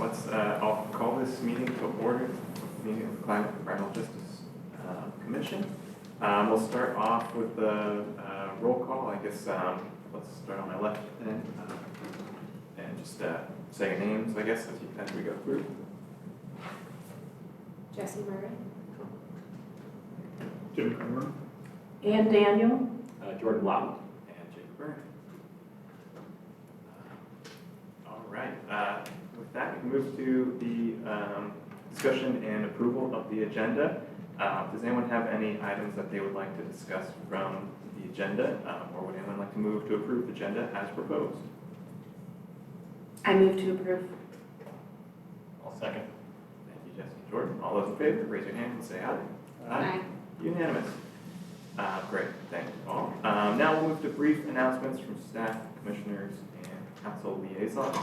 I'll call this meeting to order, meeting of the Climate and Environmental Justice Commission. We'll start off with the roll call. I guess let's start on my left then, and just say names, I guess, as we go through. Jesse Murray. Jim Kramer. Ann Daniel. Jordan Loud. And Jacob Byrne. All right. With that, we can move to the discussion and approval of the agenda. Does anyone have any items that they would like to discuss from the agenda, or would anyone like to move to approve the agenda as proposed? I move to approve. I'll second. Thank you, Jesse and Jordan. All those in favor, raise your hand and say aye. Aye. Unanimous. Great, thank you all. Now we'll move to brief announcements from staff, commissioners, and council liaisons.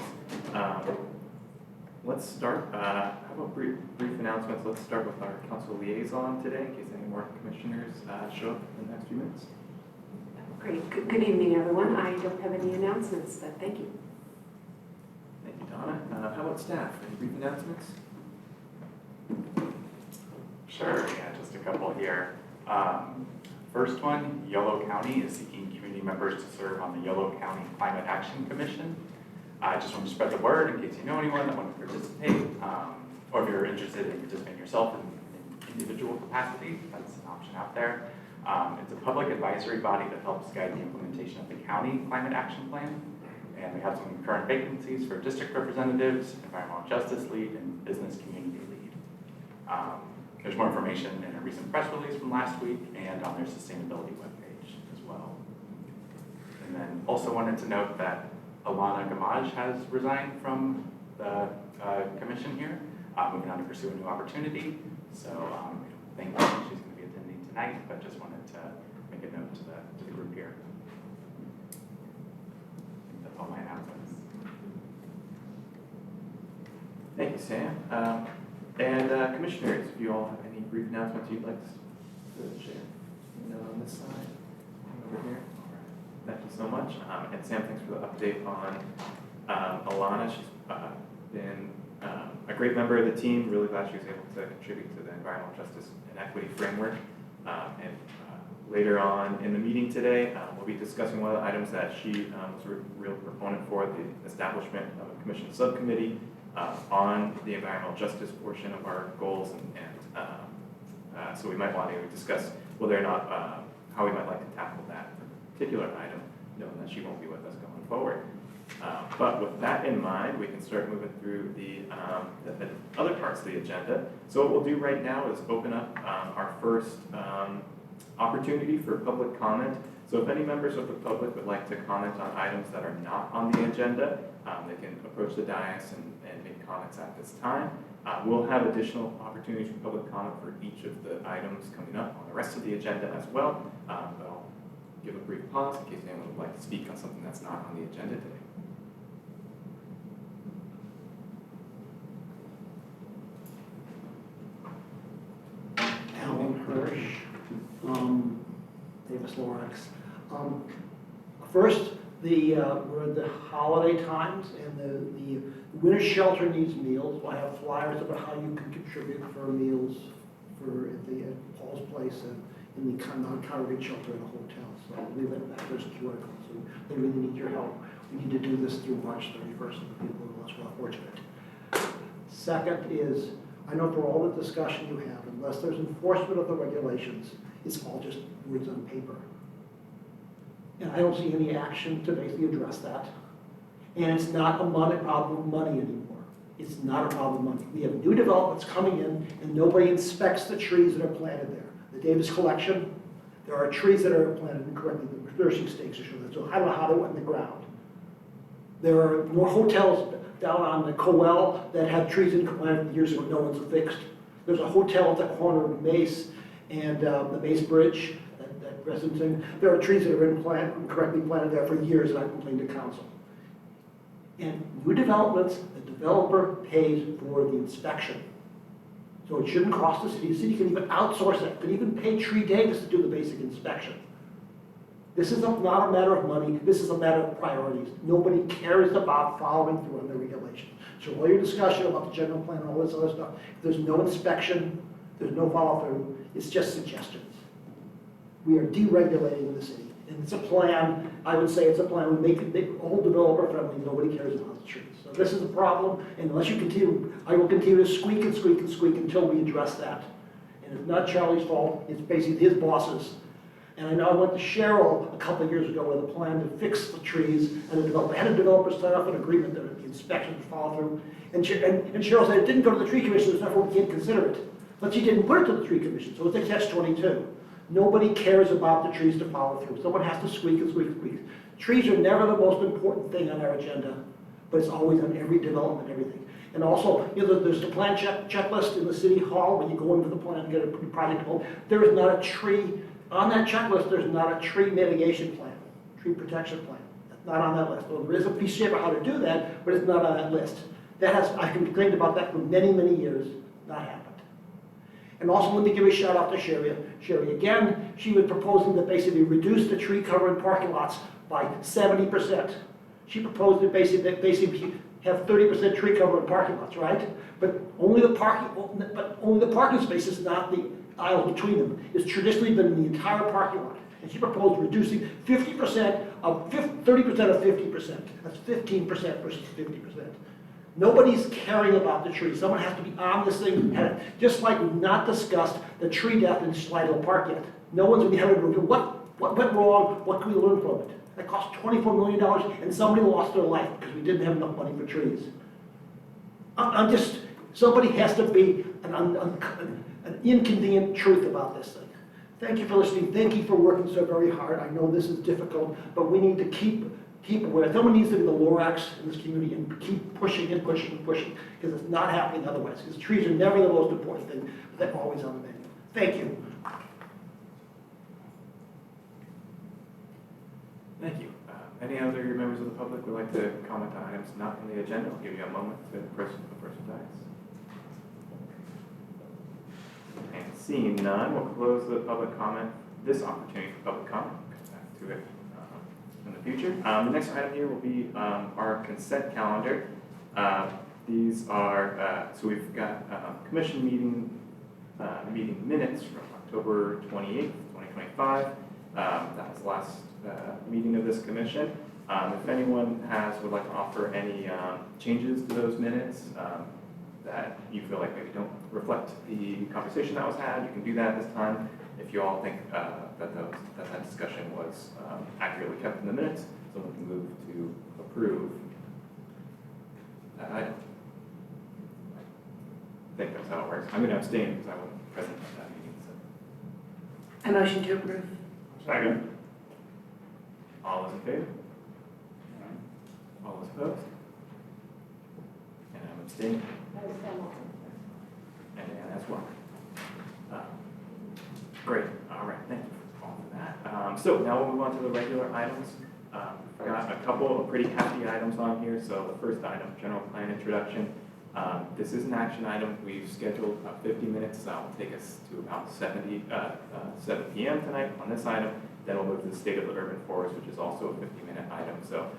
Let's start, how about brief announcements? Let's start with our council liaison today, in case any more commissioners show up in the next few minutes. Great. Good evening, everyone. I don't have any announcements, but thank you. Thank you, Donna. How about staff? Any brief announcements? Sure, yeah, just a couple here. First one, Yolo County is seeking community members to serve on the Yolo County Climate Action Commission. I just want to spread the word in case you know anyone that wants to participate, or if you're interested in participating yourself in individual capacity, that's an option out there. It's a public advisory body that helps guide the implementation of the county climate action plan. And we have some current vacancies for district representatives, environmental justice lead, and business community lead. There's more information in a recent press release from last week and on their sustainability webpage as well. And then also wanted to note that Alana Gamaj has resigned from the commission here, moving on to pursue a new opportunity. So I don't think she's going to be attending tonight, but just wanted to make a note to the group here. I think that's all my announcements. Thank you, Sam. And commissioners, if you all have any brief announcements you'd like to share, on this side, over here. All right. Thank you so much. And Sam, thanks for the update on Alana. She's been a great member of the team. Really glad she was able to contribute to the environmental justice and equity framework. And later on in the meeting today, we'll be discussing one of the items that she was a real proponent for, the establishment of a commission subcommittee on the environmental justice portion of our goals, and so we might want to discuss whether or not how we might like to tackle that particular item, knowing that she won't be with us going forward. But with that in mind, we can start moving through the other parts of the agenda. So what we'll do right now is open up our first opportunity for public comment. So if any members of the public would like to comment on items that are not on the agenda, they can approach the dais and make comments at this time. We'll have additional opportunities for public comment for each of the items coming up on the rest of the agenda as well. But I'll give a brief pause in case anyone would like to speak on something that's not on the agenda today. Alan Hirsch, Davis Lawrence. First, we're at the holiday times, and the winter shelter needs meals. We'll have flyers about how you can contribute for meals at Paul's Place and in the non-congregate shelter in a hotel. So we went back, there's QR codes, so they really need your help. We need to do this through March 31st, for the people who are less well fortunate. Second is, I know for all the discussion you have, unless there's enforcement of the regulations, it's all just words on paper. And I don't see any action to basically address that. And it's not a problem of money anymore. It's not a problem of money. We have new developments coming in, and nobody inspects the trees that are planted there. The Davis collection, there are trees that are planted incorrectly. The nursing stakes are shown that. So I don't know how they went in the ground. There are more hotels down on the Coel that have trees planted years ago no one's fixed. There's a hotel at the corner of Mace and the Mace Bridge, that Resenting. There are trees that have been incorrectly planted there for years, and I've complained to council. And new developments, the developer pays for the inspection. So it shouldn't cost the city. The city can even outsource it, can even pay Tree Davis to do the basic inspection. This is not a matter of money, this is a matter of priorities. Nobody cares about following through on the regulations. So all your discussion about the general plan and all this other stuff, if there's no inspection, there's no follow-through, it's just suggestions. We are deregulating the city. And it's a plan, I would say it's a plan, we make it all developer friendly, nobody cares about the trees. So this is a problem, and unless you continue, I will continue to squeak and squeak and squeak until we address that. And it's not Charlie's fault, it's basically his bosses. And I know I went to Cheryl a couple of years ago with a plan to fix the trees, and the developer, had a developer sign off an agreement that the inspection would follow through. And Cheryl said, it didn't go to the tree commission, so therefore we can't consider it. But she didn't put it to the tree commission, so it's a catch-22. Nobody cares about the trees to follow through. Someone has to squeak and squeak and squeak. Trees are never the most important thing on our agenda, but it's always on every development, everything. And also, there's the plan checklist in the city hall when you go into the plan and get a project involved. There is not a tree, on that checklist, there's not a tree mitigation plan, tree protection plan. That's not on that list. Well, there is a piece of how to do that, but it's not on that list. I complained about that for many, many years, not happened. And also, let me give a shout out to Sherry. Sherry, again, she was proposing to basically reduce the tree cover in parking lots by 70%. She proposed to basically have 30% tree cover in parking lots, right? But only the parking spaces, not the aisles between them. It's traditionally been the entire parking lot. And she proposed reducing 30% of 50%. That's 15% versus 50%. Nobody's caring about the tree. Someone has to be on this thing. Just like we've not discussed the tree death in Slidell Park yet. No one's going to be having to review what went wrong, what can we learn from it. That cost $24 million and somebody lost their life because we didn't have enough money for trees. Somebody has to be an inconvenient truth about this thing. Thank you for listening. Thank you for working so very hard. I know this is difficult, but we need to keep aware. Someone needs to be the Lorax in this community and keep pushing and pushing and pushing because it's not happening otherwise. Because trees are never the most important thing, but they're always on the menu. Thank you. Thank you. Any other members of the public would like to comment on items not on the agenda? I'll give you a moment to press the person dies. And seeing none, we'll close the public comment, this opportunity for public comment. We'll come back to it in the future. The next item here will be our consent calendar. These are, so we've got commission meeting minutes from October 28th, 2025. That was the last meeting of this commission. If anyone would like to offer any changes to those minutes that you feel like maybe don't reflect the conversation that was had, you can do that this time. If you all think that discussion was accurately kept in the minutes, someone can move to approve that item. I think that's how it works. I'm going to abstain because I wasn't present at that meeting. So. I motion to approve. Second. All those in favor? All those opposed? And I'm abstaining. And Ann as well. Great. All right. Thank you all for that. So now we'll move on to the regular items. We've got a couple of pretty hefty items on here. So the first item, general plan introduction. This is an action item. We've scheduled about 50 minutes. That will take us to about 7 p.m. tonight on this item. Then we'll move to the state of the urban forest, which is also a 50-minute item. So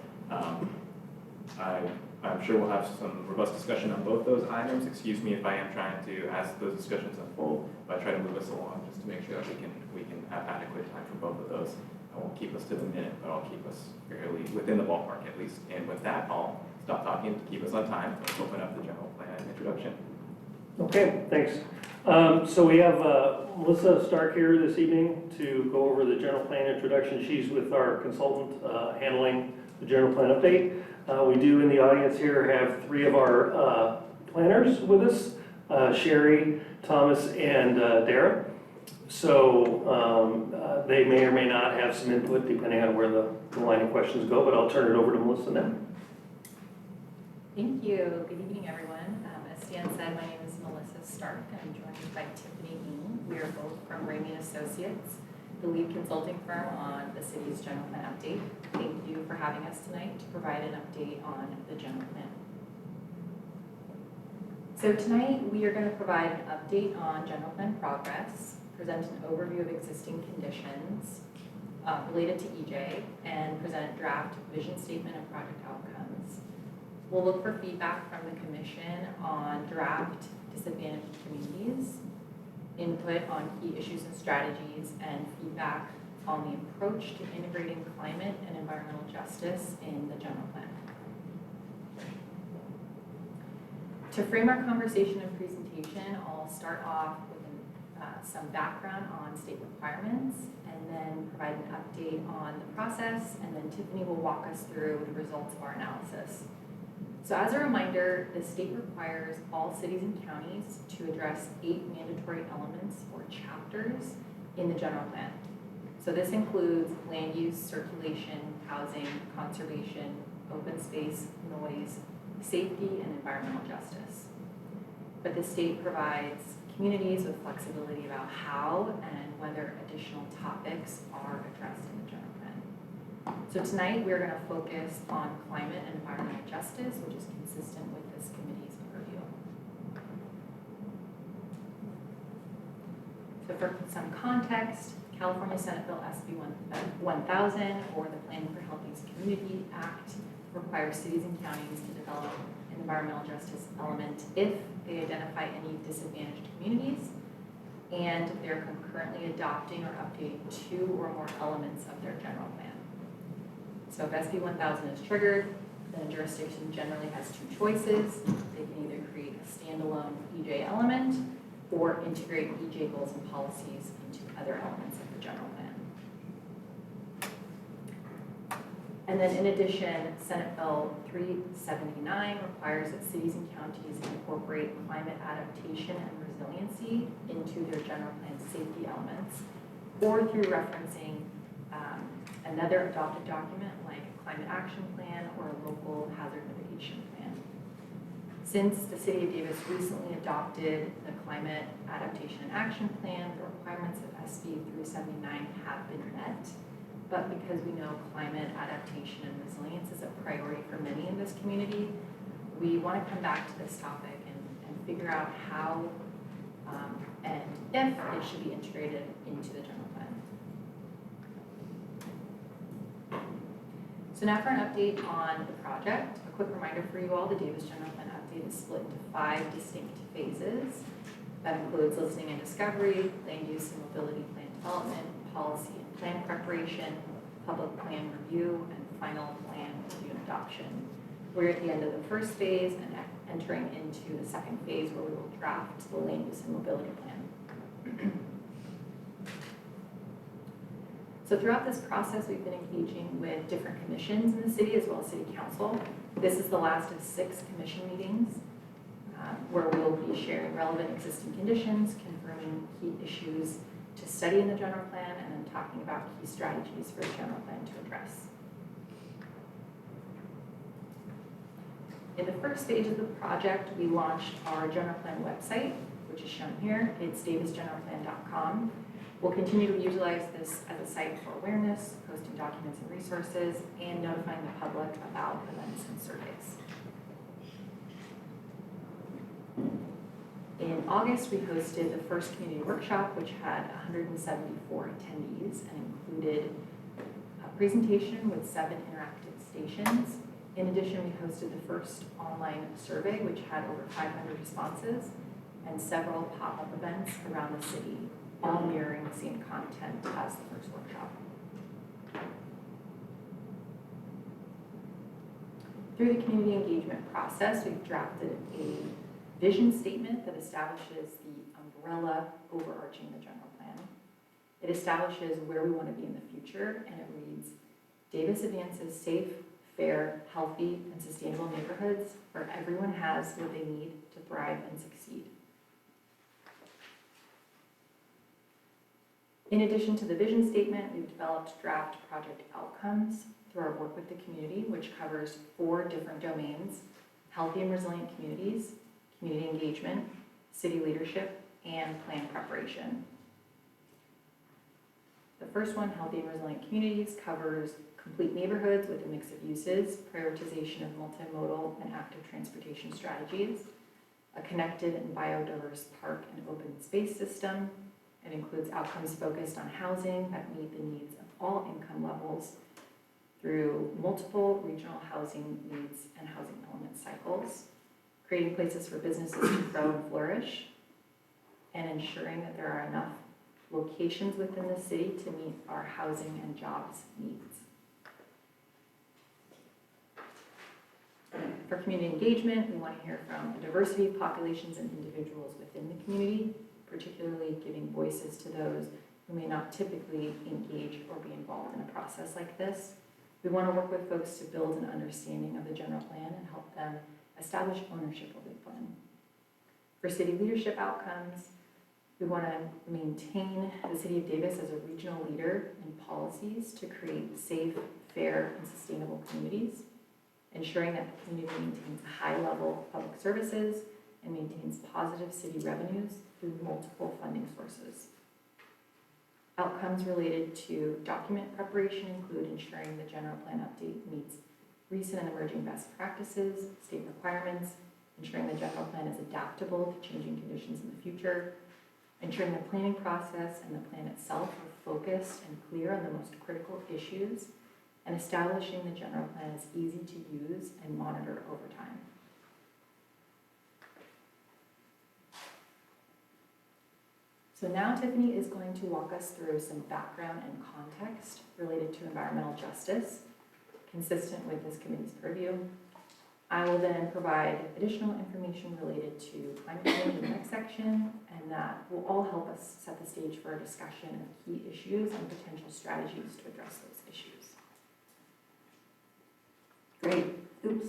I'm sure we'll have some robust discussion on both those items. Excuse me if I am trying to, as those discussions unfold, but I try to move us along just to make sure that we can have adequate time for both of those. I won't keep us to the minute, but I'll keep us fairly within the ballpark at least. And with that, I'll stop talking to keep us on time. Let's open up the general plan introduction. Okay, thanks. So we have Melissa Stark here this evening to go over the general plan introduction. She's with our consultant handling the general plan update. We do in the audience here have three of our planners with us, Sherry, Thomas, and Dara. So they may or may not have some input depending on where the line of questions go, but I'll turn it over to Melissa now. Thank you. Good evening, everyone. As Stan said, my name is Melissa Stark. I'm joined by Tiffany Bean. We are both from Ramey Associates, the lead consulting firm on the city's general plan update. Thank you for having us tonight to provide an update on the general plan. So tonight we are going to provide an update on general plan progress, present an overview of existing conditions related to EJ, and present a draft vision statement and project outcomes. We'll look for feedback from the commission on draft disadvantaged communities, input on key issues and strategies, and feedback on the approach to integrating climate and environmental justice in the general plan. To frame our conversation and presentation, I'll start off with some background on state requirements, and then provide an update on the process, and then Tiffany will walk us through the results of our analysis. So as a reminder, the state requires all cities and counties to address 8 mandatory elements or chapters in the general plan. So this includes land use, circulation, housing, conservation, open space, noise, safety, and environmental justice. But the state provides communities with flexibility about how and whether additional topics are addressed in the general plan. So tonight we're going to focus on climate and environmental justice, which is consistent with this committee's purview. So for some context, California Senate Bill SB 1000, or the Planning for Healthy Community Act, requires cities and counties to develop an environmental justice element if they identify any disadvantaged communities and they're concurrently adopting or updating 2 or more elements of their general plan. So if SB 1000 is triggered, then a jurisdiction generally has 2 choices. They can either create a standalone EJ element or integrate EJ goals and policies into other elements of the general plan. And then in addition, Senate Bill 379 requires that cities and counties incorporate climate adaptation and resiliency into their general plan safety elements, or through referencing another adopted document like a climate action plan or a local hazard mitigation plan. Since the City of Davis recently adopted the Climate Adaptation and Action Plan, the requirements of SB 379 have been met. But because we know climate adaptation and resilience is a priority for many in this community, we want to come back to this topic and figure out how and if it should be integrated into the general plan. So now for an update on the project. A quick reminder for you all, the Davis General Plan update is split into 5 distinct phases. That includes listening and discovery, land use and mobility plan development, policy and plan preparation, public plan review, and final plan review and adoption. We're at the end of the first phase and entering into the second phase where we will draft the land use and mobility plan. So throughout this process, we've been engaging with different commissions in the city as well as city council. This is the last of 6 commission meetings where we'll be sharing relevant existing conditions, confirming key issues to study in the general plan, and then talking about key strategies for the general plan to address. In the first stage of the project, we launched our general plan website, which is shown here. It's davisgeneralplan.com. We'll continue to utilize this as a site for awareness, posting documents and resources, and notifying the public about events and surveys. In August, we hosted the first community workshop, which had 174 attendees and included a presentation with 7 interactive stations. In addition, we hosted the first online survey, which had over 500 responses, and several pop-up events around the city, all mirroring the same content as the first workshop. Through the community engagement process, we've drafted a vision statement that establishes the umbrella overarching the general plan. It establishes where we want to be in the future, and it reads, Davis advances safe, fair, healthy, and sustainable neighborhoods where everyone has what they need to thrive and succeed. In addition to the vision statement, we've developed draft project outcomes through our work with the community, which covers 4 different domains: healthy and resilient communities, community engagement, city leadership, and plan preparation. The first one, healthy and resilient communities, covers complete neighborhoods with a mix of uses, prioritization of multimodal and active transportation strategies, a connected and biodiverse park and open space system. It includes outcomes focused on housing that meet the needs of all income levels, through multiple regional housing needs and housing element cycles, creating places for businesses to grow and flourish, and ensuring that there are enough locations within the city to meet our housing and jobs needs. For community engagement, we want to hear from a diversity of populations and individuals within the community, particularly giving voices to those who may not typically engage or be involved in a process like this. We want to work with folks to build an understanding of the general plan and help them establish ownership of the plan. For city leadership outcomes, we want to maintain the City of Davis as a regional leader in policies to create safe, fair, and sustainable communities, ensuring that the community maintains a high level of public services and maintains positive city revenues through multiple funding sources. Outcomes related to document preparation include ensuring the general plan update meets recent and emerging best practices, state requirements, ensuring the general plan is adaptable to changing conditions in the future, ensuring the planning process and the plan itself are focused and clear on the most critical issues, and establishing the general plan is easy to use and monitor over time. So now Tiffany is going to walk us through some background and context related to environmental justice, consistent with this committee's purview. I will then provide additional information related to climate change in the next section, and that will all help us set the stage for a discussion of key issues and potential strategies to address those issues. Great. Oops.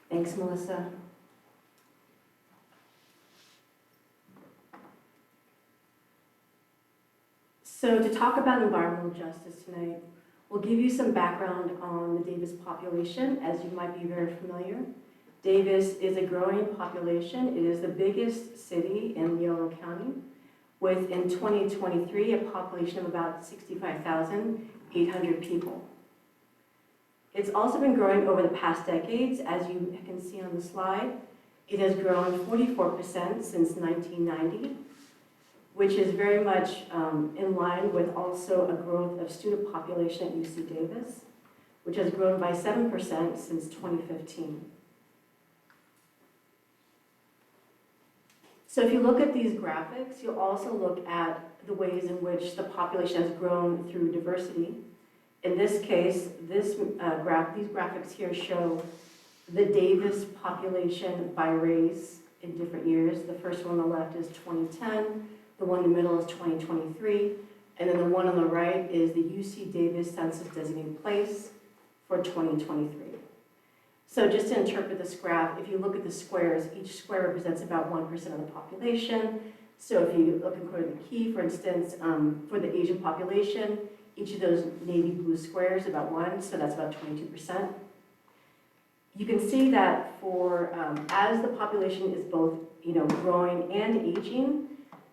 Thanks, Melissa. So to talk about environmental justice tonight, we'll give you some background on the Davis population, as you might be very familiar. Davis is a growing population. It is the biggest city in Yolo County, with in 2023 a population of about 65,800 people. It's also been growing over the past decades, as you can see on the slide. It has grown 44% since 1990, which is very much in line with also a growth of student population at UC Davis, which has grown by 7% since 2015. So if you look at these graphics, you'll also look at the ways in which the population has grown through diversity. In this case, these graphics here show the Davis population by race in different years. The first one on the left is 2010, the one in the middle is 2023, and then the one on the right is the UC Davis Census Designated Place for 2023. So just to interpret this graph, if you look at the squares, each square represents about 1% of the population. So if you look and quote the key, for instance, for the Asian population, each of those navy blue squares about 1, so that's about 22%. You can see that for as the population is both growing and aging,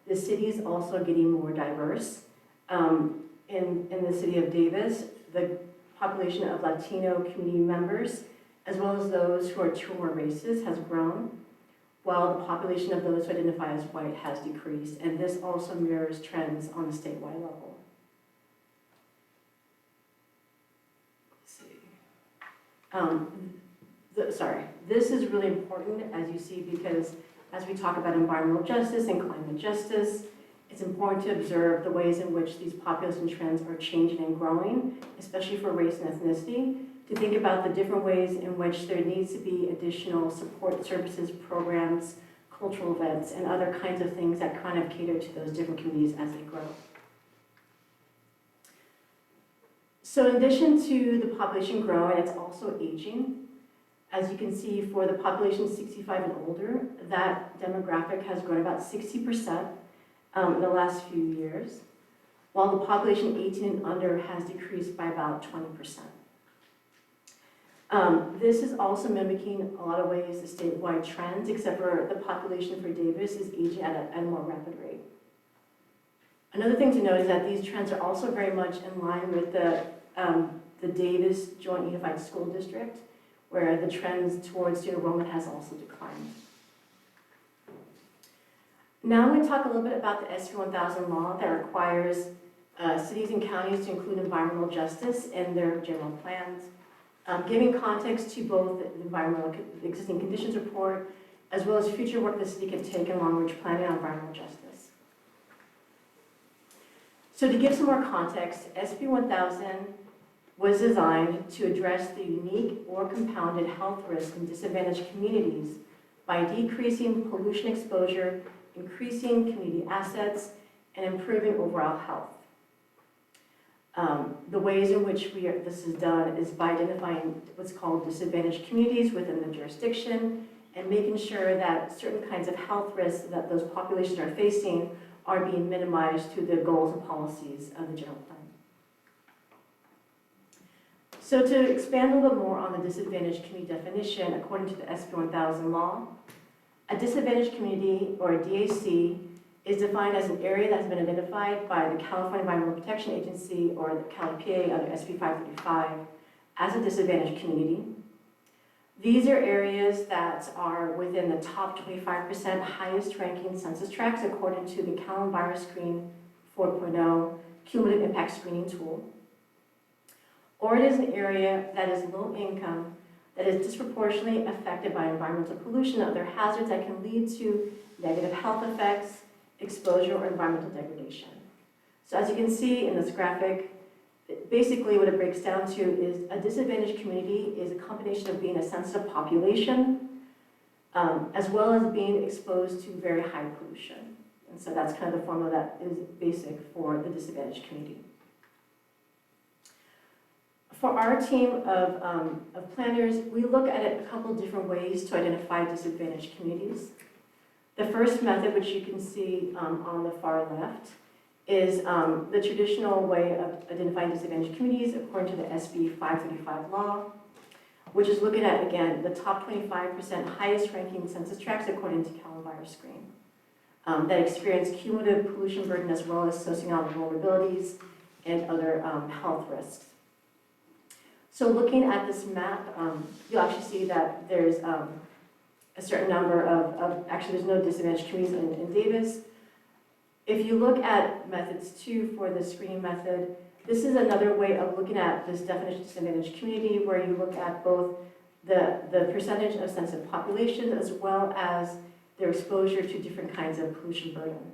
the city is also getting more diverse. In the city of Davis, the population of Latino community members, as well as those who are two or more races, has grown, while the population of those who identify as white has decreased, and this also mirrors trends on the statewide level. This is really important, as you see, because as we talk about environmental justice and climate justice, it's important to observe the ways in which these population trends are changing and growing, especially for race and ethnicity, to think about the different ways in which there needs to be additional support services, programs, cultural events, and other kinds of things that kind of cater to those different communities as they grow. So in addition to the population growing, it's also aging. As you can see, for the population 65 and older, that demographic has grown about 60% in the last few years, while the population 18 and under has decreased by about 20%. This is also mimicking a lot of ways the statewide trends, except for the population for Davis is aging at a more rapid rate. Another thing to note is that these trends are also very much in line with the Davis Joint Unified School District, where the trends towards student enrollment has also declined. Now I'm going to talk a little bit about the SB 1000 law that requires cities and counties to include environmental justice in their general plans, giving context to both the environmental, the existing conditions report, as well as future work the city can take in long-range planning on environmental justice. So to give some more context, SB 1000 was designed to address the unique or compounded health risks in disadvantaged communities by decreasing pollution exposure, increasing community assets, and improving overall health. The ways in which this is done is by identifying what's called disadvantaged communities within the jurisdiction and making sure that certain kinds of health risks that those populations are facing are being minimized through the goals and policies of the general plan. So to expand a little bit more on the disadvantaged community definition, according to the SB 1000 law, a disadvantaged community, or a DAC, is defined as an area that has been identified by the California Environmental Protection Agency, or the CalEPA under SB 535, as a disadvantaged community. These are areas that are within the top 25% highest ranking census tracts according to the Cal EnviroScreen 4.0 cumulative impact screening tool. Or it is an area that is low income, that is disproportionately affected by environmental pollution and other hazards that can lead to negative health effects, exposure, or environmental degradation. So as you can see in this graphic, basically what it breaks down to is a disadvantaged community is a combination of being a sensitive population, as well as being exposed to very high pollution. And so that's kind of the formula that is basic for the disadvantaged community. For our team of planners, we look at it a couple different ways to identify disadvantaged communities. The first method, which you can see on the far left, is the traditional way of identifying disadvantaged communities according to the SB 535 law, which is looking at, again, the top 25% highest ranking census tracts according to Cal EnviroScreen that experience cumulative pollution burden as well as socioeconomic vulnerabilities and other health risks. So looking at this map, you'll actually see that there's a certain number actually there's no disadvantaged communities in Davis. If you look at methods 2 for the screening method, this is another way of looking at this definition of disadvantaged community where you look at both the percentage of sensitive populations as well as their exposure to different kinds of pollution burden.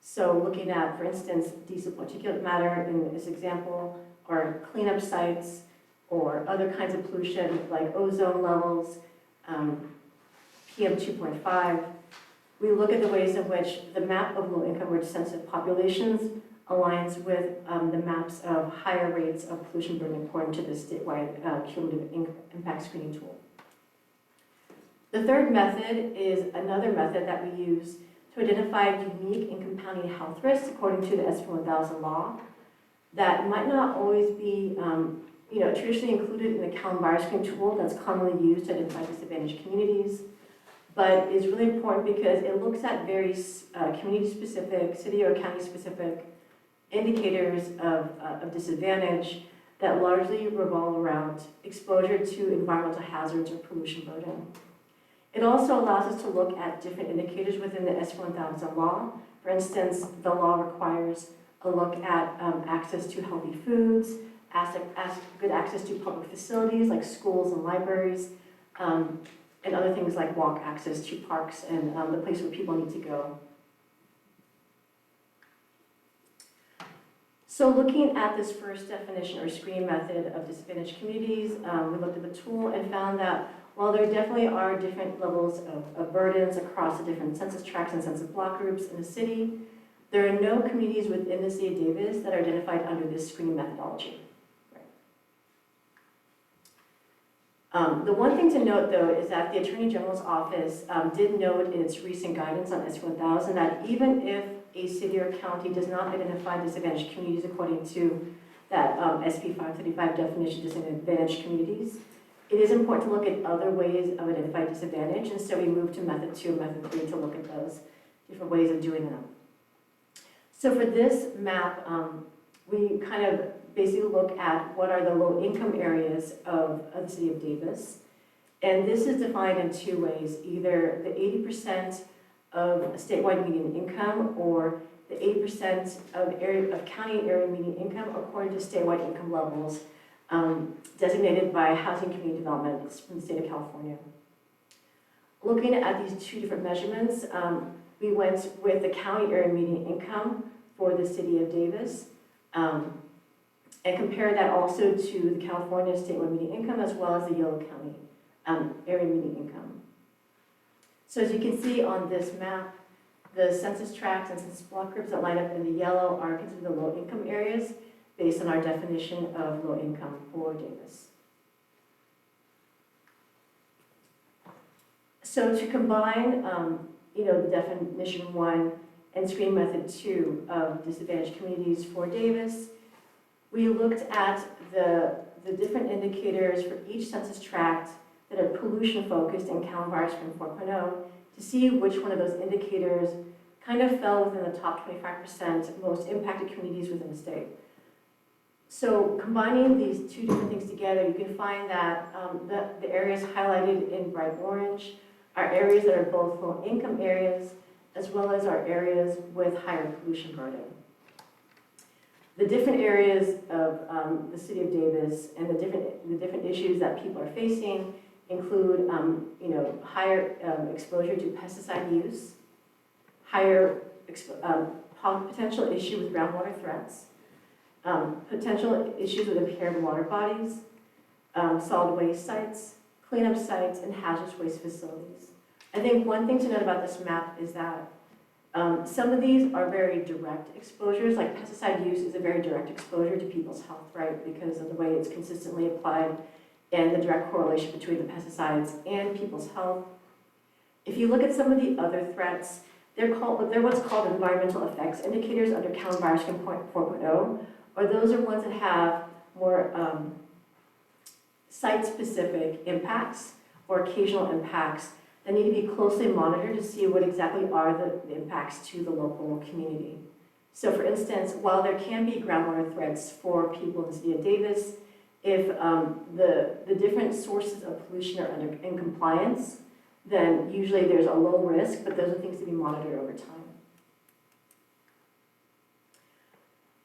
So looking at, for instance, diesel particulate matter in this example, or cleanup sites, or other kinds of pollution like ozone levels, PM 2.5. We look at the ways in which the map of low-income or sensitive populations aligns with the maps of higher rates of pollution burden according to the statewide cumulative impact screening tool. The third method is another method that we use to identify unique and compounding health risks according to the SB 1000 law that might not always be traditionally included in the Cal EnviroScreen tool that's commonly used to identify disadvantaged communities, but is really important because it looks at very community-specific, city or county-specific indicators of disadvantage that largely revolve around exposure to environmental hazards or pollution burden. It also allows us to look at different indicators within the SB 1000 law. For instance, the law requires a look at access to healthy foods, good access to public facilities like schools and libraries, and other things like walk access to parks and the place where people need to go. So looking at this first definition or screening method of disadvantaged communities, we looked at the tool and found that while there definitely are different levels of burdens across the different census tracts and census block groups in the city, there are no communities within the city of Davis that are identified under this screening methodology. The one thing to note, though, is that the Attorney General's office did note in its recent guidance on SB 1000 that even if a city or county does not identify disadvantaged communities according to that SB 535 definition of disadvantaged communities, it is important to look at other ways of identifying disadvantage, and so we moved to method 2 and method 3 to look at those different ways of doing that. So for this map, we kind of basically look at what are the low-income areas of the city of Davis. And this is defined in 2 ways, either the 80% of statewide median income or the 8% of county area median income according to statewide income levels designated by Housing Community Development from the state of California. Looking at these two different measurements, we went with the county area median income for the city of Davis, and compared that also to the California statewide median income as well as the Yolo County area median income. So as you can see on this map, the census tracts and census block groups that line up in the yellow are considered the low income areas based on our definition of low income for Davis. So to combine, the definition 1 and screening method 2 of disadvantaged communities for Davis, we looked at the different indicators for each census tract that are pollution focused in CalEnviro Screen 4.0 to see which one of those indicators kind of fell within the top 25% most impacted communities within the state. So combining these two different things together, you can find that the areas highlighted in bright orange are areas that are both low income areas as well as are areas with higher pollution burden. The different areas of the city of Davis and the different issues that people are facing include higher exposure to pesticide use, higher potential issue with groundwater threats, potential issues with impaired water bodies, solid waste sites, cleanup sites, and hazardous waste facilities. I think one thing to note about this map is that some of these are very direct exposures, like pesticide use is a very direct exposure to people's health, right? Because of the way it's consistently applied and the direct correlation between the pesticides and people's health. If you look at some of the other threats, they're what's called environmental effects indicators under CalEnviro Screen 4.0, or those are ones that have more site-specific impacts or occasional impacts that need to be closely monitored to see what exactly are the impacts to the local community. So for instance, while there can be groundwater threats for people in the city of Davis, if the different sources of pollution are in compliance, then usually there's a low risk, but those are things to be monitored over time.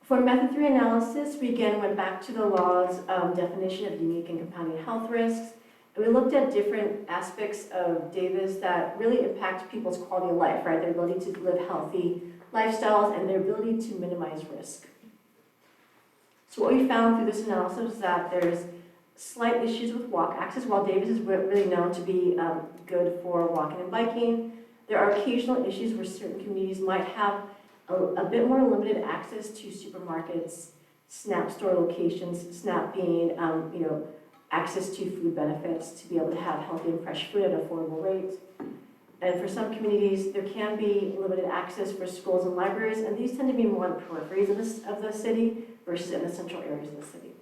For method 3 analysis, we again went back to the law's definition of unique and compounding health risks. And we looked at different aspects of Davis that really impact people's quality of life, right? Their ability to live healthy lifestyles and their ability to minimize risk. So what we found through this analysis is that there's slight issues with walk access. While Davis is really known to be good for walking and biking, there are occasional issues where certain communities might have a bit more limited access to supermarkets, SNAP store locations, SNAP being, access to food benefits to be able to have healthy and fresh food at an affordable rate. And for some communities, there can be limited access for schools and libraries, and these tend to be more on the peripheries of the city versus in the central areas of the city.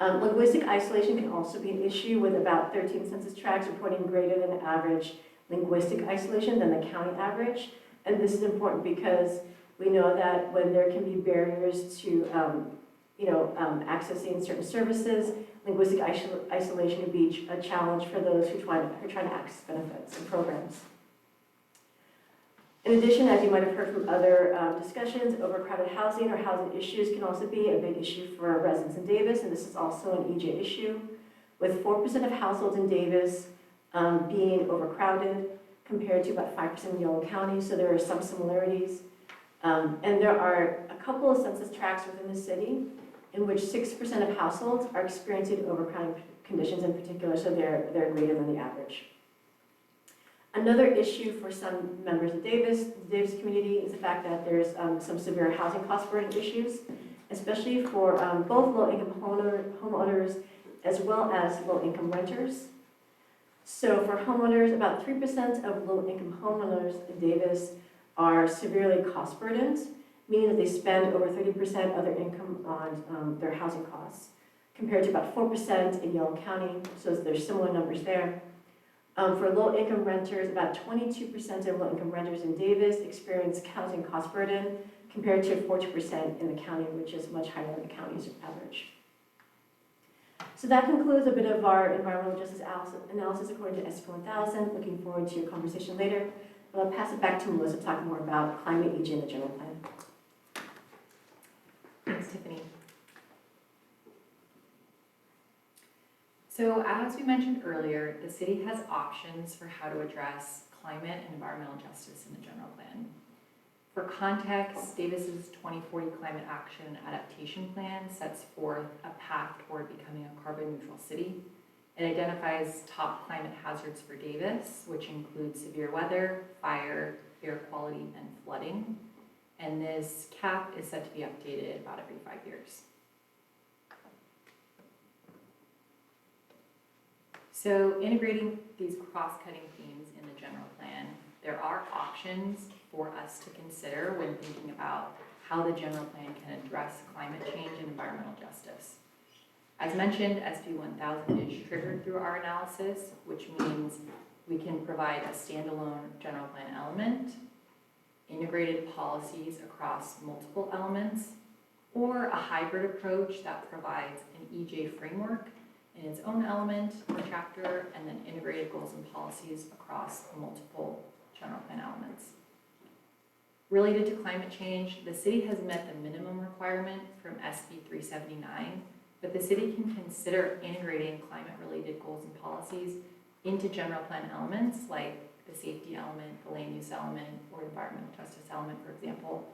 Linguistic isolation can also be an issue, with about 13 census tracts reporting greater than average linguistic isolation than the county average. And this is important because we know that when there can be barriers to accessing certain services, linguistic isolation can be a challenge for those who are trying to access benefits and programs. In addition, as you might have heard from other discussions, overcrowded housing or housing issues can also be a big issue for residents in Davis, and this is also an EJ issue, with 4% of households in Davis being overcrowded compared to about 5% in Yolo County, so there are some similarities. And there are a couple of census tracts within the city in which 6% of households are experiencing overcrowding conditions in particular, so they're greater than the average. Another issue for some members of the Davis community is the fact that there's some severe housing cost burden issues, especially for both low-income homeowners as well as low-income renters. So for homeowners, about 3% of low-income homeowners in Davis are severely cost burdened, meaning that they spend over 30% of their income on their housing costs, compared to about 4% in Yolo County, so there's similar numbers there. For low-income renters, about 22% of low-income renters in Davis experience housing cost burden, compared to 40% in the county, which is much higher than the county's average. So that concludes a bit of our environmental justice analysis according to SB 1000. Looking forward to your conversation later. But I'll pass it back to Melissa to talk more about climate agent in the general plan. Thanks, Tiffany. So as we mentioned earlier, the city has options for how to address climate and environmental justice in the general plan. For context, Davis's 2040 Climate Action and Adaptation Plan sets forth a path toward becoming a carbon neutral city. It identifies top climate hazards for Davis, which include severe weather, fire, air quality, and flooding. And this cap is set to be updated about every 5 years. So integrating these cross-cutting themes in the general plan, there are options for us to consider when thinking about how the general plan can address climate change and environmental justice. As mentioned, SB 1000 is triggered through our analysis, which means we can provide a standalone general plan element, integrated policies across multiple elements, or a hybrid approach that provides an EJ framework in its own element or chapter, and then integrated goals and policies across multiple general plan elements. Related to climate change, the city has met the minimum requirement from SB 379, but the city can consider integrating climate-related goals and policies into general plan elements like the safety element, the land use element, or environmental justice element, for example,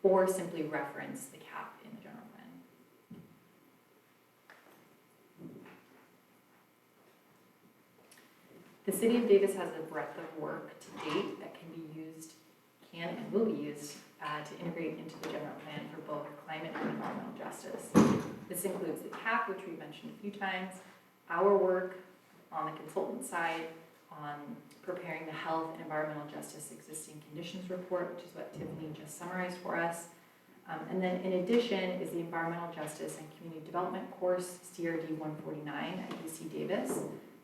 or simply reference the cap in the general plan. The City of Davis has a breadth of work to date that can and will be used to integrate into the general plan for both climate and environmental justice. This includes the CAP, which we mentioned a few times, our work on the consultant side on preparing the Health and Environmental Justice Existing Conditions Report, which is what Tiffany just summarized for us. And then in addition is the Environmental Justice and Community Development course, CRD 149 at UC Davis,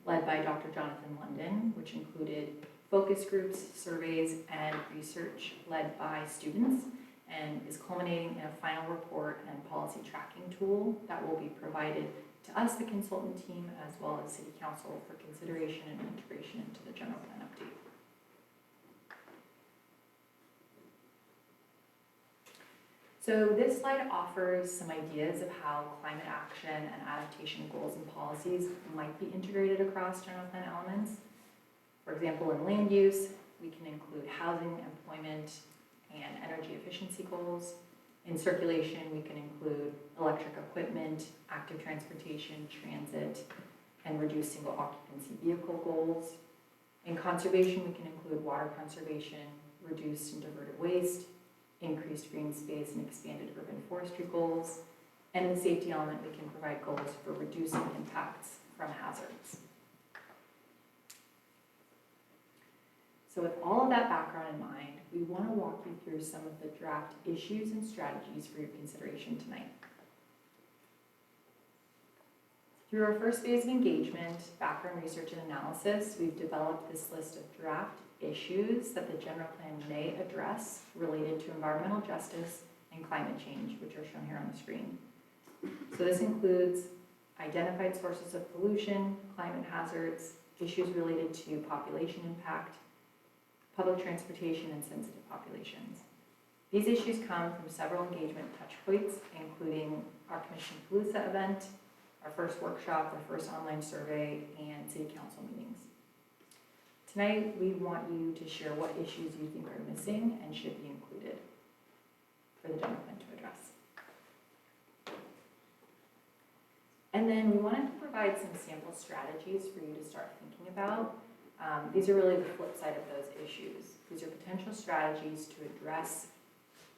led by Dr. Jonathan London, which included focus groups, surveys, and research led by students, and is culminating in a final report and policy tracking tool that will be provided to us, the consultant team, as well as City Council for consideration and integration into the general plan update. So this slide offers some ideas of how climate action and adaptation goals and policies might be integrated across general plan elements. For example, in land use, we can include housing, employment, and energy efficiency goals. In circulation, we can include electric equipment, active transportation, transit, and reduced single occupancy vehicle goals. In conservation, we can include water conservation, reduced and diverted waste, increased green space, and expanded urban forestry goals. And in the safety element, we can provide goals for reducing impacts from hazards. So with all of that background in mind, we want to walk you through some of the draft issues and strategies for your consideration tonight. Through our first phase of engagement, background research and analysis, we've developed this list of draft issues that the general plan may address related to environmental justice and climate change, which are shown here on the screen. So this includes identified sources of pollution, climate hazards, issues related to population impact, public transportation, and sensitive populations. These issues come from several engagement touchpoints, including our Commission Palooza event, our first workshop, our first online survey, and City Council meetings. Tonight, we want you to share what issues you think are missing and should be included for the general plan to address. And then we wanted to provide some sample strategies for you to start thinking about. These are really the flip side of those issues. These are potential strategies to address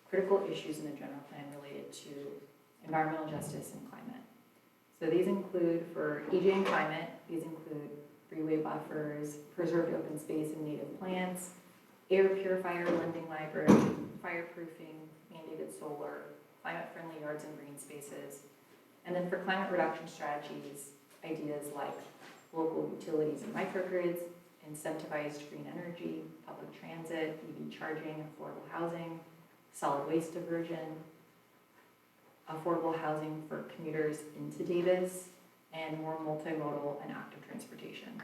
critical issues in the general plan related to environmental justice and climate. So these include, for EJ and climate, these include freeway buffers, preserved open space and native plants, air purifier lending library, fireproofing, mandated solar, climate-friendly yards and green spaces. And then for climate reduction strategies, ideas like local utilities and microgrids, incentivized green energy, public transit, EV charging, affordable housing, solid waste diversion, affordable housing for commuters into Davis, and more multimodal and active transportation.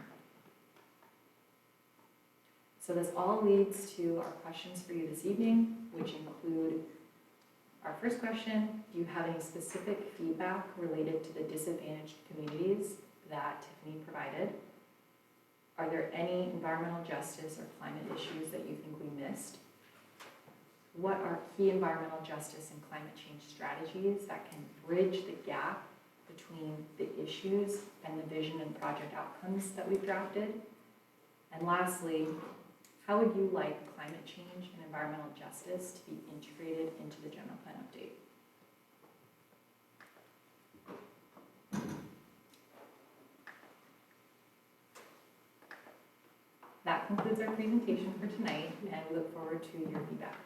So this all leads to our questions for you this evening, which include our first question: do you have any specific feedback related to the disadvantaged communities that Tiffany provided? Are there any environmental justice or climate issues that you think we missed? What are key environmental justice and climate change strategies that can bridge the gap between the issues and the vision and project outcomes that we've drafted? And lastly, how would you like climate change and environmental justice to be integrated into the general plan update? That concludes our presentation for tonight, and we look forward to your feedback.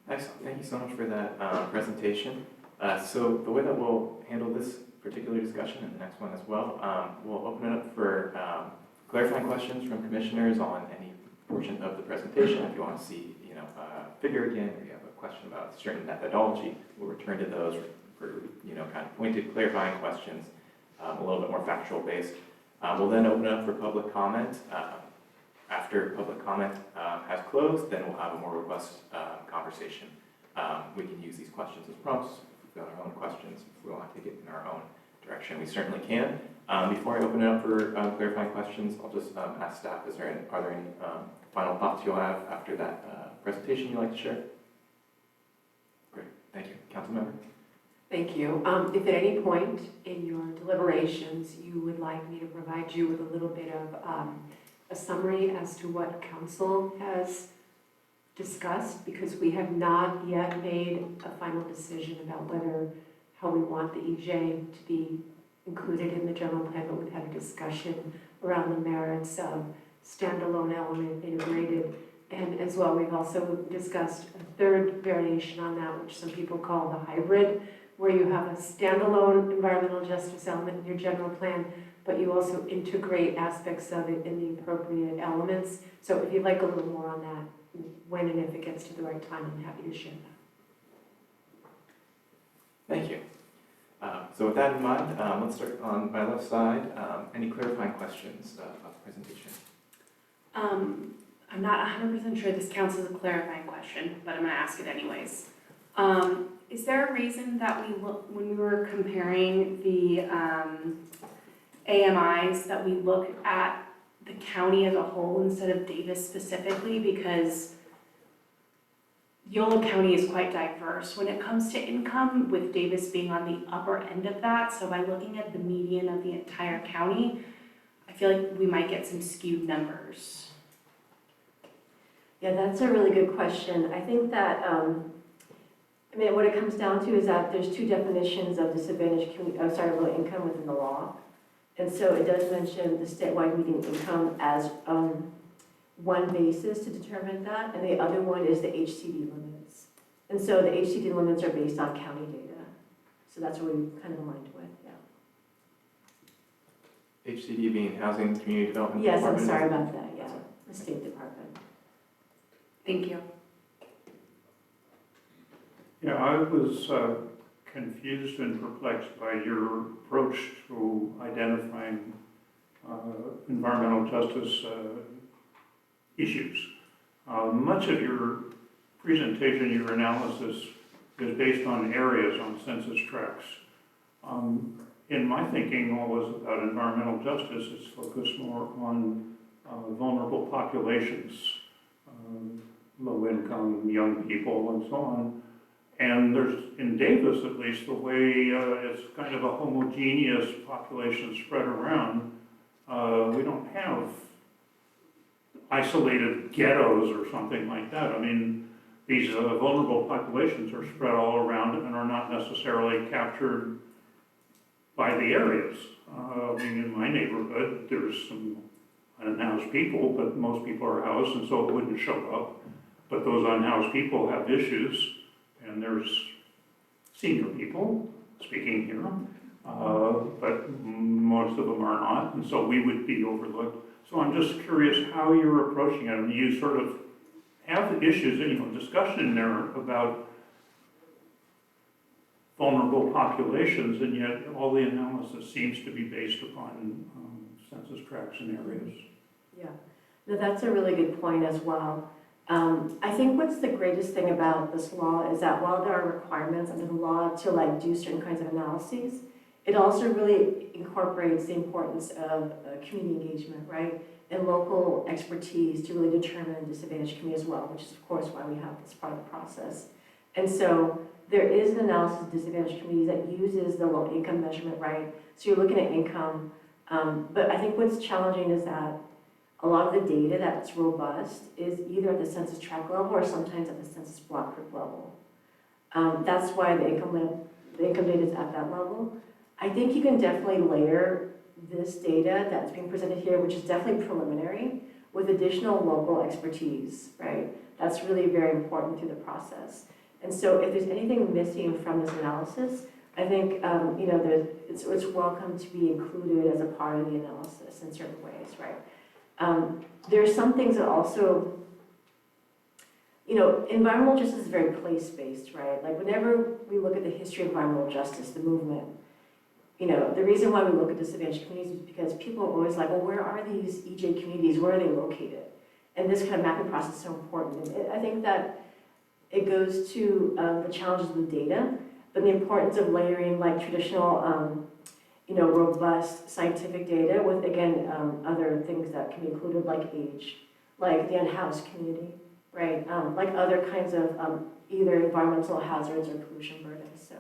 Excellent, thank you so much for that presentation. So the way that we'll handle this particular discussion and the next one as well, we'll open it up for clarifying questions from commissioners on any portion of the presentation. If you want to see, a figure again, or you have a question about a certain methodology, we'll return to those for kind of pointed clarifying questions, a little bit more factual based. We'll then open it up for public comment. After public comment has closed, then we'll have a more robust conversation. We can use these questions as prompts. If we've got our own questions, if we want to take it in our own direction, we certainly can. Before I open it up for clarifying questions, I'll just ask staff, are there any final thoughts you'll have after that presentation you'd like to share? Great, thank you. Councilmember? Thank you. If at any point in your deliberations you would like me to provide you with a little bit of a summary as to what council has discussed, because we have not yet made a final decision about how we want the EJ to be included in the general plan, but we've had a discussion around the merits of standalone element integrated. And as well, we've also discussed a third variation on that, which some people call the hybrid, where you have a standalone environmental justice element in your general plan, but you also integrate aspects of it in the appropriate elements. So if you'd like a little more on that, when and if it gets to the right time, I'm happy to share that. Thank you. So with that in mind, let's start on my left side. Any clarifying questions about the presentation? I'm not 100% sure this counts as a clarifying question, but I'm going to ask it anyways. Is there a reason that when we were comparing the AMIs, that we look at the county as a whole instead of Davis specifically? Because Yolo County is quite diverse when it comes to income, with Davis being on the upper end of that. So by looking at the median of the entire county, I feel like we might get some skewed numbers. Yeah, that's a really good question. I think that, what it comes down to is that there's two definitions of disadvantaged low income within the law. And so it does mention the statewide median income as one basis to determine that, and the other one is the HCD limits. And so the HCD limits are based on county data. So that's what we kind of aligned with, yeah. HCD being Housing Community Development Yes, Department? I'm sorry about that, yeah, the State Department. Thank you. Yeah, I was confused and perplexed by your approach to identifying environmental justice issues. Much of your presentation, your analysis, is based on areas on census tracts. In my thinking, always about environmental justice, it's focused more on vulnerable populations, low-income, young people, and so on. And there's, in Davis at least, the way it's kind of a homogeneous population spread around. We don't have isolated ghettos or something like that. I mean, these vulnerable populations are spread all around and are not necessarily captured by the areas. In my neighborhood, there's some unhoused people, but most people are housed, and so it wouldn't show up. But those unhoused people have issues, and there's senior people, speaking here, but most of them are not, and so we would be overlooked. So I'm just curious how you're approaching it. I mean, you sort of have issues, discussion there about vulnerable populations, and yet all the analysis seems to be based upon census tracts and areas. Yeah, no, that's a really good point as well. I think what's the greatest thing about this law is that while there are requirements under the law to like do certain kinds of analyses, it also really incorporates the importance of community engagement, right? And local expertise to really determine disadvantaged communities as well, which is of course why we have this part of the process. And so there is an analysis of disadvantaged communities that uses the low income measurement, right? So you're looking at income, but I think what's challenging is that a lot of the data that's robust is either at the census tract level or sometimes at the census block group level. That's why the income data is at that level. I think you can definitely layer this data that's being presented here, which is definitely preliminary, with additional local expertise, right? That's really very important through the process. And so if there's anything missing from this analysis, I think it's welcome to be included as a part of the analysis in certain ways, right? There are some things that also, environmental justice is very place-based, right? Like whenever we look at the history of environmental justice, the movement, the reason why we look at disadvantaged communities is because people are always like, well, where are these EJ communities? Where are they located? And this kind of mapping process is so important. And I think that it goes to the challenges of the data, but the importance of layering like traditional, robust scientific data with, again, other things that can be included like age, like the unhoused community, right? Like other kinds of either environmental hazards or pollution burdens. So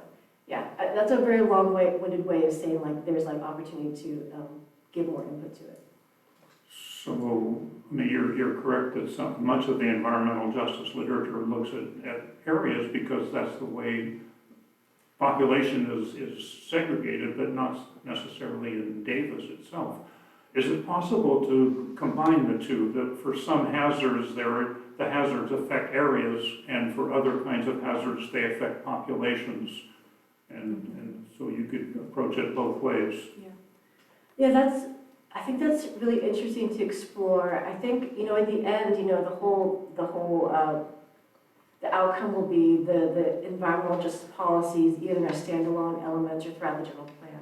yeah, that's a very long-winded way of saying like there's like opportunity to give more input to it. So, I mean, you're correct that much of the environmental justice literature looks at areas because that's the way population is segregated, but not necessarily in Davis itself. Is it possible to combine the two, that for some hazards, the hazards affect areas, and for other kinds of hazards, they affect populations? And so you could approach it both ways. Yeah, I think that's really interesting to explore. I think, at the end, the outcome will be the environmental justice policies, either in our standalone elements or throughout the general plan.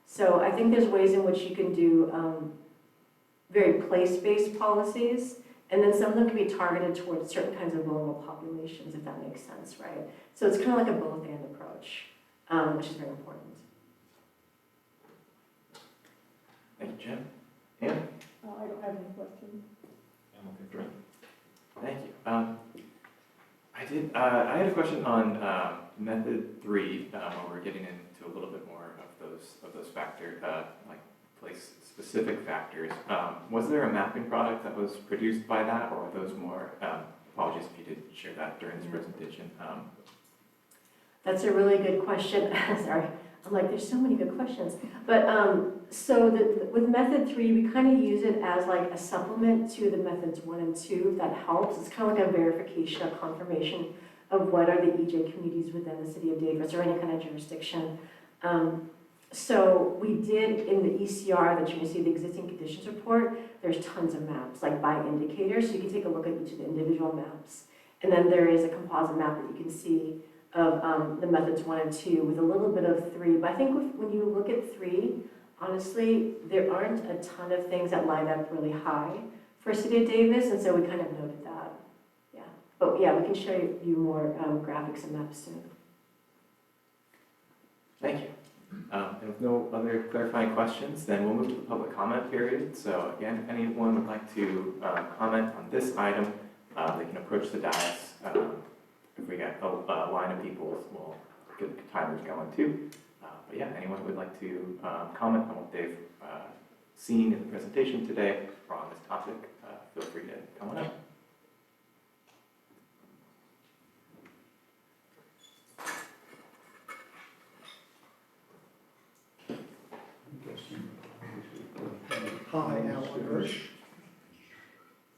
So I think there's ways in which you can do very place-based policies, and then some of them can be targeted towards certain kinds of vulnerable populations, if that makes sense, right? So it's kind of like a both-and approach, which is very important. Thank you, Jim. Ann? I don't have any questions. Thank you. I had a question on method 3, where we're getting into a little bit more of those factors, like place-specific factors. Was there a mapping product that was produced by that, or were those more? Apologies if you did share that during this presentation. That's a really good question. Sorry, I'm like, there's so many good questions. But with method 3, we kind of use it as like a supplement to the methods 1 and 2. That helps. It's kind of like a verification, a confirmation of what are the EJ communities within the city of Davis or any kind of jurisdiction. So we did in the ECR that you can see, the existing conditions report, there's tons of maps, like by indicator, so you can take a look at each of the individual maps. And then there is a composite map that you can see of the methods 1 and 2 with a little bit of 3. But I think when you look at 3, honestly, there aren't a ton of things that line up really high for City of Davis, and so we kind of noted that. Yeah, but yeah, we can show you more graphics and maps soon. Thank you. And with no other clarifying questions, then we'll move to the public comment period. So again, if anyone would like to comment on this item, they can approach the dais. If we get a line of people, we'll get the timers going too. But yeah, anyone who would like to comment on what they've seen in the presentation today or on this topic, feel free to come on up. Hi, Alan Hirsch.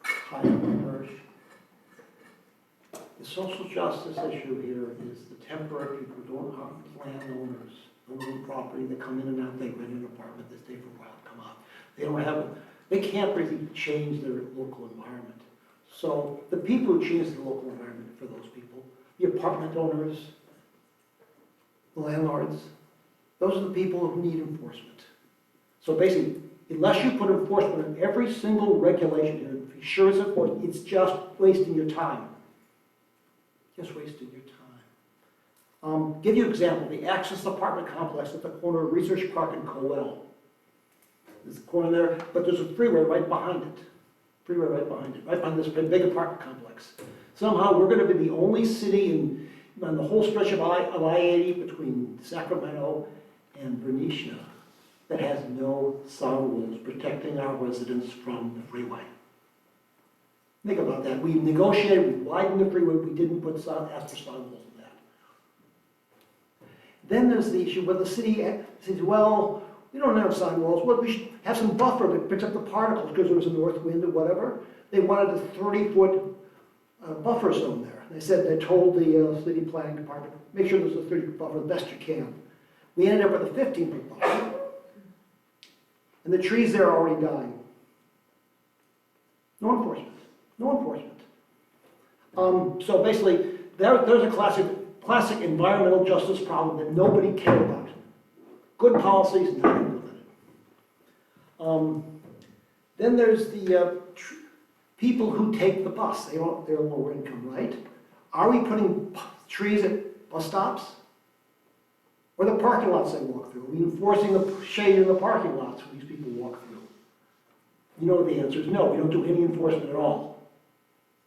Hi, Alan Hirsch. The social justice issue here is the temporary people who don't have landowners, who own property, that come in and out, they rent an apartment, they stay for a while, come out. They can't really change their local environment. So the people who change the local environment for those people, the apartment owners, the landlords, those are the people who need enforcement. So basically, unless you put enforcement on every single regulation here, if you sure it's enforced, it's just wasting your time. Just wasting your time. Give you an example, the Access Apartment Complex at the corner of Research Park and Coel. There's a corner there, but there's a freeway right behind it. Freeway right behind this big apartment complex. Somehow, we're gonna be the only city on the whole stretch of I-80 between Sacramento and Benicia that has no sound walls protecting our residents from the freeway. Think about that. We negotiated, we widened the freeway, we didn't ask for sound walls in that. Then there's the issue where the city says, well, we don't have sidewalls, well, we should have some buffer that picks up the particles because there was a north wind or whatever. They wanted a 30-foot buffer zone there. They said, they told the city planning department, make sure there's a 30-foot buffer the best you can. We ended up with a 15-foot buffer. And the trees there are already dying. No enforcement. No enforcement. So basically, there's a classic environmental justice problem that nobody cared about. Good policies, not implemented. Then there's the people who take the bus. They're lower income, right? Are we putting trees at bus stops? Or the parking lots they walk through? Are we enforcing the shade in the parking lots where these people walk through? You know the answer is no. We don't do any enforcement at all.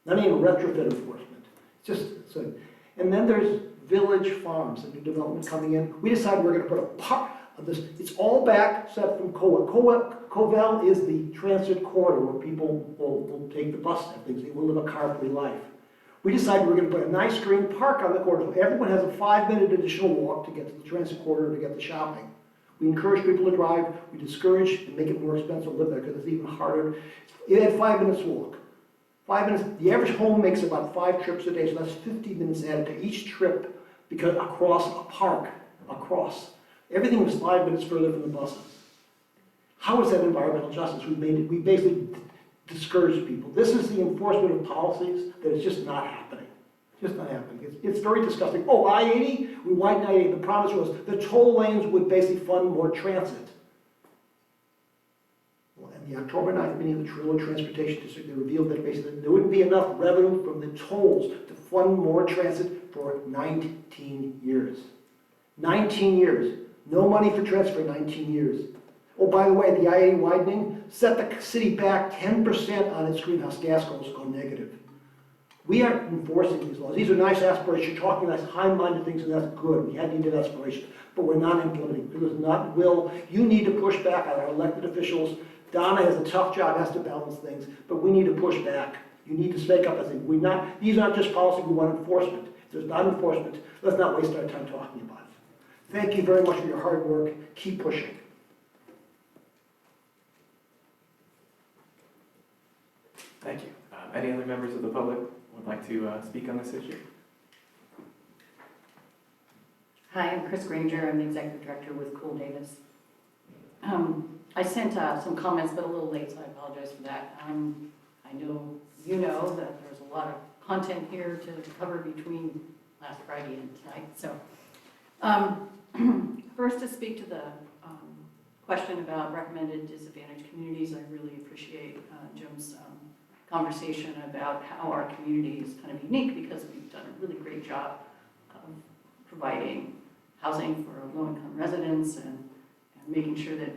Not even retrofit enforcement. It's just so. And then there's village farms, a new development coming in. We decided we're going to put a park of this. It's all back except from Covel is the transit corridor where people will take the bus and things. They will live a car-free life. We decided we're going to put a nice green park on the corridor so everyone has a 5-minute additional walk to get to the transit corridor to get the shopping. We encourage people to drive. We discourage and make it more expensive to live there because it's even harder. It had 5 minutes walk. 5 minutes. The average home makes about 5 trips a day, so that's 50 minutes added to each trip because across a park, across. Everything was 5 minutes further from the buses. How is that environmental justice? We basically discourage people. This is the enforcement of policies that is just not happening. Just not happening. It's very disgusting. Oh, I-80, we widened I-80. The promise was the toll lanes would basically fund more transit. Well, and the October 9th meeting of the Truro Transportation District, they revealed that basically there wouldn't be enough revenue from the tolls to fund more transit for 19 years. 19 years. No money for transit for 19 years. Oh, by the way, the I-80 widening set the city back 10% on its greenhouse gas goals go negative. We aren't enforcing these laws. These are nice aspirations. You're talking nice, high-minded things, and that's good. We had needed aspirations, but we're not implementing. There's not will. You need to push back on our elected officials. Donna has a tough job, has to balance things, but we need to push back. You need to speak up. These aren't just policy. We want enforcement. If there's not enforcement, let's not waste our time talking about it. Thank you very much for your hard work. Keep pushing. Thank you. Any other members of the public would like to speak on this issue? Hi, I'm Chris Granger. I'm the executive director with Cool Davis. I sent some comments, but a little late, so I apologize for that. I know you know that there's a lot of content here to cover between last Friday and tonight. So, first to speak to the question about recommended disadvantaged communities, I really appreciate Jim's conversation about how our community is kind of unique because we've done a really great job of providing housing for low-income residents and making sure that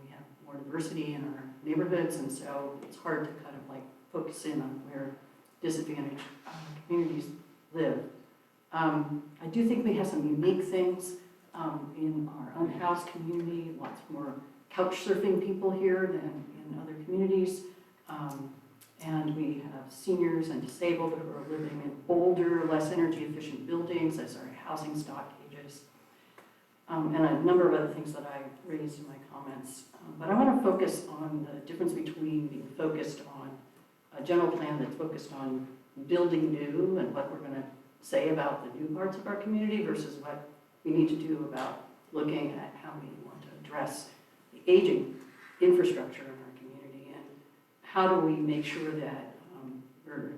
we have more diversity in our neighborhoods, and so it's hard to kind of like focus in on where disadvantaged communities live. I do think we have some unique things in our unhoused community, lots more couch surfing people here than in other communities. And we have seniors and disabled who are living in older, less energy efficient buildings as our housing stock ages. And a number of other things that I raised in my comments. But I want to focus on the difference between being focused on a general plan that's focused on building new and what we're going to say about the new parts of our community versus what we need to do about looking at how we want to address the aging infrastructure in our community and how do we make sure that we're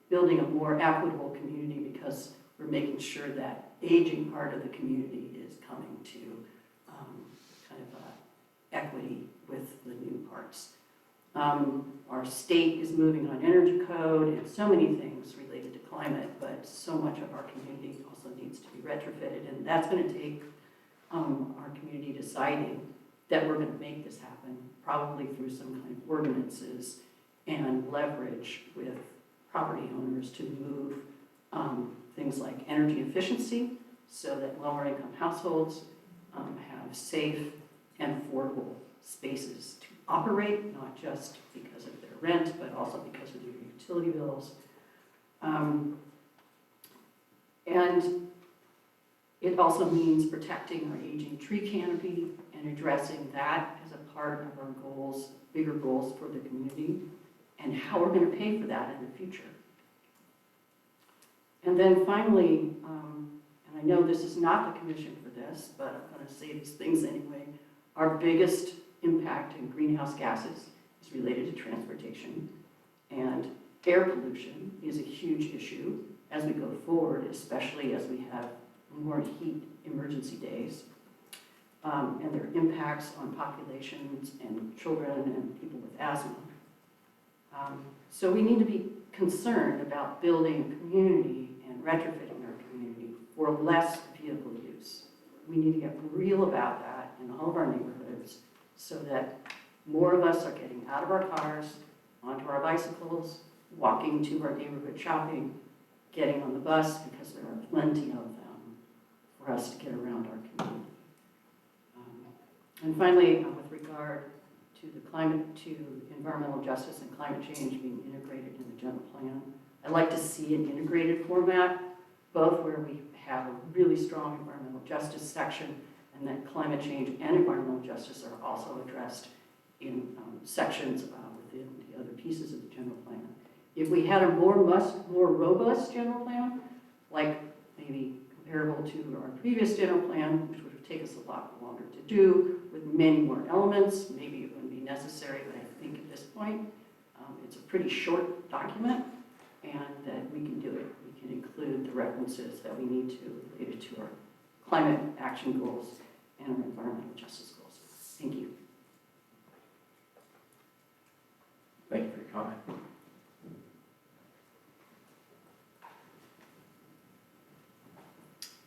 building a more equitable community because we're making sure that aging part of the community is coming to kind of equity with Our state is moving on energy code and so many things related to climate, but so much of our community also needs to be retrofitted, and that's going to take our community deciding that we're going to make this happen, probably through some kind of ordinances and leverage with property owners to move things like energy efficiency so that lower income households have safe and affordable spaces to operate, not just because of their rent, but also because of their utility bills. And it also means protecting our aging tree canopy and addressing that as a part of our goals, bigger goals for the community, and how we're going to pay for that in the future. And then finally, and I know this is not the commission for this, but I'm going to say these things anyway, our biggest impact in greenhouse gases is related to transportation, and air pollution is a huge issue as we go forward, especially as we have more heat emergency days, and their impacts on populations and children and people with asthma. So we need to be concerned about building community and retrofitting our community for less vehicle use. We need to get real about that in all of our neighborhoods so that more of us are getting out of our cars, onto our bicycles, walking to our neighborhood shopping, getting on the bus because there are plenty of them for us to get around our community. And finally, with regard to environmental justice and climate change being integrated in the general plan, I'd like to see an integrated format, both where we have a really strong environmental justice section and that climate change and environmental justice are also addressed in sections within the other pieces of the general plan. If we had a more robust general plan, like maybe comparable to our previous general plan, which would take us a lot longer to do, with many more elements, maybe it wouldn't be necessary, but I think at this point, it's a pretty short document, and that we can do it. We can include the references that we need to related to our climate action goals and our environmental justice goals. Thank you. Thank you for your comment.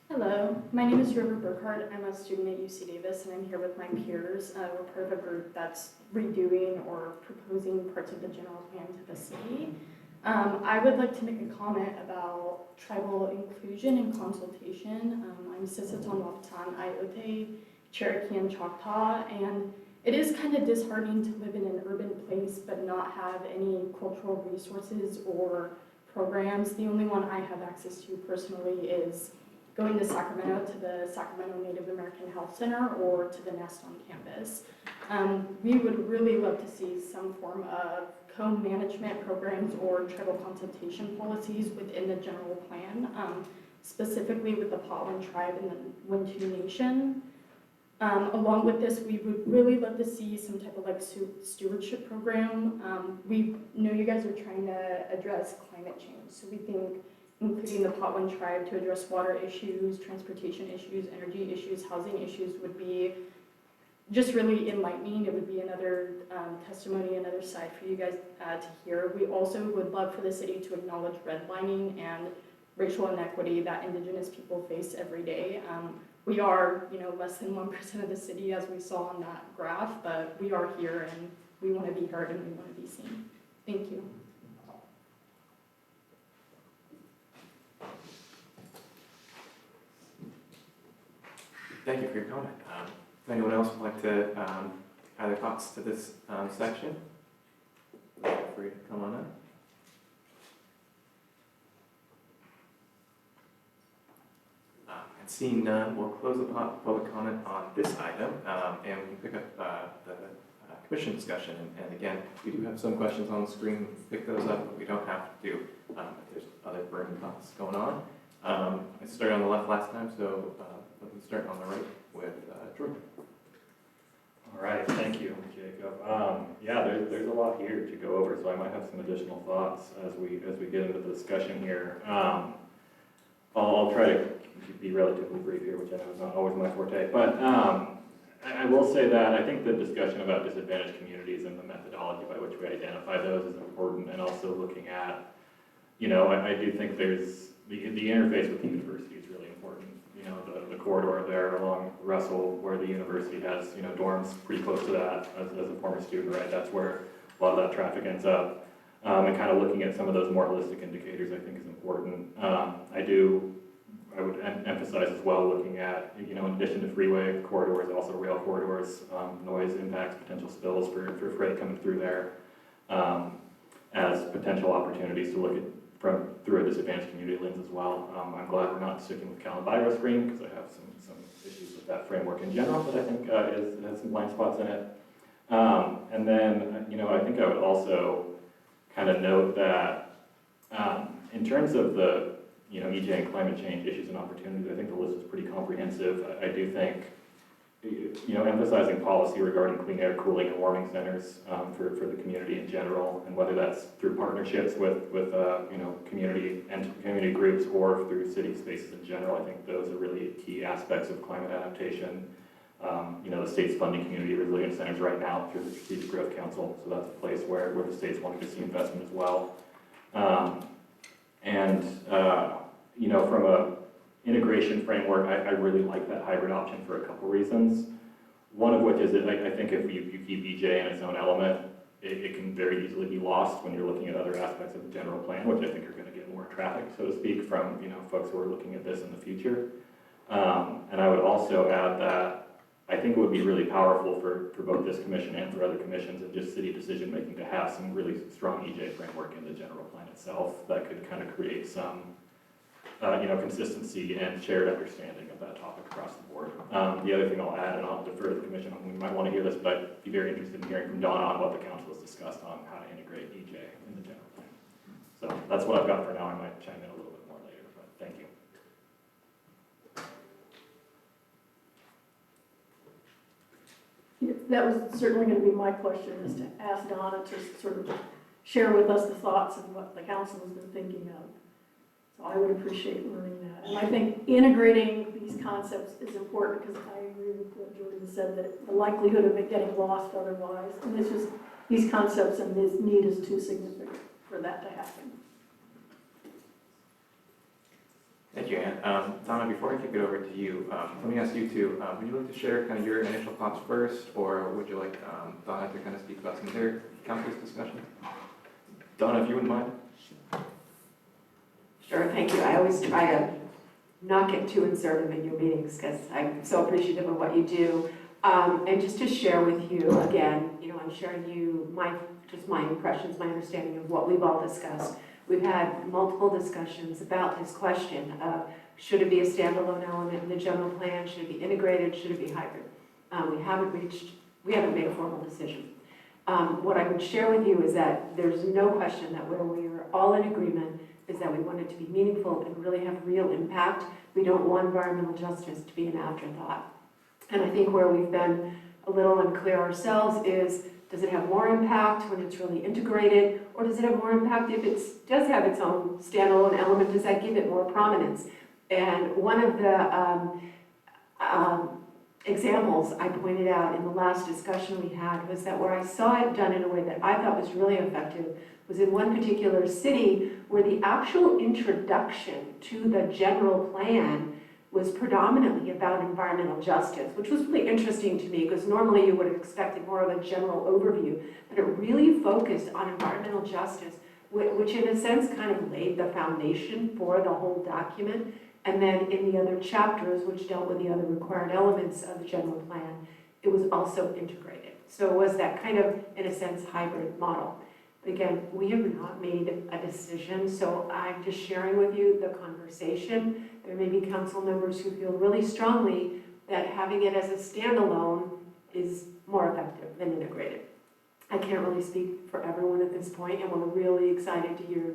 Hello, my name is River Burkhardt. I'm a student at UC Davis, and I'm here with my peers. We're part of a group that's redoing or proposing parts of the general plan to the city. I would like to make a comment about tribal inclusion and consultation. I'm Sisseton Wahpeton, Iote, Cherokee, and Choctaw, and it is kind of disheartening to live in an urban place but not have any cultural resources or programs. The only one I have access to personally is going to Sacramento to the Sacramento Native American Health Center or to the Nest on campus. We would really love to see some form of co-management programs or tribal consultation policies within the general plan, specifically with the Potawatomi tribe and the Wintu Nation. Along with this, we would really love to see some type of like stewardship program. We know you guys are trying to address climate change, so we think including the Potawatomi tribe to address water issues, transportation issues, energy issues, housing issues would be just really enlightening. It would be another testimony, another side for you guys to hear. We also would love for the city to acknowledge redlining and racial inequity that Indigenous people face every day. We are, less than 1% of the city, as we saw on that graph, but we are here and we want to be heard and we want to be seen. Thank you. Thank you for your comment. If anyone else would like to add their thoughts to this section, feel free to come on up. And seeing none, we'll close the public comment on this item, and we can pick up the commission discussion. And again, we do have some questions on the screen. Pick those up, but we don't have to do if there's other burning thoughts going on. I started on the left last time, so let me start on the right with Jordan. All right, thank you, Jacob. Yeah, there's a lot here to go over, so I might have some additional thoughts as we get into the discussion here. I'll try to be relatively brief here, which I know is not always my forte, but I will say that I think the discussion about disadvantaged communities and the methodology by which we identify those is important, and also looking at, you know, I do think there's, the interface with the university is really important. You know, the corridor there along Russell, where the university has, you know, dorms pretty close to that, as a former student, right? That's where a lot of that traffic ends up. And kind of looking at some of those more holistic indicators, I think is important. I would emphasize as well, looking at, you know, in addition to freeway corridors, also rail corridors, noise impacts, potential spills for freight coming through there, as potential opportunities to look at through a disadvantaged community lens as well. I'm glad we're not sticking with Calabira screen, because I have some issues with that framework in general that I think has some blind spots in it. And then, you know, I think I would also kind of note that in terms of the, you know, EJ and climate change issues and opportunities, I think the list is pretty comprehensive. I do think, you know, emphasizing policy regarding clean air, cooling, and warming centers for the community in general, and whether that's through partnerships with you know, community groups or through city spaces in general. I think those are really key aspects of climate adaptation. You know, the state's funding community resilience centers right now through the Strategic Growth Council, so that's a place where the state's wanting to see investment as well. You know, from a integration framework, I really like that hybrid option for a couple reasons. One of which is that I think if you keep EJ in its own element, it can very easily be lost when you're looking at other aspects of the general plan, which I think are going to get more traffic, so to speak, from, you know, folks who are looking at this in the future. And I would also add that I think it would be really powerful for both this commission and for other commissions and just city decision making to have some really strong EJ framework in the general plan itself that could kind of create some you know, consistency and shared understanding of that topic across the board. The other thing I'll add, and I'll defer to the commission, we might want to hear this, but I'd be very interested in hearing from Donna on what the council has discussed on how to integrate EJ in the general plan. So that's what I've got for now. I might chime in a little bit more later, but thank you. That was certainly going to be my question, is to ask Donna to sort of share with us the thoughts and what the council has been thinking of. So I would appreciate learning that. And I think integrating these concepts is important, because I agree with what Jordan said, that the likelihood of it getting lost otherwise, and it's just, these concepts and this need is too significant for that to happen. Thank you, Ann. Donna, before I kick it over to you, let me ask you too, would you like to share kind of your initial thoughts first, or would you like Donna to kind of speak about some of their council's discussion? Donna, if you wouldn't mind. Sure, thank you. I always try to not get too insertive in your meetings, because I'm so appreciative of what you do. And just to share with you, again, you know, I'm sharing you my impressions, my understanding of what we've all discussed. We've had multiple discussions about this question of, should it be a standalone element in the general plan? Should it be integrated? Should it be hybrid? We haven't made a formal decision. What I would share with you is that there's no question that where we are all in agreement is that we want it to be meaningful and really have real impact. We don't want environmental justice to be an afterthought. And I think where we've been a little unclear ourselves is, does it have more impact when it's really integrated, or does it have more impact if it does have its own standalone element? Does that give it more prominence? And one of the examples I pointed out in the last discussion we had was that where I saw it done in a way that I thought was really effective was in one particular city where the actual introduction to the general plan was predominantly about environmental justice, which was really interesting to me, because normally you would have expected more of a general overview, but it really focused on environmental justice, which in a sense kind of laid the foundation for the whole document. And then in the other chapters, which dealt with the other required elements of the general plan, it was also integrated. So it was that kind of, in a sense, hybrid model. But again, we have not made a decision, so I'm just sharing with you the conversation. There may be council members who feel really strongly that having it as a standalone is more effective than integrated. I can't really speak for everyone at this point, and we're really excited to hear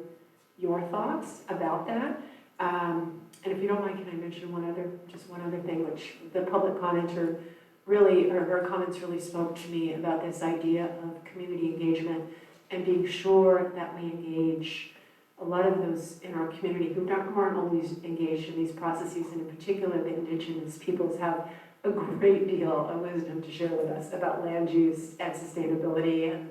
your thoughts about that. And if you don't mind, can I mention one other thing, which the public commenter really, or her comments really spoke to me about this idea of community engagement and being sure that we engage a lot of those in our community who aren't always engaged in these processes, and in particular the indigenous peoples have a great deal of wisdom to share with us about land use and sustainability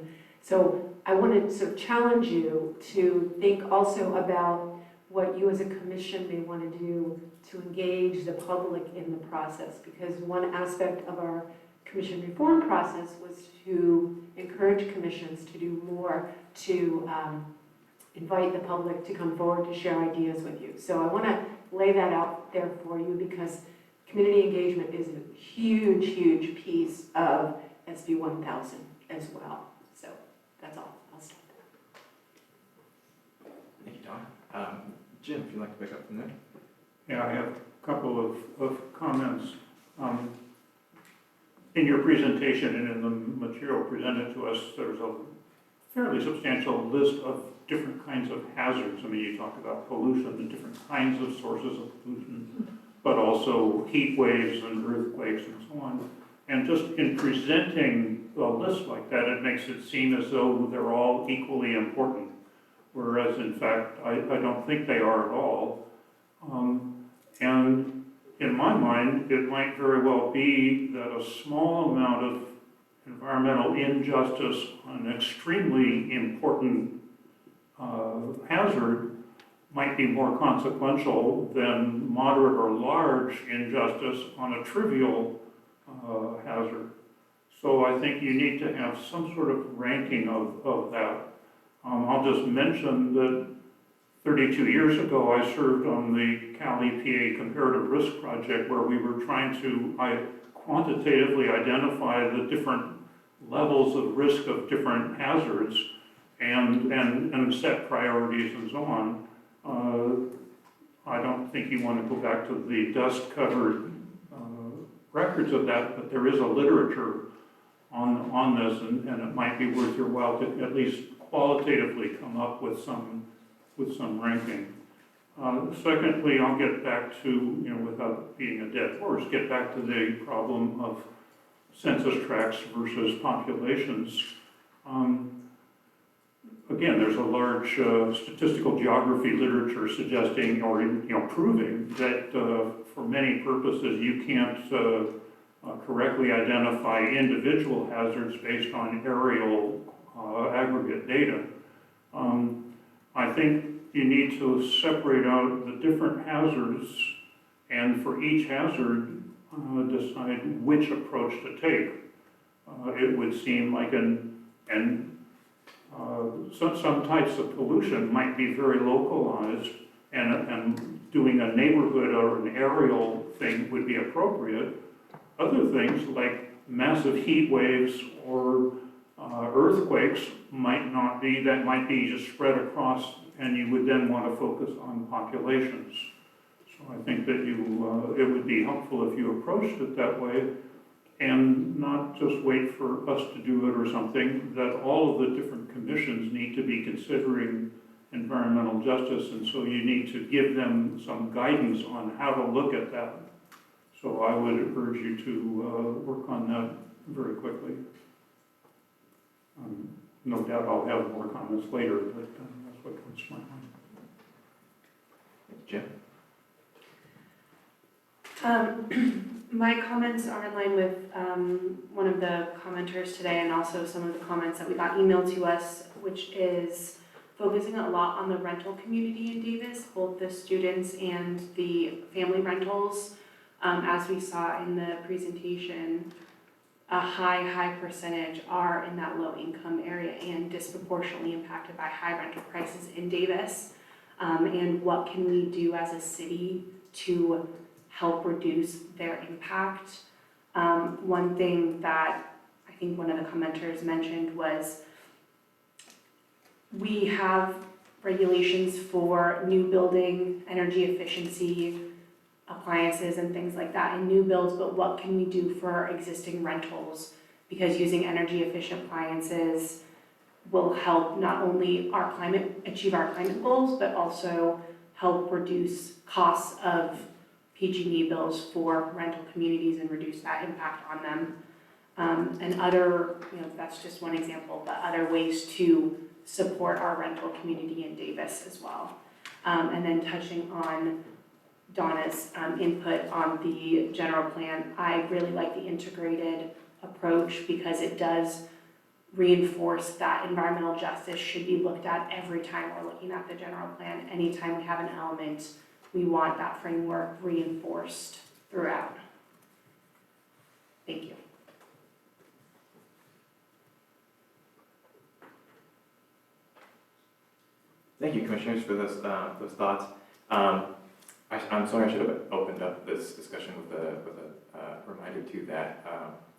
So I want to sort of challenge you to think also about what you as a commission may want to do to engage the public in the process, because one aspect of our commission reform process was to encourage commissions to do more to invite the public to come forward to share ideas with you. So I want to lay that out there for you, because community engagement is a huge, huge piece of SB 1000 as well. So that's all. I'll stop there. Thank you, Don. Jim, if you'd like to pick up from there. Yeah, I have a couple of comments. In your presentation and in the material presented to us, there's a fairly substantial list of different kinds of hazards. I mean, you talk about pollution and different kinds of sources of pollution, but also heat waves and earthquakes and so on. And just in presenting a list like that, it makes it seem as though they're all equally important, whereas in fact, I don't think they are at all. And in my mind, it might very well be that a small amount of environmental injustice on an extremely important hazard might be more consequential than moderate or large injustice on a trivial hazard. So I think you need to have some sort of ranking of that. I'll just mention that 32 years ago, I served on the Cal EPA Comparative Risk Project, where we were trying to quantitatively identify the different levels of risk of different hazards and set priorities and so on. I don't think you want to go back to the dust-covered records of that, but there is a literature on this, and it might be worth your while to at least qualitatively come up with some ranking. Secondly, I'll get back to, without being a dead horse, get back to the problem of census tracts versus populations. Again, there's a large statistical geography literature suggesting or proving that for many purposes you can't correctly identify individual hazards based on aerial aggregate data. I think you need to separate out the different hazards, and for each hazard decide which approach to take. It would seem like some types of pollution might be very localized, and doing a neighborhood or an aerial thing would be appropriate. Other things like massive heat waves or earthquakes might not be, that might be just spread across, and you would then want to focus on populations. So I think that it would be helpful if you approached it that way, and not just wait for us to do it or something, that all of the different commissions need to be considering environmental justice, and so you need to give them some guidance on how to look at that. So I would urge you to work on that very quickly. No doubt I'll have more comments later, but that's what comes to my mind. Jim? My comments are in line with one of the commenters today, and also some of the comments that we got emailed to us, which is focusing a lot on the rental community in Davis, both the students and the family rentals. As we saw in the presentation, a high percentage are in that low income area and disproportionately impacted by high rental prices in Davis. And what can we do as a city to help reduce their impact? One thing that I think one of the commenters mentioned was we have regulations for new building, energy efficiency, appliances and things like that in new builds, but what can we do for our existing rentals? Because using energy efficient appliances will help not only achieve our climate goals, but also help reduce costs of PG&E bills for rental communities and reduce that impact on them. And other, that's just one example, but other ways to support our rental community in Davis as well. And then touching on Donna's input on the general plan, I really like the integrated approach because it does reinforce that environmental justice should be looked at every time we're looking at the general plan. Anytime we have an element, we want that framework reinforced throughout. Thank you. Thank you, commissioners, for those thoughts. I'm sorry, I should have opened up this discussion with a reminder too that,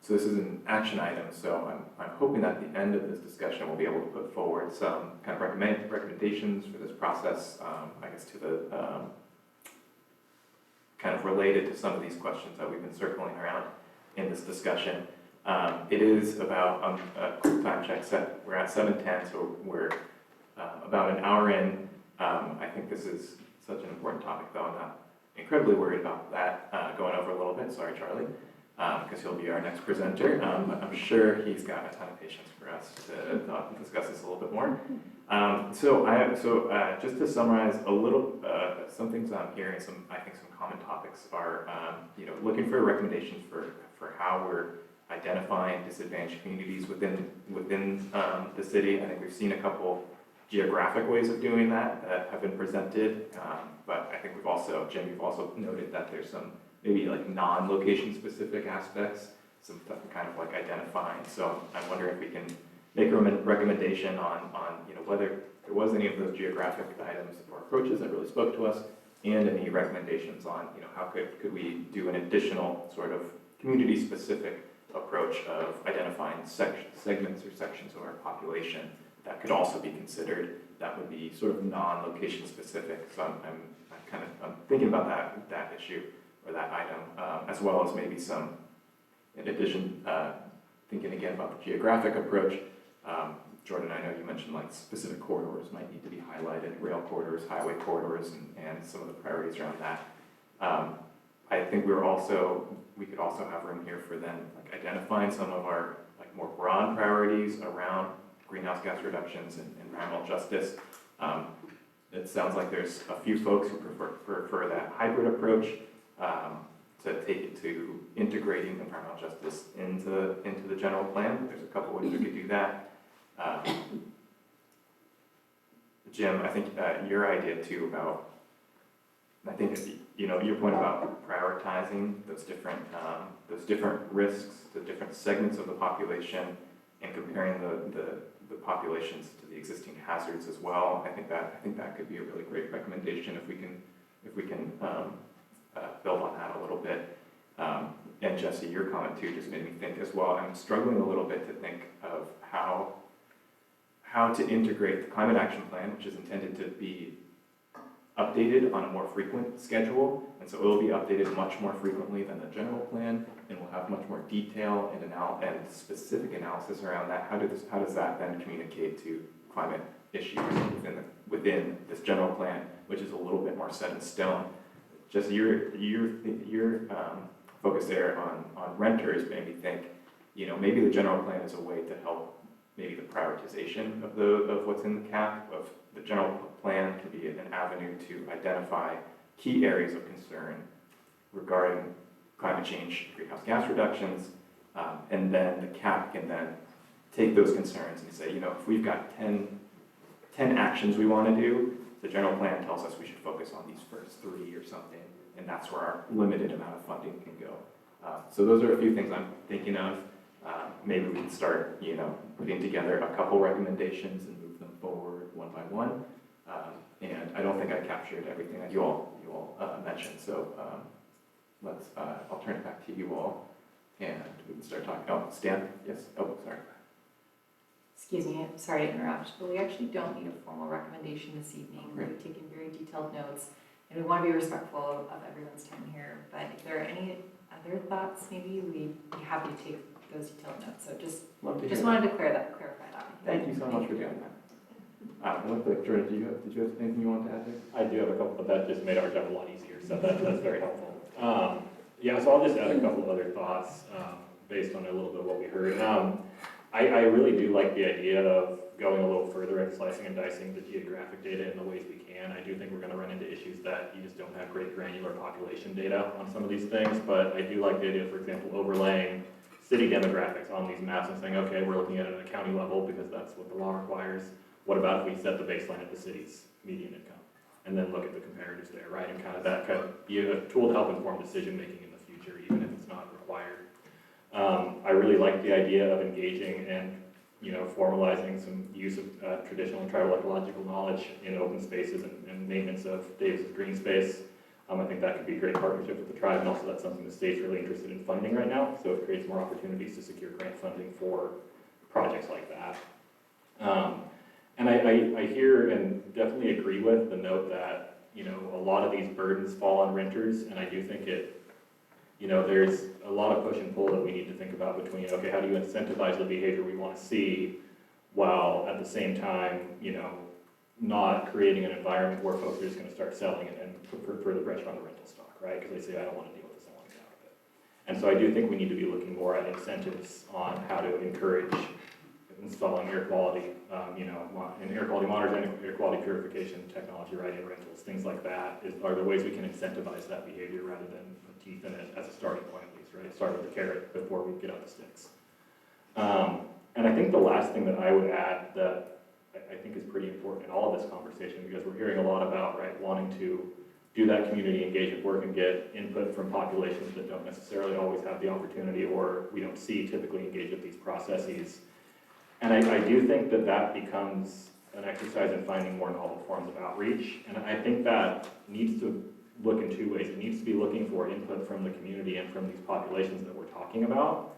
so this is an action item, so I'm hoping at the end of this discussion, we'll be able to put forward some kind of recommendations for this process, I guess to the, kind of related to some of these questions that we've been circling around in this discussion. It is about, a quick time check set, we're at 7:10, so we're about an hour in. I think this is such an important topic, though I'm not incredibly worried about that going over a little bit. Sorry, Charlie, because he'll be our next presenter. But I'm sure he's got a ton of patience for us to discuss this a little bit more. So just to summarize a little, some things I'm hearing, I think some common topics are, looking for recommendations for how we're identifying disadvantaged communities within the city. I think we've seen a couple geographic ways of doing that have been presented, but I think Jim, you've also noted that there's some maybe like non-location specific aspects, some kind of like identifying. So I'm wondering if we can make a recommendation on whether there was any of those geographic items or approaches that really spoke to us, and any recommendations on how could we do an additional sort of community specific approach of identifying segments or sections of our population that could also be considered, that would be sort of non-location specific. So I'm thinking about that issue or that item, as well as maybe some, in addition, thinking again about the geographic approach. Jordan, I know you mentioned like specific corridors might need to be highlighted, rail corridors, highway corridors, and some of the priorities around that. I think we could also have room here for then like identifying some of our like more broad priorities around greenhouse gas reductions and environmental justice. It sounds like there's a few folks who prefer that hybrid approach, to take it to integrating environmental justice into the general plan. There's a couple ways we could do that. Jim, I think your idea too about, I think your point about prioritizing those different risks, the different segments of the population, and comparing the populations to the existing hazards as well. I think that could be a really great recommendation if we can build on that a little bit. And Jesse, your comment too just made me think as well. I'm struggling a little bit to think of how to integrate the climate action plan, which is intended to be updated on a more frequent schedule, and so it will be updated much more frequently than the general plan, and we'll have much more detail and specific analysis around that. How does that then communicate to climate issues within this general plan, which is a little bit more set in stone? Just your focus there on renters made me think, maybe the general plan is a way to help maybe the prioritization of what's in the CAP. Of the general plan can be an avenue to identify key areas of concern regarding climate change, greenhouse gas reductions, and then the CAP can then take those concerns and say, if we've got 10 actions we want to do, the general plan tells us we should focus on these first 3 or something, and that's where our limited amount of funding can go. So those are a few things I'm thinking of. Maybe we can start, putting together a couple recommendations and move them forward one by one. And I don't think I captured everything that you all mentioned. So I'll turn it back to you all, and we can start talking. Oh, Stan, yes. Oh, sorry. Excuse me, sorry to interrupt, but we actually don't need a formal recommendation this evening. We've taken very detailed notes, and we want to be respectful of everyone's time here. But if there are any other thoughts, maybe we'd be happy to take those detailed notes. So just wanted to clarify that. Thank you so much for doing that. Jordan, did you have anything you wanted to add there? I do have a couple, but that just made our job a lot easier, so that's very helpful. So I'll just add a couple of other thoughts based on a little bit of what we heard. I really do like the idea of going a little further and slicing and dicing the geographic data in the ways we can. I do think we're going to run into issues that you just don't have great granular population data on some of these things, but I do like the idea, for example, overlaying city demographics on these maps and saying, okay, we're looking at it at a county level because that's what the law requires. What about if we set the baseline at the city's median income? And then look at the comparatives there, right? And kind of that could be a tool to help inform decision-making in the future, even if it's not required. I really like the idea of engaging and, formalizing some use of traditional and tribal ecological knowledge in open spaces and maintenance of Davis's green space. I think that could be a great partnership with the tribe, and also that's something the state's really interested in funding right now, so it creates more opportunities to secure grant funding for projects like that. And I hear and definitely agree with the note that, a lot of these burdens fall on renters, and I do think there's a lot of push and pull that we need to think about between, okay, how do you incentivize the behavior we want to see, while at the same time, not creating an environment where folks are just going to start selling and put further pressure on the rental stock, right? Because they say, I don't want to deal with this, I want to get out of it. And so I do think we need to be looking more at incentives on how to encourage installing air quality, and air quality monitors and air quality purification technology, right, in rentals, things like that are the ways we can incentivize that behavior rather than put teeth in it as a starting point at least, right? Start with the carrot before we get out the sticks. And I think the last thing that I would add that I think is pretty important in all of this conversation, because we're hearing a lot about, right, wanting to do that community engagement work and get input from populations that don't necessarily always have the opportunity, or we don't see typically engage with these processes. And I do think that becomes an exercise in finding more novel forms of outreach, and I think that needs to look in two ways. It needs to be looking for input from the community and from these populations that we're talking about,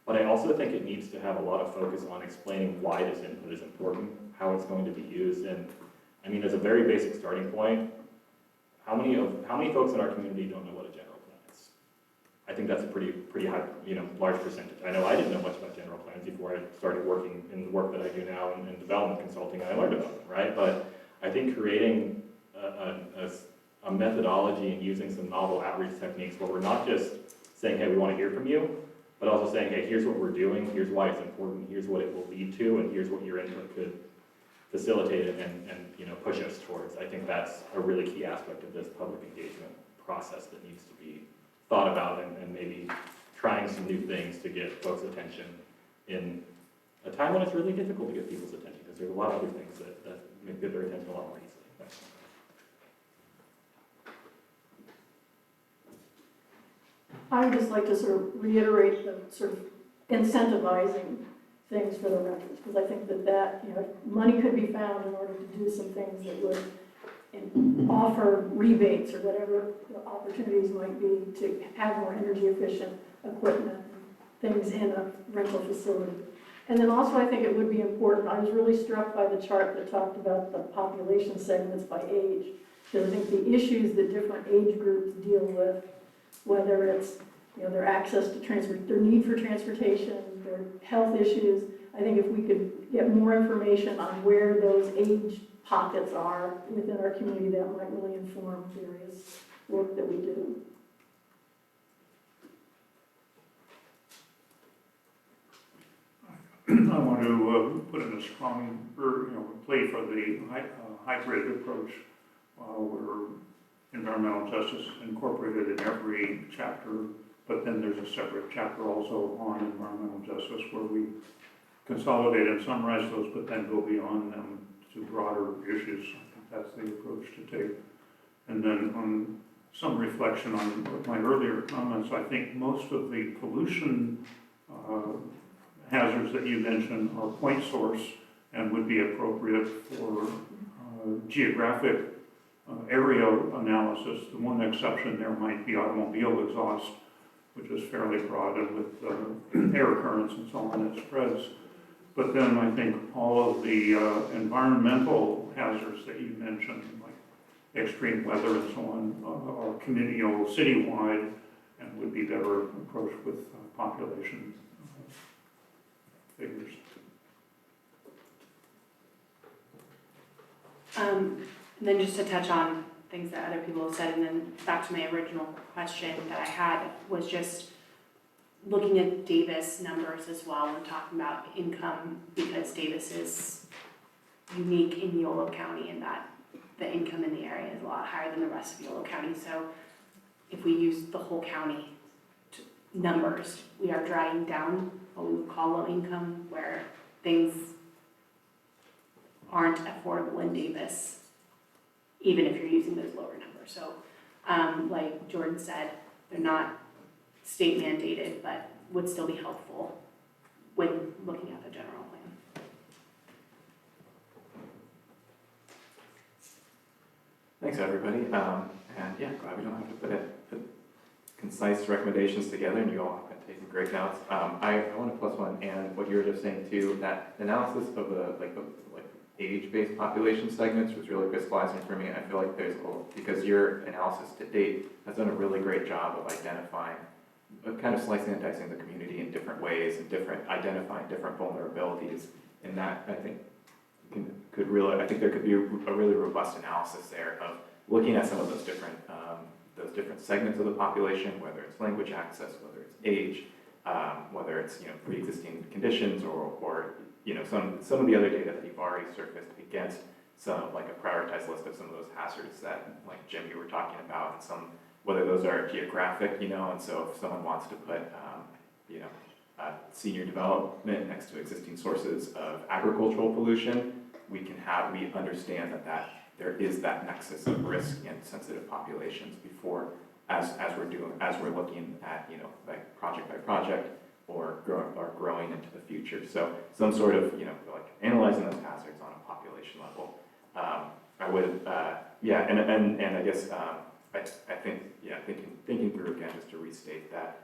but I also think it needs to have a lot of focus on explaining why this input is important, how it's going to be used, and I mean, as a very basic starting point, how many folks in our community don't know what a general plan is? I think that's a pretty high, large percentage. I know I didn't know much about general plans before I started working in the work that I do now in development consulting, and I learned about them, right? But I think creating a methodology and using some novel outreach techniques where we're not just saying, hey, we want to hear from you, but also saying, hey, here's what we're doing, here's why it's important, here's what it will lead to, and here's what your input could facilitate it and push us towards. I think that's a really key aspect of this public engagement process that needs to be thought about, and maybe trying some new things to get folks' attention in a time when it's really difficult to get people's attention, because there's a lot of other things that make get their attention a lot more easily. I would just like to sort of reiterate the sort of incentivizing things for the renters, because I think that money could be found in order to do some things that would offer rebates or whatever the opportunities might be to have more energy efficient equipment, things in a rental facility. And then also I think it would be important, I was really struck by the chart that talked about the population segments by age, because I think the issues that different age groups deal with, whether it's their access to their need for transportation, their health issues, I think if we could get more information on where those age pockets are within our community, that might really inform various work that we do. I want to put in a strong, plea for the hybrid approach, where environmental justice is incorporated in every chapter, but then there's a separate chapter also on environmental justice where we consolidate and summarize those, but then go beyond them to broader issues. I think that's the approach to take. And then on some reflection on my earlier comments, I think most of the pollution hazards that you mentioned are point source and would be appropriate for geographic area analysis. The one exception there might be automobile exhaust, which is fairly broad and with air currents and so on, it spreads. But then I think all of the environmental hazards that you mentioned, like extreme weather and so on, are citywide and would be better approached with population figures. And then just to touch on things that other people have said, and then back to my original question that I had was just looking at Davis numbers as well and talking about income, because Davis is unique in Yolo County in that the income in the area is a lot higher than the rest of Yolo County. So if we use the whole county numbers. We are dragging down what we would call low income, where things aren't affordable in Davis, even if you're using those lower numbers. So, like Jordan said, they're not state mandated, but would still be helpful when looking at the general plan. Thanks, everybody. And yeah, glad we don't have to put concise recommendations together, and you all have been taking great notes. I want to plus one, and what you were just saying too, that analysis of the age-based population segments was really crystallizing for me. I feel like there's because your analysis to date has done a really great job of identifying, kind of slicing and dicing the community in different ways and identifying different vulnerabilities. And that, I think, I think there could be a really robust analysis there of looking at some of those different segments of the population, whether it's language access, whether it's age, whether it's pre-existing conditions, or some of the other data that you've already surfaced against some, like a prioritized list of some of those hazards that, like Jim, you were talking about, and whether those are geographic, and so if someone wants to put, senior development next to existing sources of agricultural pollution, we understand that there is that nexus of risk in sensitive populations before, as we're looking at, like project by project, or growing into the future. So some sort of, like analyzing those hazards on a population level. I would, and I guess, I think, thinking through again, just to restate that,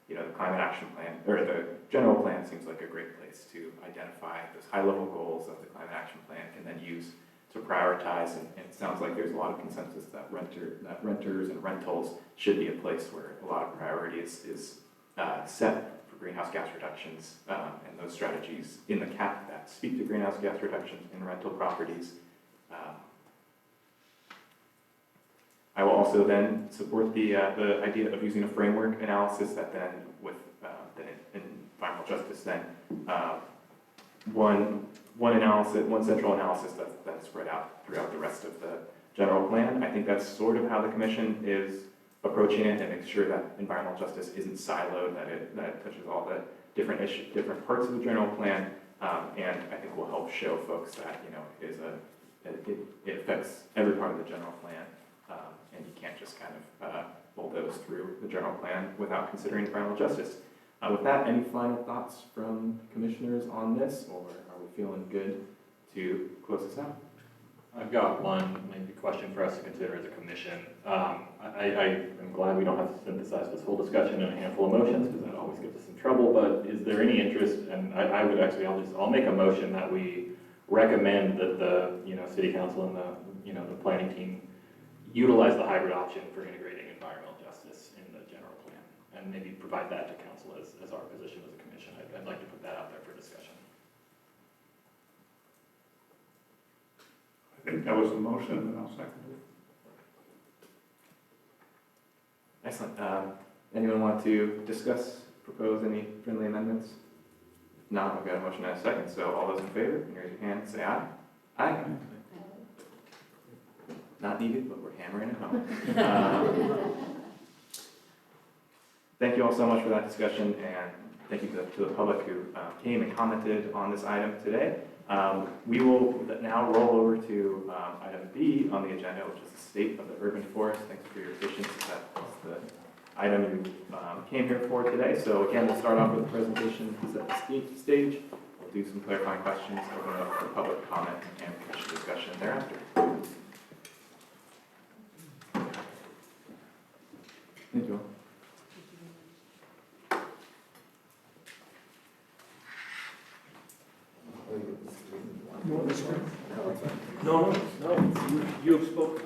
the climate action plan, or the general plan seems like a great place to identify those high-level goals that the climate action plan can then use to prioritize, and it sounds like there's a lot of consensus that renters and rentals should be a place where a lot of priority is set for greenhouse gas reductions, and those strategies in the CAP that speak to greenhouse gas reductions in rental properties. I will also then support the idea of using a framework analysis that then, with in environmental justice, then one central analysis that's spread out throughout the rest of the general plan. I think that's sort of how the commission is approaching it, and make sure that environmental justice isn't siloed, that it touches all the different parts of the general plan, and I think will help show folks that it affects every part of the general plan. And you can't just kind of bulldoze through the general plan without considering environmental justice. With that, any final thoughts from commissioners on this, or are we feeling good to close this out? I've got one maybe question for us to consider as a commission. I am glad we don't have to synthesize this whole discussion in a handful of motions, because that always gets us in trouble, but is there any interest, and I would actually, I'll make a motion that we recommend that the city council and the planning team utilize the hybrid option for integrating environmental justice in the general plan, and maybe provide that to council as our position as a commission. I'd like to put that out there for discussion. I think that was a motion, and I'll second it. Excellent. Anyone want to propose any friendly amendments? If not, I've got a motion and a second, so all those in favor, can you raise your hand and say aye? Aye. Not needed, but we're hammering it home. Thank you all so much for that discussion, and thank you to the public who came and commented on this item today. We will now roll over to item B on the agenda, which is the state of the urban forest. Thanks for your patience. That's the item you came here for today. So again, we'll start off with a presentation to set the stage. We'll do some clarifying questions, open it up for public comment and commission discussion thereafter. Thank you. You want this one? No, you have spoken.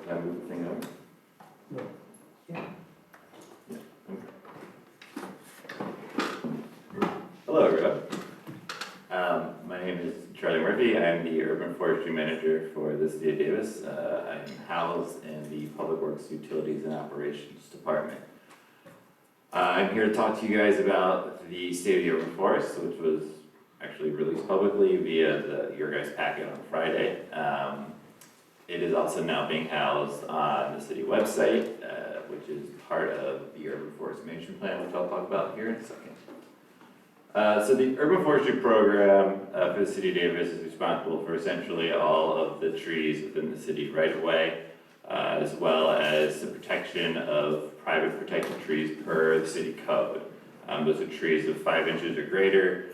Can I move the thing over? No. Hello, everyone. My name is Charlie Murphy. I'm the Urban Forestry Manager for the City of Davis. I'm housed in the Public Works, Utilities, and Operations Department. I'm here to talk to you guys about the State of the Urban Forest, which was actually released publicly via your guys' packet on Friday. It is also now being housed on the city website, which is part of the Urban Forest Management Plan, which I'll talk about here in a second. So the Urban Forestry Program for the City of Davis is responsible for essentially all of the trees within the city right away, as well as the protection of private protected trees per the city code. Those are trees of 5 inches or greater,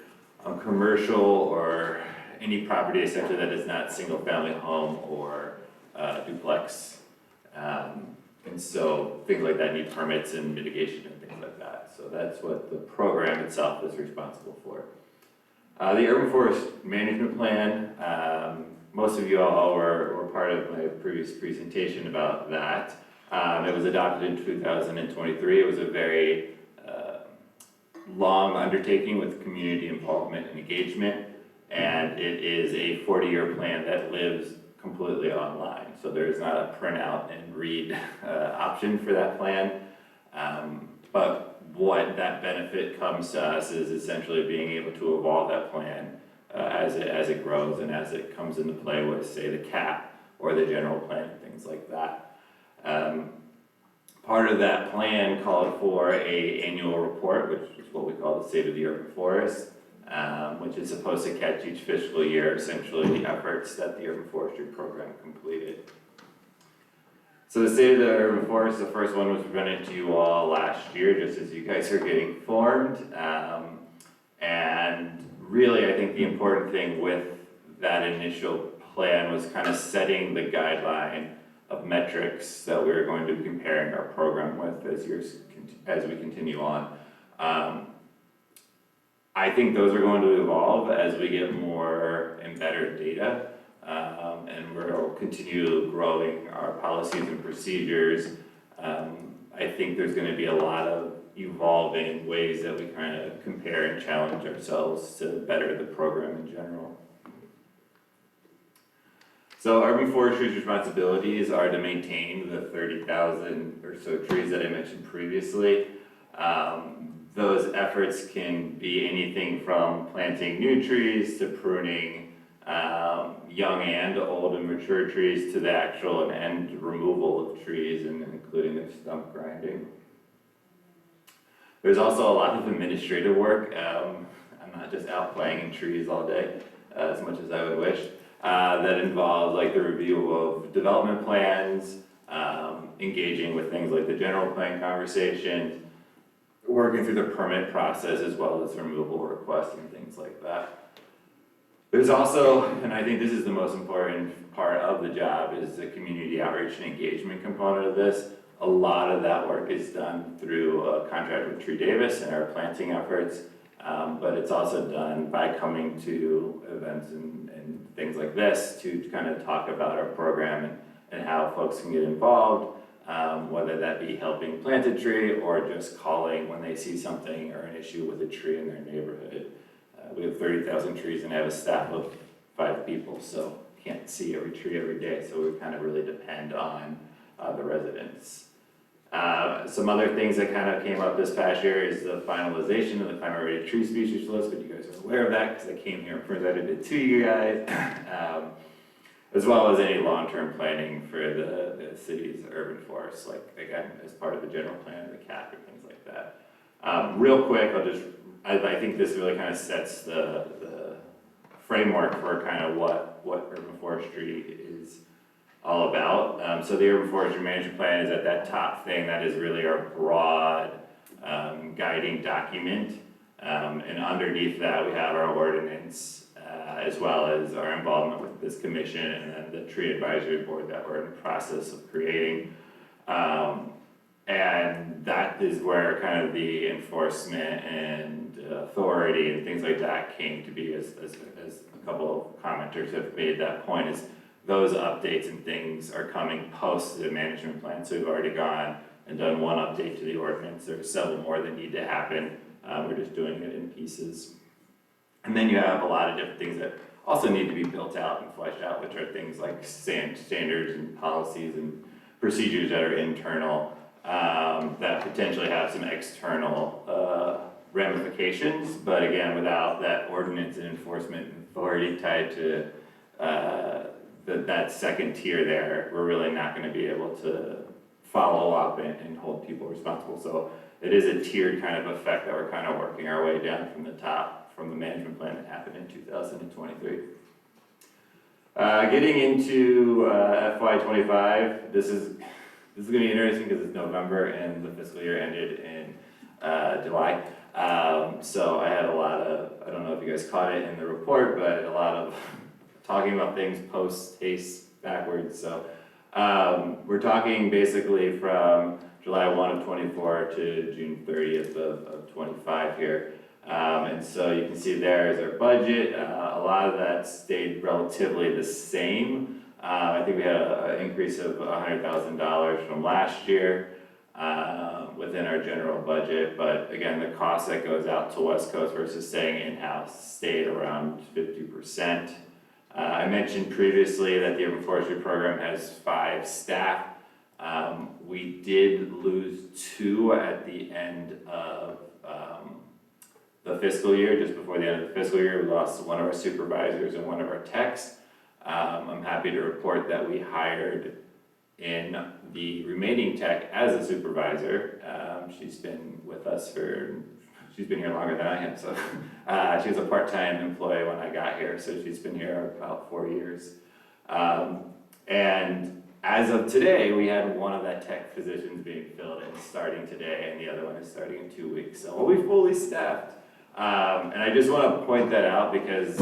commercial or any property essentially that is not single-family home or duplex. And so things like that need permits and mitigation and things like that. So that's what the program itself is responsible for. The Urban Forest Management Plan, most of you all were part of my previous presentation about that. It was adopted in 2023. It was a very long undertaking with community involvement and engagement, and it is a 40-year plan that lives completely online. So there's not a printout and read option for that plan. But what that benefit comes to us is essentially being able to evolve that plan as it grows and as it comes into play with, say, the CAP or the general plan and things like that. Part of that plan called for an annual report, which is what we call the State of the Urban Forest, which is supposed to catch each fiscal year essentially the efforts that the Urban Forestry Program completed. So the State of the Urban Forest, the first one was presented to you all last year, just as you guys are getting formed. And really, I think the important thing with that initial plan was kind of setting the guideline of metrics that we're going to be comparing our program with as we continue on. I think those are going to evolve as we get more and better data, and we'll continue growing our policies and procedures. I think there's going to be a lot of evolving ways that we kind of compare and challenge ourselves to better the program in general. So Urban Forestry's responsibilities are to maintain the 30,000 or so trees that I mentioned previously. Those efforts can be anything from planting new trees to pruning young and old and mature trees to the actual and end removal of trees, and including their stump grinding. There's also a lot of administrative work. I'm not just out playing in trees all day, as much as I would wish. That involves like the review of development plans, engaging with things like the general plan conversation, working through the permit process as well as removal requests and things like that. There's also, and I think this is the most important part of the job, is the community outreach and engagement component of this. A lot of that work is done through a contract with Tree Davis and our planting efforts, but it's also done by coming to events and things like this to kind of talk about our program and how folks can get involved, whether that be helping plant a tree or just calling when they see something or an issue with a tree in their neighborhood. We have 30,000 trees and I have a staff of 5 people, so can't see every tree every day, so we kind of really depend on the residents. Some other things that kind of came up this past year is the finalization of the climate ready tree species list, but you guys are aware of that because I came here and presented it to you guys, as well as any long-term planning for the city's urban forests, like again, as part of the general plan, the CAP and things like that. Real quick, I think this really kind of sets the framework for kind of what urban forestry is all about. So the Urban Forestry Management Plan is at that top thing. That is really our broad guiding document. And underneath that, we have our ordinance, as well as our involvement with this commission and then the tree advisory board that we're in the process of creating. And that is where kind of the enforcement and authority and things like that came to be, as a couple of commenters have made that point, is those updates and things are coming post the management plan. So we've already gone and done one update to the ordinance. There's several more that need to happen. We're just doing it in pieces. And then you have a lot of different things that also need to be built out and fleshed out, which are things like standards and policies and procedures that are internal. that potentially have some external ramifications, but again, without that ordinance and enforcement authority tied to that second tier there, we're really not going to be able to follow up and hold people responsible. So it is a tiered kind of effect that we're kind of working our way down from the top, from the management plan that happened in 2023. Getting into FY25, this is going to be interesting because it's November and the fiscal year ended in July. So I had a lot of, I don't know if you guys caught it in the report, but a lot of talking about things post haste backwards. So we're talking basically from July 1 of 24 to June 30th of 25 here. And so you can see there is our budget. A lot of that stayed relatively the same. I think we had an increase of $100,000 from last year within our general budget. But again, the cost that goes out to West Coast versus staying in-house stayed around 50%. I mentioned previously that the urban forestry program has 5 staff. We did lose 2 at the end of the fiscal year. Just before the end of the fiscal year, we lost one of our supervisors and one of our techs. I'm happy to report that we hired in the remaining tech as a supervisor. She's been with us she's been here longer than I have, so she was a part-time employee when I got here, so she's been here about 4 years. And as of today, we had one of that tech positions being filled and starting today, and the other one is starting in 2 weeks. So we'll be fully staffed. And I just want to point that out because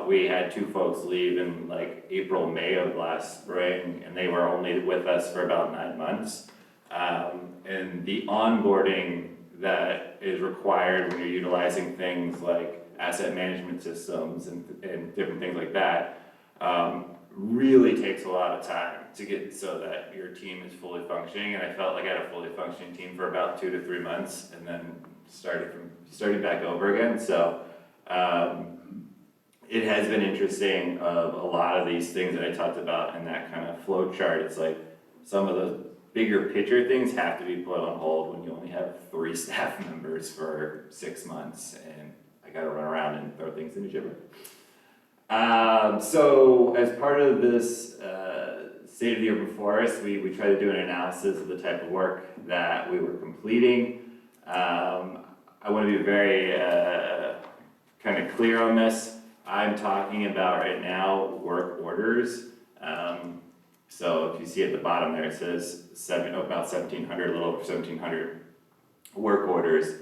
we had 2 folks leave in like April, May of last spring, and they were only with us for about 9 months. And the onboarding that is required when you're utilizing things like asset management systems and different things like that really takes a lot of time to get so that your team is fully functioning. And I felt like I had a fully functioning team for about 2 to 3 months, and then starting back over again. So it has been interesting of a lot of these things that I talked about in that kind of flow chart. It's like some of the bigger picture things have to be put on hold when you only have 3 staff members for 6 months, and I got to run around and throw things into Jibber. So as part of this State of the Urban Forest, we try to do an analysis of the type of work that we were completing. I want to be very kind of clear on this. I'm talking about right now work orders. So if you see at the bottom there, it says about 1,700, a little over 1,700 work orders.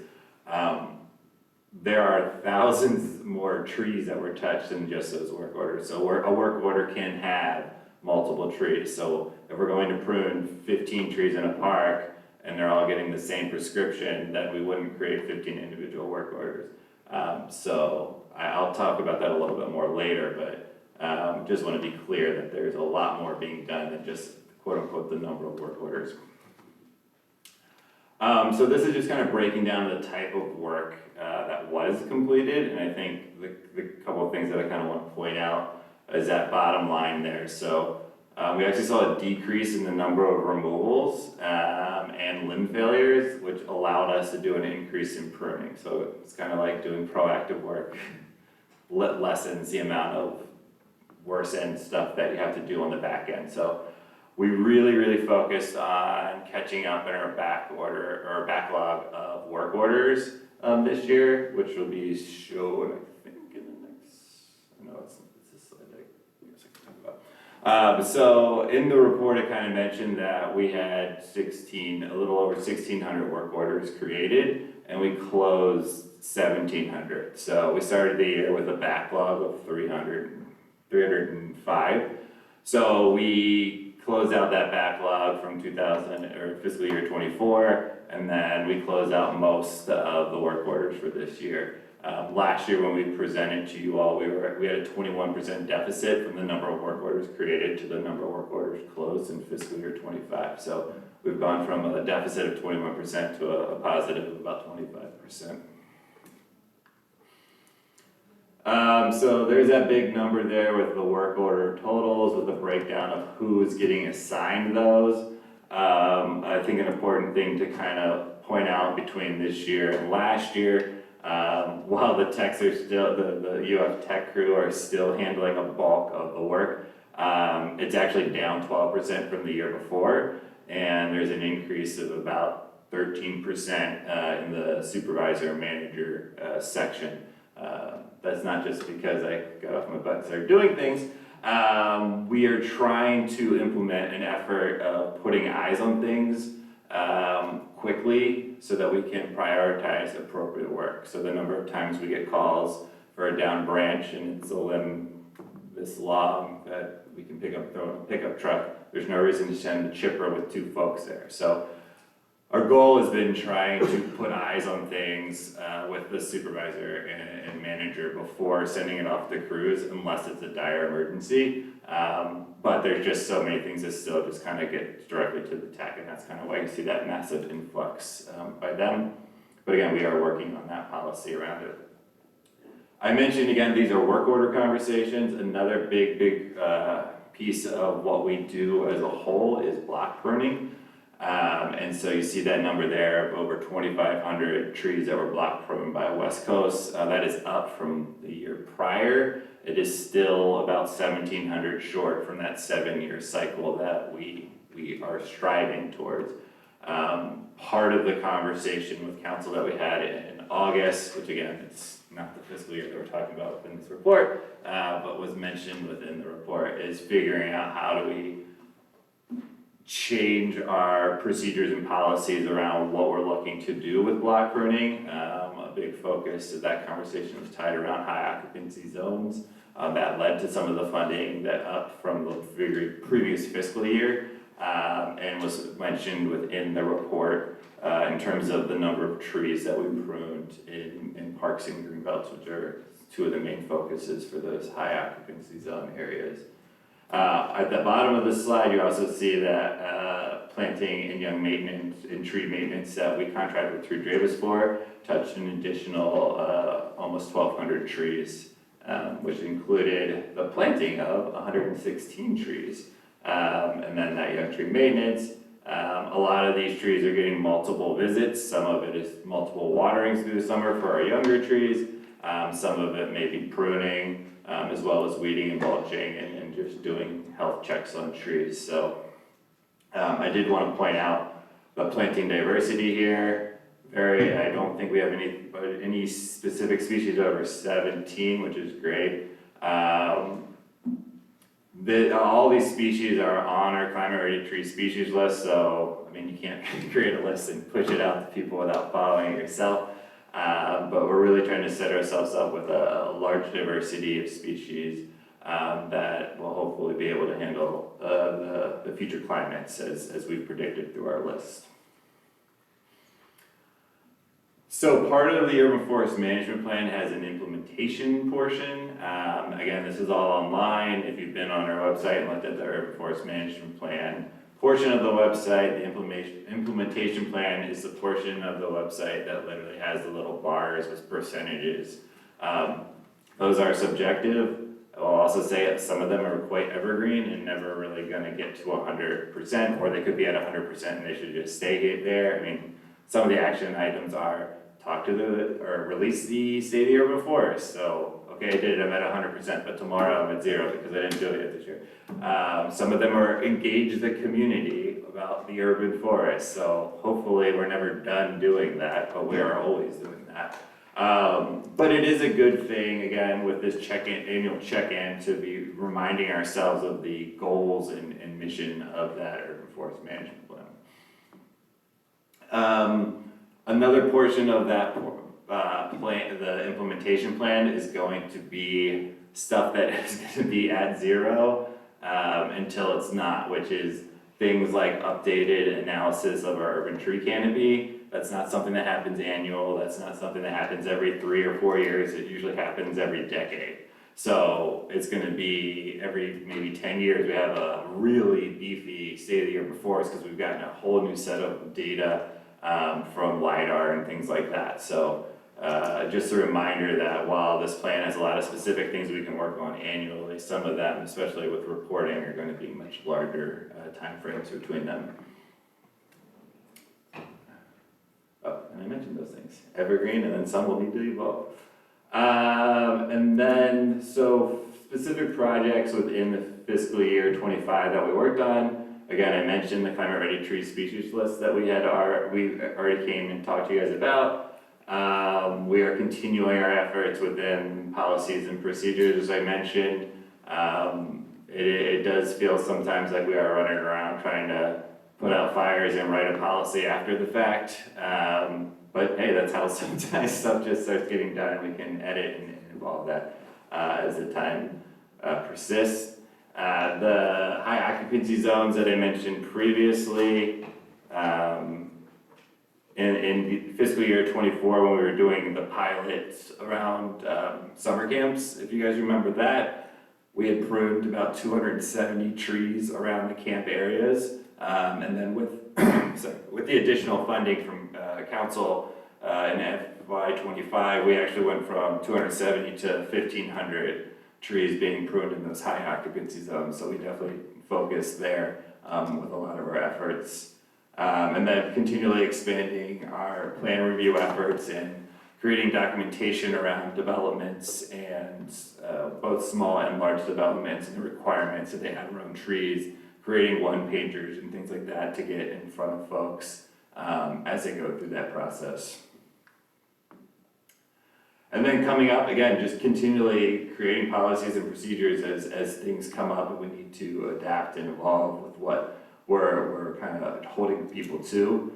There are thousands more trees that were touched than just those work orders. So a work order can have multiple trees. So if we're going to prune 15 trees in a park and they're all getting the same prescription, then we wouldn't create 15 individual work orders. So I'll talk about that a little bit more later, but just want to be clear that there's a lot more being done than just quote unquote the number of work orders. So this is just kind of breaking down the type of work that was completed, and I think the couple of things that I kind of want to point out is that bottom line there. So we actually saw a decrease in the number of removals and limb failures, which allowed us to do an increase in pruning. So it's kind of like doing proactive work, lessens the amount of worse end stuff that you have to do on the back end. So we really focused on catching up in our backlog of work orders this year, which will be shown, I think, in the next, no, it's this slide I guess I can talk about. So in the report, it kind of mentioned that we had a little over 1,600 work orders created, and we closed 1,700. So we started the year with a backlog of 305. So we closed out that backlog from fiscal year 24, and then we closed out most of the work orders for this year. Last year when we presented to you all, we had a 21% deficit from the number of work orders created to the number of work orders closed in fiscal year 25. So we've gone from a deficit of 21% to a positive of about 25%. So there's that big number there with the work order totals, with the breakdown of who is getting assigned those. I think an important thing to kind of point out between this year and last year, while the techs are still, the UF tech crew are still handling a bulk of the work, it's actually down 12% from the year before, and there's an increase of about 13% in the supervisor and manager section. That's not just because I got off my butt and started doing things. We are trying to implement an effort of putting eyes on things quickly so that we can prioritize appropriate work. So the number of times we get calls for a down branch and it's a limb this long that we can throw in a pickup truck, there's no reason to send a chipper with 2 folks there. So our goal has been trying to put eyes on things with the supervisor and manager before sending it off to crews, unless it's a dire emergency. But there's just so many things that still just kind of get directly to the tech, and that's kind of why you see that massive influx by them. But again, we are working on that policy around it. I mentioned again, these are work order conversations. Another big piece of what we do as a whole is block pruning. And so you see that number there of over 2,500 trees that were block pruned by West Coast. That is up from the year prior. It is still about 1,700 short from that 7-year cycle that we are striving towards. Part of the conversation with council that we had in August, which again, it's not the fiscal year that we're talking about within this report, but was mentioned within the report, is figuring out how do we change our procedures and policies around what we're looking to do with block pruning. A big focus of that conversation was tied around high occupancy zones. That led to some of the funding that up from the previous fiscal year, and was mentioned within the report in terms of the number of trees that we pruned in parks and greenbelts, which are 2 of the main focuses for those high occupancy zone areas. At the bottom of the slide, you also see that planting and young maintenance and tree maintenance that we contracted through Dravis for touched an additional almost 1,200 trees, which included the planting of 116 trees. And then that young tree maintenance. A lot of these trees are getting multiple visits. Some of it is multiple waterings through the summer for our younger trees. Some of it may be pruning, as well as weeding and mulching and just doing health checks on trees. So I did want to point out the planting diversity here. I don't think we have any specific species over 17, which is great. All these species are on our climate ready tree species list, so I mean you can't create a list and push it out to people without following it yourself. But we're really trying to set ourselves up with a large diversity of species that will hopefully be able to handle the future climates as we've predicted through our list. So part of the Urban Forest Management Plan has an implementation portion. Again, this is all online. If you've been on our website and looked at the Urban Forest Management Plan portion of the website, the implementation plan is the portion of the website that literally has the little bars with percentages. Those are subjective. I'll also say that some of them are quite evergreen and never really gonna get to 100%, or they could be at 100% and they should just stay there. I mean, some of the action items are release the state of the urban forest. So, okay, I did it, I'm at 100%, but tomorrow I'm at 0 because I didn't do it yet this year. Some of them are engage the community about the urban forest. So hopefully we're never done doing that, but we are always doing that. But it is a good thing, again, with this annual check-in to be reminding ourselves of the goals and mission of that urban forest management plan. Another portion of that plan, the implementation plan, is going to be stuff that is going to be at 0 until it's not, which is things like updated analysis of our urban tree canopy. That's not something that happens annual. That's not something that happens every 3 or 4 years. It usually happens every decade. So it's going to be every maybe 10 years we have a really beefy state-of-the-art forest because we've gotten a whole new set of data from LiDAR and things like that. So just a reminder that while this plan has a lot of specific things we can work on annually, some of them, especially with reporting, are going to be much larger timeframes between them. and I mentioned those things, evergreen, and then some will need to evolve. And then, so specific projects within the fiscal year 25 that we worked on. Again, I mentioned the climate ready tree species list that we already came and talked to you guys about. We are continuing our efforts within policies and procedures, as I mentioned. It does feel sometimes like we are running around trying to put out fires and write a policy after the fact. But hey, that's how sometimes stuff just starts getting done, and we can edit and evolve that as the time persists. The high occupancy zones that I mentioned previously, in fiscal year 24, when we were doing the pilots around summer camps, if you guys remember that, we had pruned about 270 trees around the camp areas. And then with, with the additional funding from council in FY25, we actually went from 270 to 1,500 trees being pruned in those high occupancy zones. So we definitely focused there with a lot of our efforts. And then continually expanding our plan review efforts and creating documentation around developments and both small and large developments and the requirements that they have around trees, creating one-pagers and things like that to get in front of folks as they go through that process. And then coming up, again, just continually creating policies and procedures as things come up and we need to adapt and evolve with what we're kind of holding people to.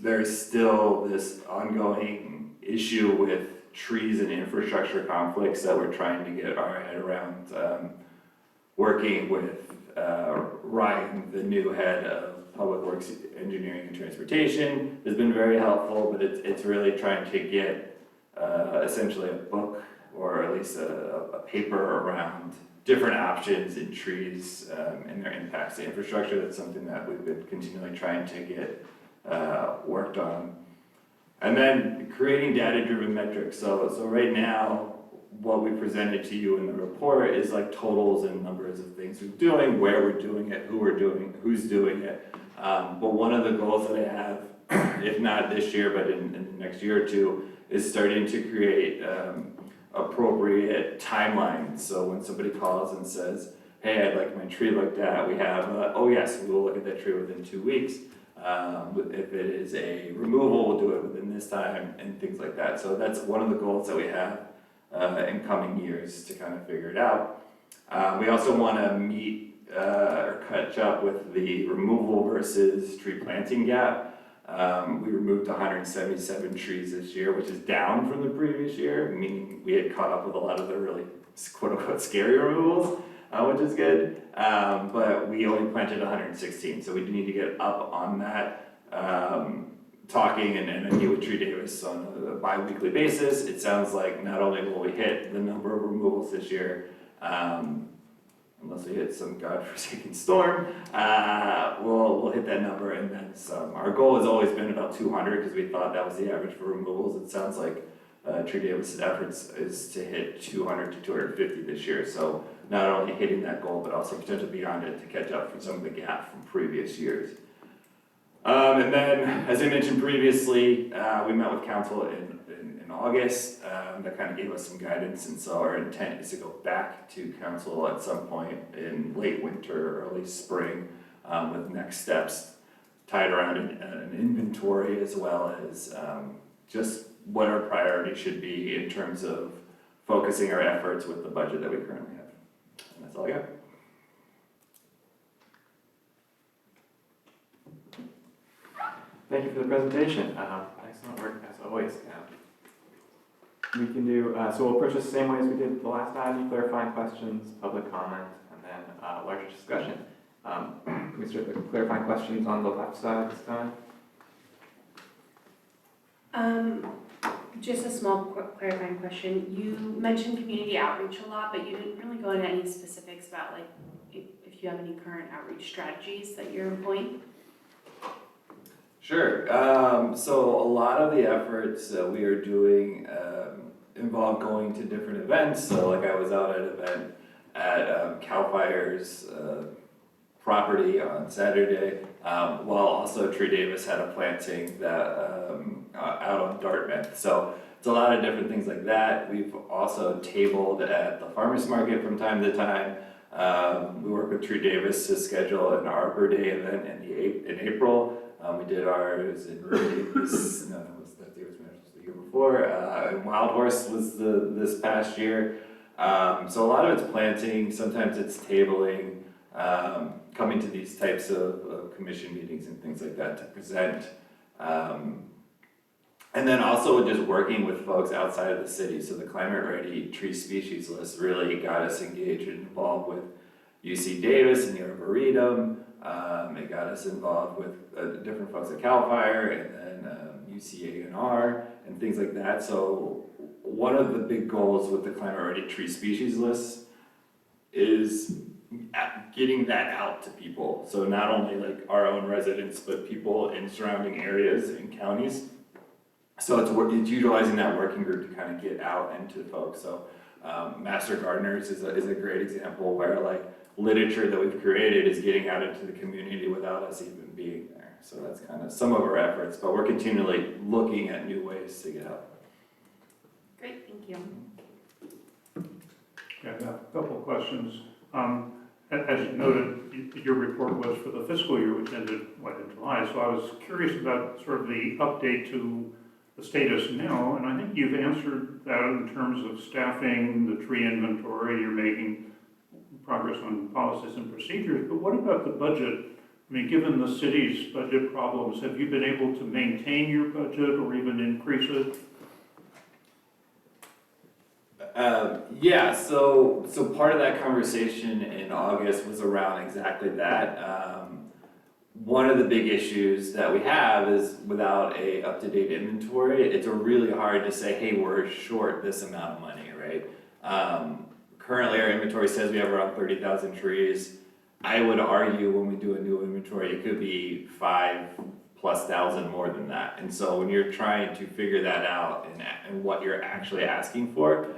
There's still this ongoing issue with trees and infrastructure conflicts that we're trying to get our head around. Working with Ryan, the new head of Public Works Engineering and Transportation, has been very helpful, but it's really trying to get essentially a book or at least a paper around different options in trees and their impacts to infrastructure. That's something that we've been continually trying to get worked on. And then creating data-driven metrics. So right now, what we presented to you in the report is like totals and numbers of things we're doing, where we're doing it, who we're doing, who's doing it. But one of the goals that I have, if not this year, but in the next year or two, is starting to create appropriate timelines. So when somebody calls and says, hey, I'd like my tree looked at, we have, oh yes, we'll look at that tree within 2 weeks. If it is a removal, we'll do it within this time and things like that. So that's one of the goals that we have in coming years to kind of figure it out. We also want to meet or catch up with the removal versus tree planting gap. We removed 177 trees this year, which is down from the previous year, meaning we had caught up with a lot of the really quote-unquote scary removals, which is good. But we only planted 116, so we need to get up on that. Talking and I meet with Tree Davis on a bi-weekly basis. It sounds like not only will we hit the number of removals this year, unless we hit some godforsaken storm, we'll hit that number and then some. Our goal has always been about 200 because we thought that was the average for removals. It sounds like Tree Davis' efforts is to hit 200 to 250 this year. So not only hitting that goal, but also potentially beyond it to catch up for some of the gap from previous years. And then, as I mentioned previously, we met with council in August. That kind of gave us some guidance, and so our intent is to go back to council at some point in late winter, early spring, with next steps tied around an inventory as well as just what our priority should be in terms of focusing our efforts with the budget that we currently have. And that's all I got. Thank you for the presentation. Excellent work as always. We can do, so we'll approach this the same way as we did the last item, clarifying questions, public comment, and then larger discussion. Can we start the clarifying questions on the left side this time? Just a small clarifying question. You mentioned community outreach a lot, but you didn't really go into any specifics about like if you have any current outreach strategies that you're employing. Sure. So a lot of the efforts that we are doing involve going to different events. So like I was out at an event at CAL FIRE's property on Saturday, while also Tree Davis had a planting that, out on Dartmouth. So it's a lot of different things like that. We've also tabled at the farmer's market from time to time. We work with Tree Davis to schedule an Arbor Day event in April. We did ours in Davis, no, it was that year, it was the year before. And Wild Horse was this past year. So a lot of it's planting, sometimes it's tabling, coming to these types of commission meetings and things like that to present. And then also just working with folks outside of the city. So the Climate Ready Tree Species List really got us engaged and involved with UC Davis and the Arboretum. It got us involved with different folks at CAL FIRE and then UCANR and things like that. So one of the big goals with the Climate Ready Tree Species List is getting that out to people. So not only like our own residents, but people in surrounding areas and counties. So it's utilizing that working group to kind of get out into folks. So Master Gardeners is a great example where like literature that we've created is getting out into the community without us even being there. So that's kind of some of our efforts, but we're continually looking at new ways to get out. Great, thank you. Yeah, I got a couple of questions. As you noted, your report was for the fiscal year, which ended, in July. So I was curious about sort of the update to the status now, and I think you've answered that in terms of staffing, the tree inventory, you're making progress on policies and procedures, but what about the budget? I mean, given the city's budget problems, have you been able to maintain your budget or even increase it? Yeah, so part of that conversation in August was around exactly that. One of the big issues that we have is without a up-to-date inventory, it's really hard to say, hey, we're short this amount of money, right? Currently, our inventory says we have around 30,000 trees. I would argue when we do a new inventory, it could be 5,000+ more than that. And so when you're trying to figure that out and what you're actually asking for,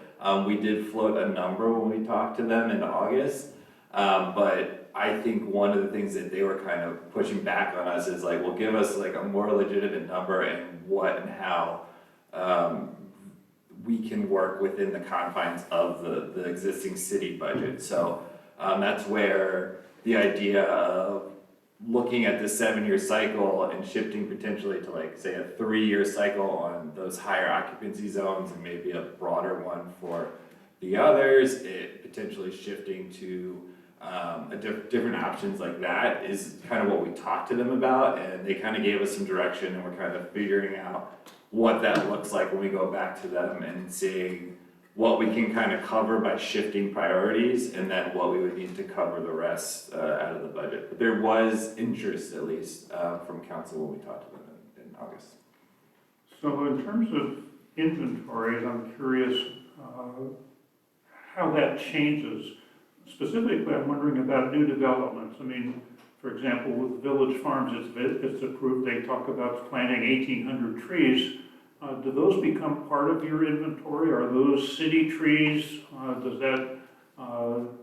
we did float a number when we talked to them in August, but I think one of the things that they were kind of pushing back on us is like, well, give us like a more legitimate number and what and how we can work within the confines of the existing city budget. So that's where the idea of looking at this 7-year cycle and shifting potentially to like, say, a 3-year cycle on those higher occupancy zones and maybe a broader one for the others, it potentially shifting to different options like that is kind of what we talked to them about, and they kind of gave us some direction, and we're kind of figuring out what that looks like when we go back to them and seeing what we can kind of cover by shifting priorities, and then what we would need to cover the rest out of the budget. But there was interest, at least, from council when we talked to them in August. So in terms of inventories, I'm curious how that changes. Specifically, I'm wondering about new developments. I mean, for example, with Village Farms, it's approved, they talk about planting 1,800 trees. Do those become part of your inventory? Are those city trees? Does that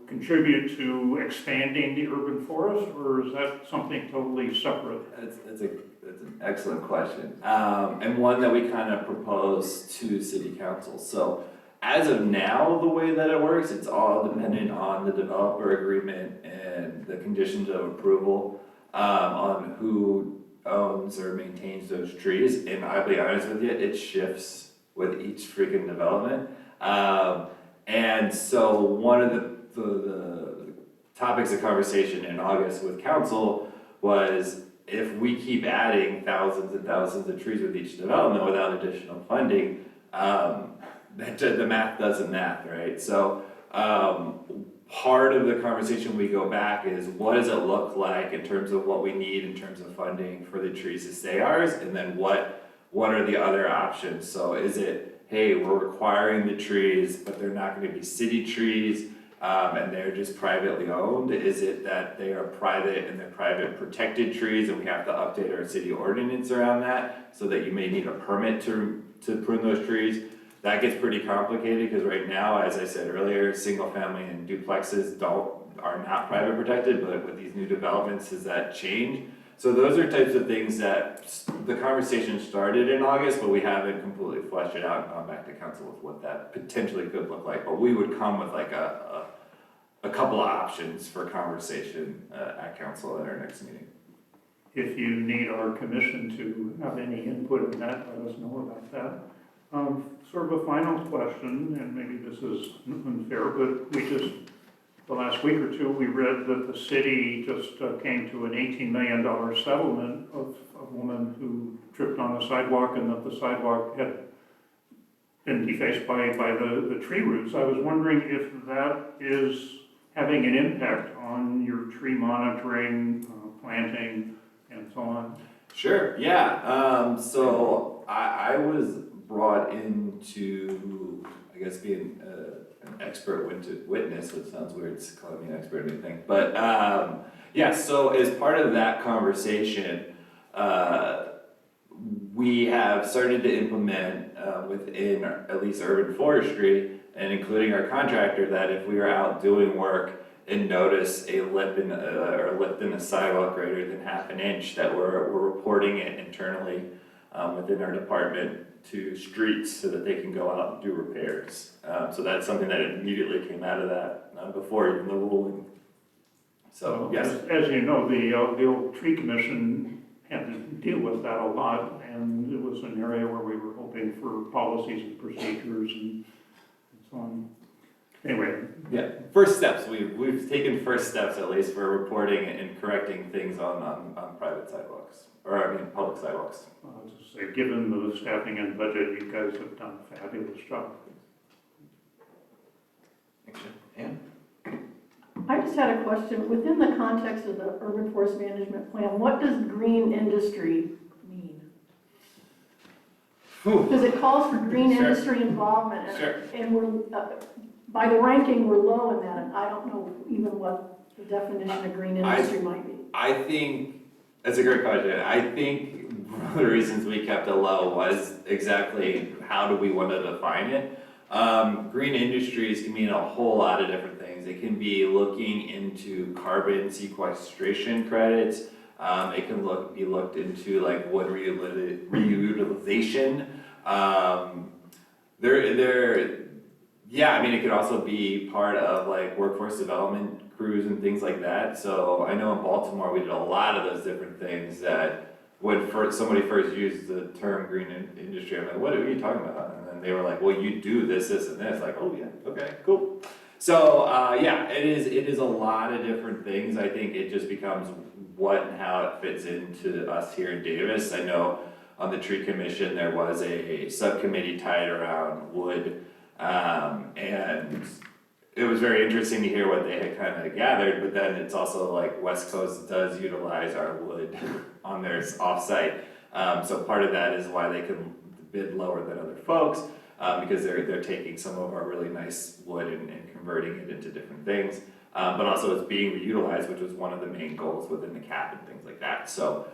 contribute to expanding the urban forest, or is that something totally separate? That's an excellent question, and one that we kind of propose to City Council. So as of now, the way that it works, it's all dependent on the developer agreement and the conditions of approval on who owns or maintains those trees. And I'll be honest with you, it shifts with each freaking development. And so one of the topics of conversation in August with council was, if we keep adding thousands and thousands of trees with each development without additional funding, the math doesn't math, right? So part of the conversation we go back is, what does it look like in terms of what we need in terms of funding for the trees to stay ours, and then what are the other options? So is it, hey, we're requiring the trees, but they're not going to be city trees, and they're just privately owned? Is it that they are private and they're private protected trees, and we have to update our city ordinance around that, so that you may need a permit to prune those trees? That gets pretty complicated, because right now, as I said earlier, single family and duplexes are not private protected, but with these new developments, does that change? So those are types of things that the conversation started in August, but we haven't completely fleshed it out and gone back to council with what that potentially could look like. But we would come with like a couple of options for conversation at council at our next meeting. If you need our commission to have any input in that, let us know about that. Sort of a final question, and maybe this is unfair, but the last week or two, we read that the city just came to an $18 million settlement of a woman who tripped on the sidewalk, and that the sidewalk had been defaced by the tree roots. I was wondering if that is having an impact on your tree monitoring, planting, and so on. Sure, yeah. So I was brought into, I guess, being an expert witness, which sounds weird, it's calling me an expert or anything. But yeah, so as part of that conversation, we have started to implement within at least urban forestry, and including our contractor, that if we are out doing work and notice a lip in a sidewalk greater than half an inch, that we're reporting it internally within our department to streets so that they can go out and do repairs. So that's something that immediately came out of that before even the ruling. So yes. As you know, the old tree commission had to deal with that a lot, and it was an area where we were hoping for policies and procedures and so on. Anyway. Yeah, first steps. We've taken first steps at least for reporting and correcting things on private sidewalks, or I mean public sidewalks. I'll just say, given the staffing and budget, you guys have done a fabulous job. Thanks, Jim. Ann? I just had a question. Within the context of the urban forest management plan, what does green industry mean? Because it calls for green Sure. industry involvement, Sure. and we're, by the ranking, we're low in that, and I don't know even what the definition of green industry might be. I think that's a great question. I think one of the reasons we kept it low was exactly how do we want to define it. Green industries can mean a whole lot of different things. It can be looking into carbon sequestration credits. It can be looked into like wood reutilization. Yeah, I mean, it could also be part of like workforce development crews and things like that. So I know in Baltimore, we did a lot of those different things that when somebody first used the term green industry, I'm like, what are you talking about? And then they were like, well, you do this, this, and this. Like, oh yeah, okay, cool. So yeah, it is a lot of different things. I think it just becomes what and how it fits into us here in Davis. I know on the tree commission, there was a subcommittee tied around wood. And it was very interesting to hear what they had kind of gathered, but then it's also like West Coast does utilize our wood on their offsite. So part of that is why they can bid lower than other folks, because they're taking some of our really nice wood and converting it into different things. But also it's being reutilized, which was one of the main goals within the CAP and things like that. So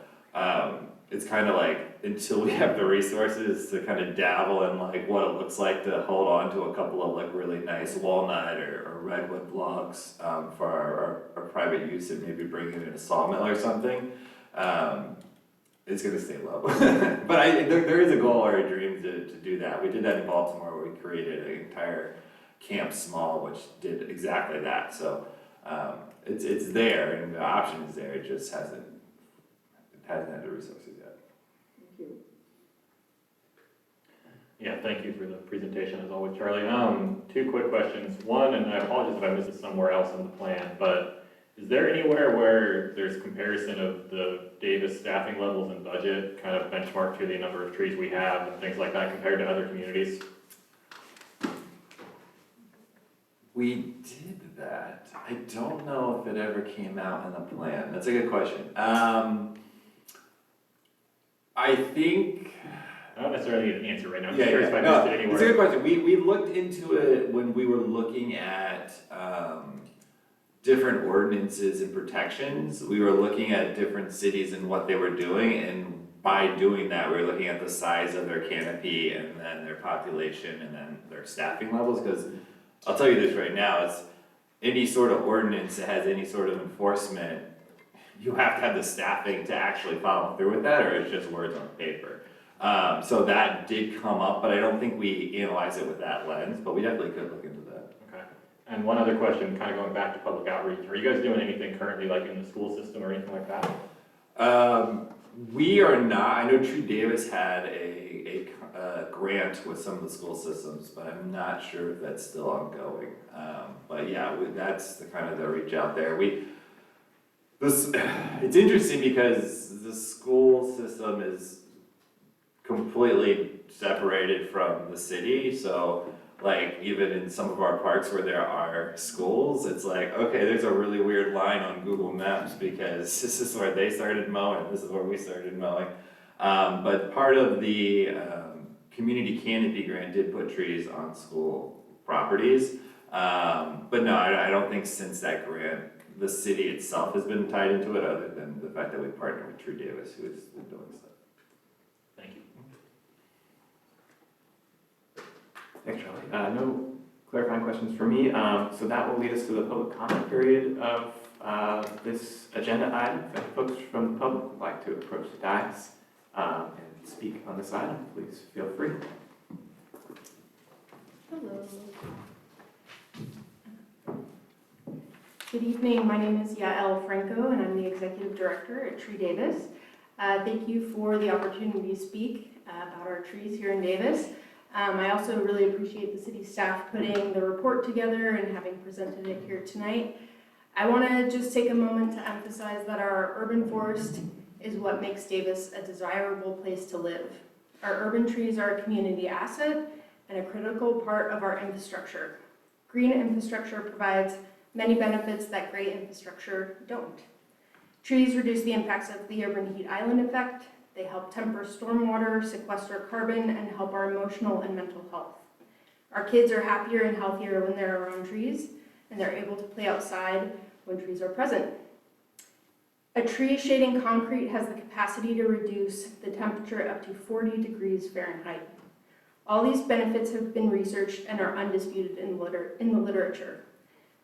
it's kind of like, until we have the resources to kind of dabble in like what it looks like to hold on to a couple of like really nice walnut or redwood logs for our private use, and maybe bring it in a sawmill or something, it's gonna stay low. But there is a goal or a dream to do that. We did that in Baltimore, where we created an entire Camp Small, which did exactly that. So it's there, and the option is there. It just hasn't had the resources yet. Thank you. Yeah, thank you for the presentation as always, Charlie. Two quick questions. One, and I apologize if I missed it somewhere else in the plan, but is there anywhere where there's comparison of the Davis staffing levels and budget, kind of benchmark to the number of trees we have and things like that compared to other communities? We did that. I don't know if it ever came out in the plan. That's a good question. I think... I don't necessarily need an answer right now. I'm Yeah, just curious if I no, missed it anywhere. it's a good question. We looked into it when we were looking at different ordinances and protections. We were looking at different cities and what they were doing, and by doing that, we're looking at the size of their canopy and then their population and then their staffing levels, because I'll tell you this right now, it's any sort of ordinance that has any sort of enforcement, you have to have the staffing to actually follow through with that, or it's just words on paper. So that did come up, but I don't think we analyzed it with that lens, but we definitely could look into that. Okay. And one other question, kind of going back to public outreach, are you guys doing anything currently like in the school system or anything like that? We are not, I know True Davis had a grant with some of the school systems, but I'm not sure if that's still ongoing. But yeah, that's the kind of the reach out there. It's interesting because the school system is completely separated from the city, so like even in some of our parks where there are schools, it's like, okay, there's a really weird line on Google Maps because this is where they started mowing, this is where we started mowing. But part of the community canopy grant did put trees on school properties. But no, I don't think since that grant, the city itself has been tied into it, other than the fact that we partner with True Davis, who has been doing stuff. Thank you. Thanks, Charlie. No clarifying questions for me. So that will lead us to the public comment period of this agenda item. If any folks from the public would like to approach the dais and speak on this item, please feel free. Hello. Good evening, my name is Yael Franco and I'm the Executive Director at Tree Davis. Thank you for the opportunity to speak about our trees here in Davis. I also really appreciate the city staff putting the report together and having presented it here tonight. I want to just take a moment to emphasize that our urban forest is what makes Davis a desirable place to live. Our urban trees are a community asset and a critical part of our infrastructure. Green infrastructure provides many benefits that gray infrastructure don't. Trees reduce the impacts of the urban heat island effect. They help temper stormwater, sequester carbon, and help our emotional and mental health. Our kids are happier and healthier when they're around trees, and they're able to play outside when trees are present. A tree shading concrete has the capacity to reduce the temperature up to 40 degrees Fahrenheit. All these benefits have been researched and are undisputed in the literature.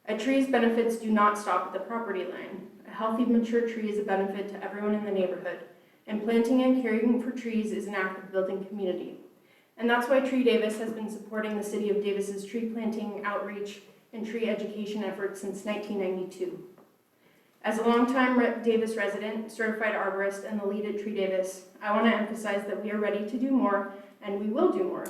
A tree's benefits do not stop at the property line. A healthy, mature tree is a benefit to everyone in the neighborhood, and planting and caring for trees is an act of building community. And that's why Tree Davis has been supporting the City of Davis's tree planting, outreach, and tree education efforts since 1992. As a longtime Davis resident, certified arborist, and the lead at Tree Davis, I want to emphasize that we are ready to do more, and we will do more.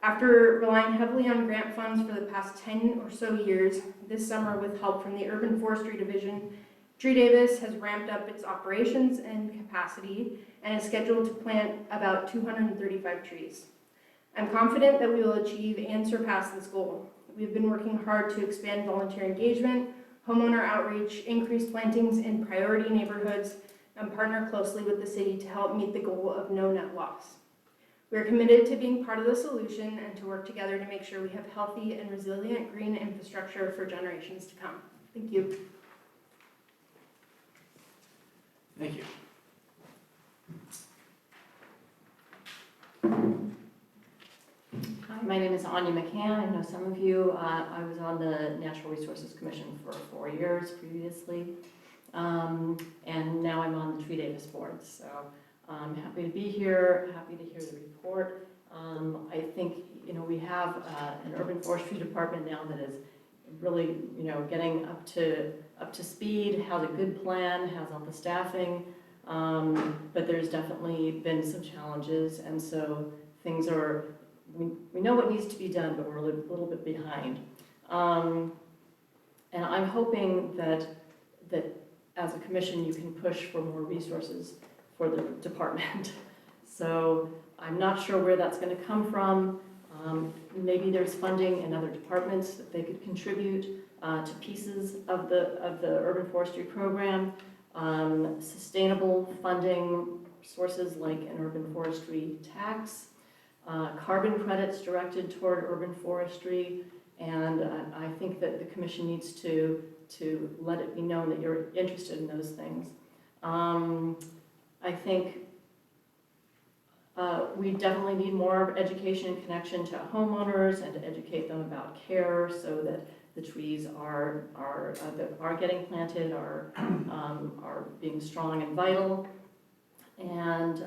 After relying heavily on grant funds for the past 10 or so years, this summer with help from the Urban Forestry Division, Tree Davis has ramped up its operations and capacity and is scheduled to plant about 235 trees. I'm confident that we will achieve and surpass this goal. We've been working hard to expand volunteer engagement, homeowner outreach, increase plantings in priority neighborhoods, and partner closely with the city to help meet the goal of no net loss. We're committed to being part of the solution and to work together to make sure we have healthy and resilient green infrastructure for generations to come. Thank you. Thank you. Hi, my name is Anya McCann. I know some of you. I was on the Natural Resources Commission for 4 years previously, and now I'm on the Tree Davis board. So I'm happy to be here, happy to hear the report. I think, we have an urban forestry department now that is really, getting up to speed, has a good plan, has all the staffing, but there's definitely been some challenges, and so things are, we know what needs to be done, but we're a little bit behind. And I'm hoping that as a commission you can push for more resources for the department. So I'm not sure where that's going to come from. Maybe there's funding in other departments that they could contribute to pieces of the urban forestry program. Sustainable funding sources like an urban forestry tax, carbon credits directed toward urban forestry, and I think that the commission needs to let it be known that you're interested in those things. I think We definitely need more education and connection to homeowners and to educate them about care so that the trees that are getting planted are being strong and vital. And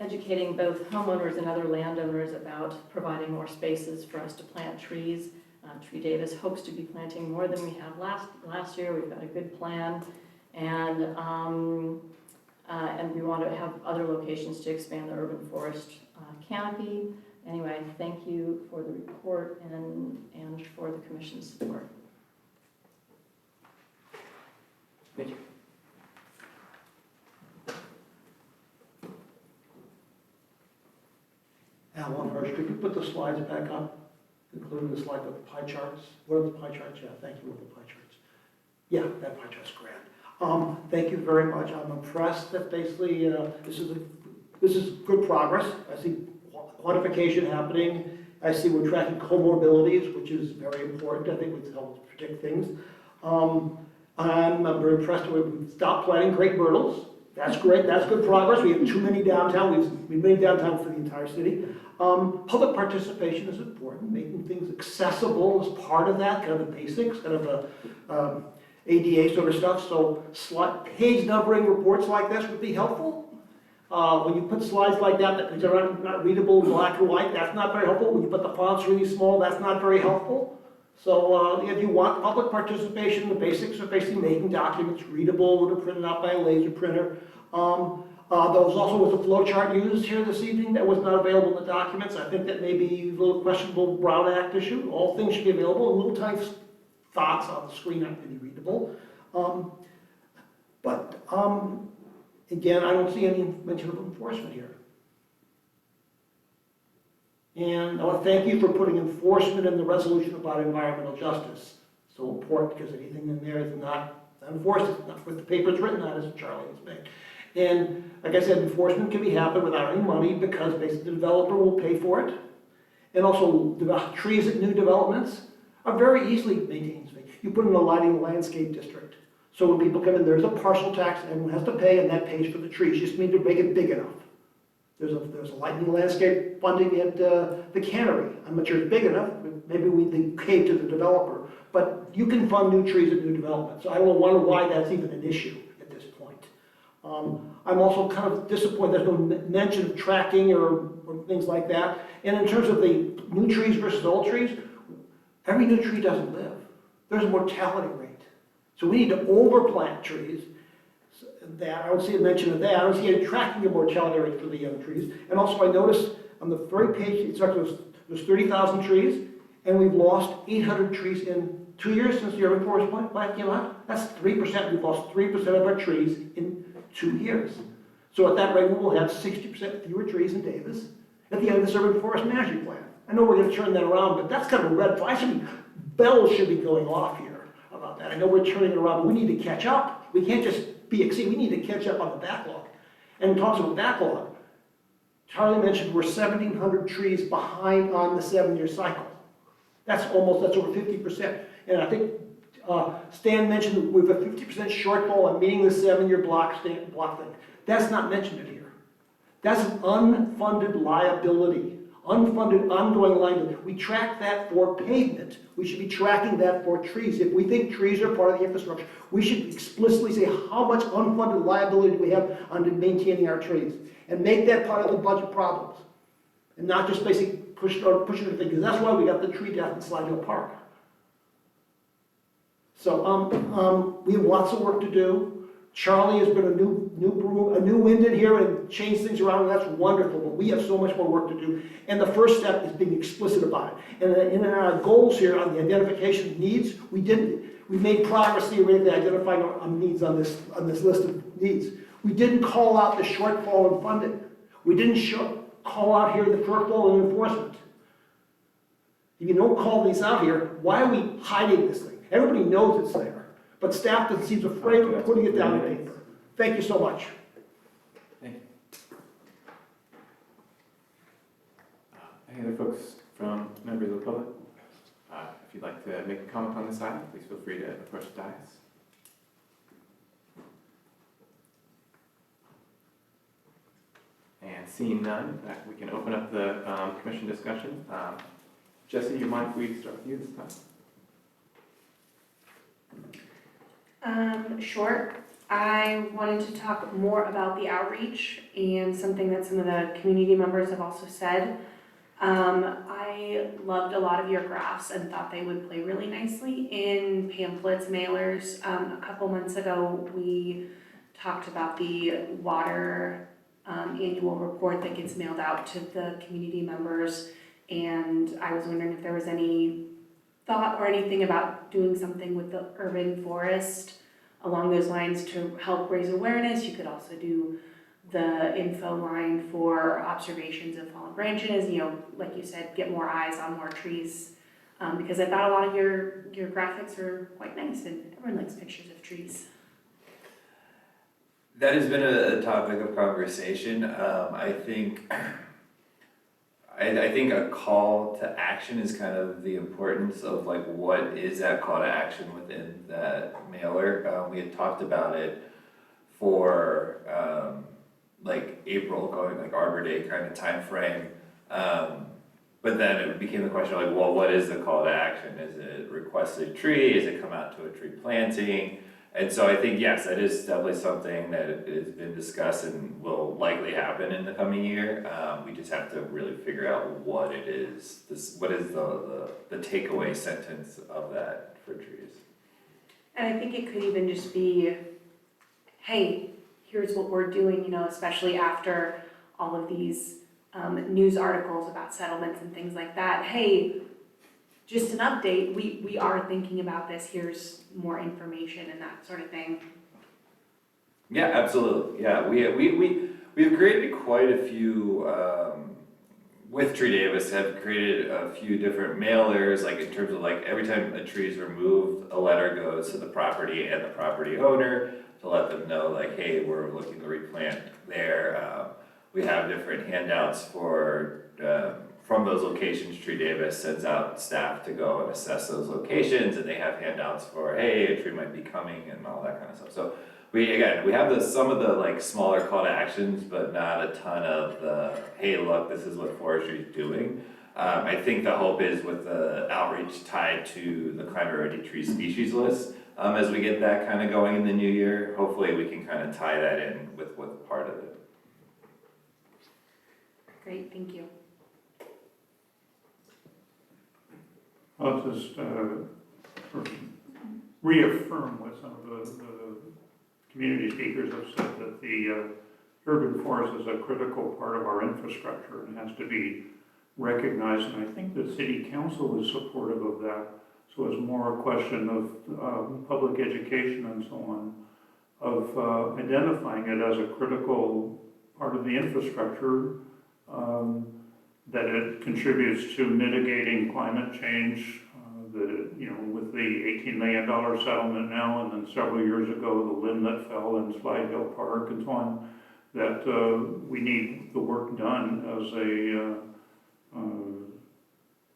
educating both homeowners and other landowners about providing more spaces for us to plant trees. Tree Davis hopes to be planting more than we have last year. We've got a good plan, and we want to have other locations to expand the urban forest canopy. Anyway, thank you for the report and for the commission's support. Thank you. Alan Hirsch, could you put the slides back up, including the slide with the pie charts? What are the pie charts? Yeah, thank you with the pie charts. Yeah, that pie chart's grand. Thank you very much. I'm impressed that basically this is good progress. I see quantification happening. I see we're tracking comorbidities, which is very important. I think we help predict things. I'm very impressed that we've stopped planting crepe myrtles. That's great. That's good progress. We have too many downtown. We've made downtown for the entire city. Public participation is important. Making things accessible is part of that, kind of the basics, kind of the ADA sort of stuff. So page numbering reports like this would be helpful. When you put slides like that which are not readable in black and white, that's not very helpful. When you put the fonts really small, that's not very helpful. So if you want public participation, the basics are basically making documents readable with a printed out by a laser printer. There was also a flow chart used here this evening that was not available in the documents. I think that may be a little questionable Brown Act issue. All things should be available, and little tiny thoughts on the screen aren't really readable. Again, I don't see any mention of enforcement here. And I want to thank you for putting enforcement in the resolution about environmental justice. So important, because anything in there is not enforced. It's not what the paper's written on, as Charlie has made. And like I said, enforcement can be happen without any money because basically the developer will pay for it. And also, trees at new developments are very easily maintained. You put in a lighting landscape district. So when people come in, there's a parcel tax, everyone has to pay, and that pays for the trees. You just need to make it big enough. There's a lighting landscape funding at the cannery. I'm not sure it's big enough, but maybe we cave to the developer. But you can fund new trees at new development. So I don't wonder why that's even an issue at this point. I'm also kind of disappointed there's no mention of tracking or things like that. And in terms of the new trees versus old trees, every new tree doesn't live. There's a mortality rate. So we need to overplant trees. I don't see a mention of that. I don't see any tracking of mortality rate for the young trees. And also I noticed on the very page, it starts with there's 30,000 trees, and we've lost 800 trees in 2 years since the urban forest plan came out. That's 3%. We've lost 3% of our trees in 2 years. So at that rate, we will have 60% fewer trees in Davis at the end of this urban forest management plan. I know we're going to turn that around, but that's kind of a red flag. Bells should be going off here about that. I know we're turning it around, but we need to catch up. We can't just we need to catch up on the backlog. And in talks about backlog, Charlie mentioned we're 1,700 trees behind on the 7-year cycle. That's over 50%. And I think Stan mentioned we have a 50% shortfall on meeting the 7-year block thing. That's not mentioned in here. That's an unfunded liability, unfunded ongoing liability. We track that for pavement. We should be tracking that for trees. If we think trees are part of the infrastructure, we should explicitly say how much unfunded liability we have on maintaining our trees and make that part of the budget problems and not just basically pushing the thing, because that's why we got the tree death in Slide Hill Park. So we have lots of work to do. Charlie has been a new wind in here and changed things around, and that's wonderful, but we have so much more work to do. And the first step is being explicit about it. And in our goals here on the identification of needs, we made progress theoretically identifying our needs on this list of needs. We didn't call out the shortfall in funding. We didn't call out here the shortfall in enforcement. If you don't call these out here, why are we hiding this thing? Everybody knows it's there, but staff seems afraid of putting it down on paper. Thank you so much. Thank you. Any other folks from members of the public? If you'd like to make a comment on this item, please feel free to approach the dais. Seeing none, in fact, we can open up the commission discussion. Jesse, you mind if we start with you this time? Sure. I wanted to talk more about the outreach and something that some of the community members have also said. I loved a lot of your graphs and thought they would play really nicely in pamphlets, mailers. A couple months ago, we talked about the water annual report that gets mailed out to the community members, and I was wondering if there was any thought or anything about doing something with the urban forest along those lines to help raise awareness. You could also do the info line for observations of fallen branches, you know, like you said, get more eyes on more trees. Because I thought a lot of your graphics are quite nice, and everyone likes pictures of trees. That has been a topic of conversation. I think a call to action is kind of the importance of like what is that call to action within that mailer. We had talked about it for like April, going like Arbor Day kind of time frame. But then it became the question like, well, what is the call to action? Is it request a tree? Is it come out to a tree planting? And so I think, yes, that is definitely something that has been discussed and will likely happen in the coming year. We just have to really figure out what it is, what is the takeaway sentence of that for trees. And I think it could even just be, hey, here's what we're doing, you know, especially after all of these news articles about settlements and things like that. Hey, just an update, we are thinking about this, here's more information and that sort of thing. Yeah, absolutely. Yeah, we've created quite a few, with Tree Davis, have created a few different mailers, like in terms of like every time a tree is removed, a letter goes to the property and the property owner to let them know like, hey, we're looking to replant there. We have different handouts for, from those locations. Tree Davis sends out staff to go and assess those locations, and they have handouts for, hey, a tree might be coming and all that kind of stuff. So we have some of the like smaller call to actions, but not a ton of the, hey, look, this is what forestry is doing. I think the hope is with the outreach tied to the climate ready tree species list, as we get that kind of going in the new year, hopefully we can kind of tie that in with part of it. Great, thank you. I'll just sort of reaffirm what some of the community speakers have said, that the urban forest is a critical part of our infrastructure and has to be recognized, and I think the city council is supportive of that. So it's more a question of public education and so on, of identifying it as a critical part of the infrastructure, that it contributes to mitigating climate change, that it, you know, with the $18 million settlement now, and then several years ago, the limb that fell in Slide Hill Park and so on, that we need the work done as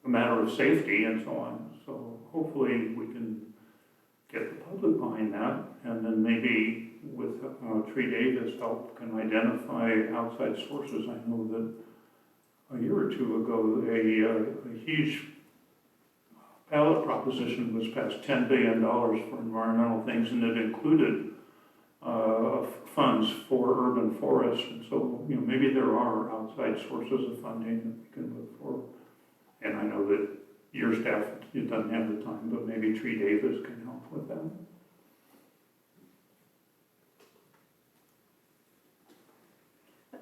a matter of safety and so on. So hopefully we can get the public behind that, and then maybe with Tree Davis help can identify outside sources. I know that a year or two ago, a huge ballot proposition was passed, $10 billion for environmental things, and it included funds for urban forests. And so, you know, maybe there are outside sources of funding that we can look for. And I know that your staff, it doesn't have the time, but maybe Tree Davis can help with that.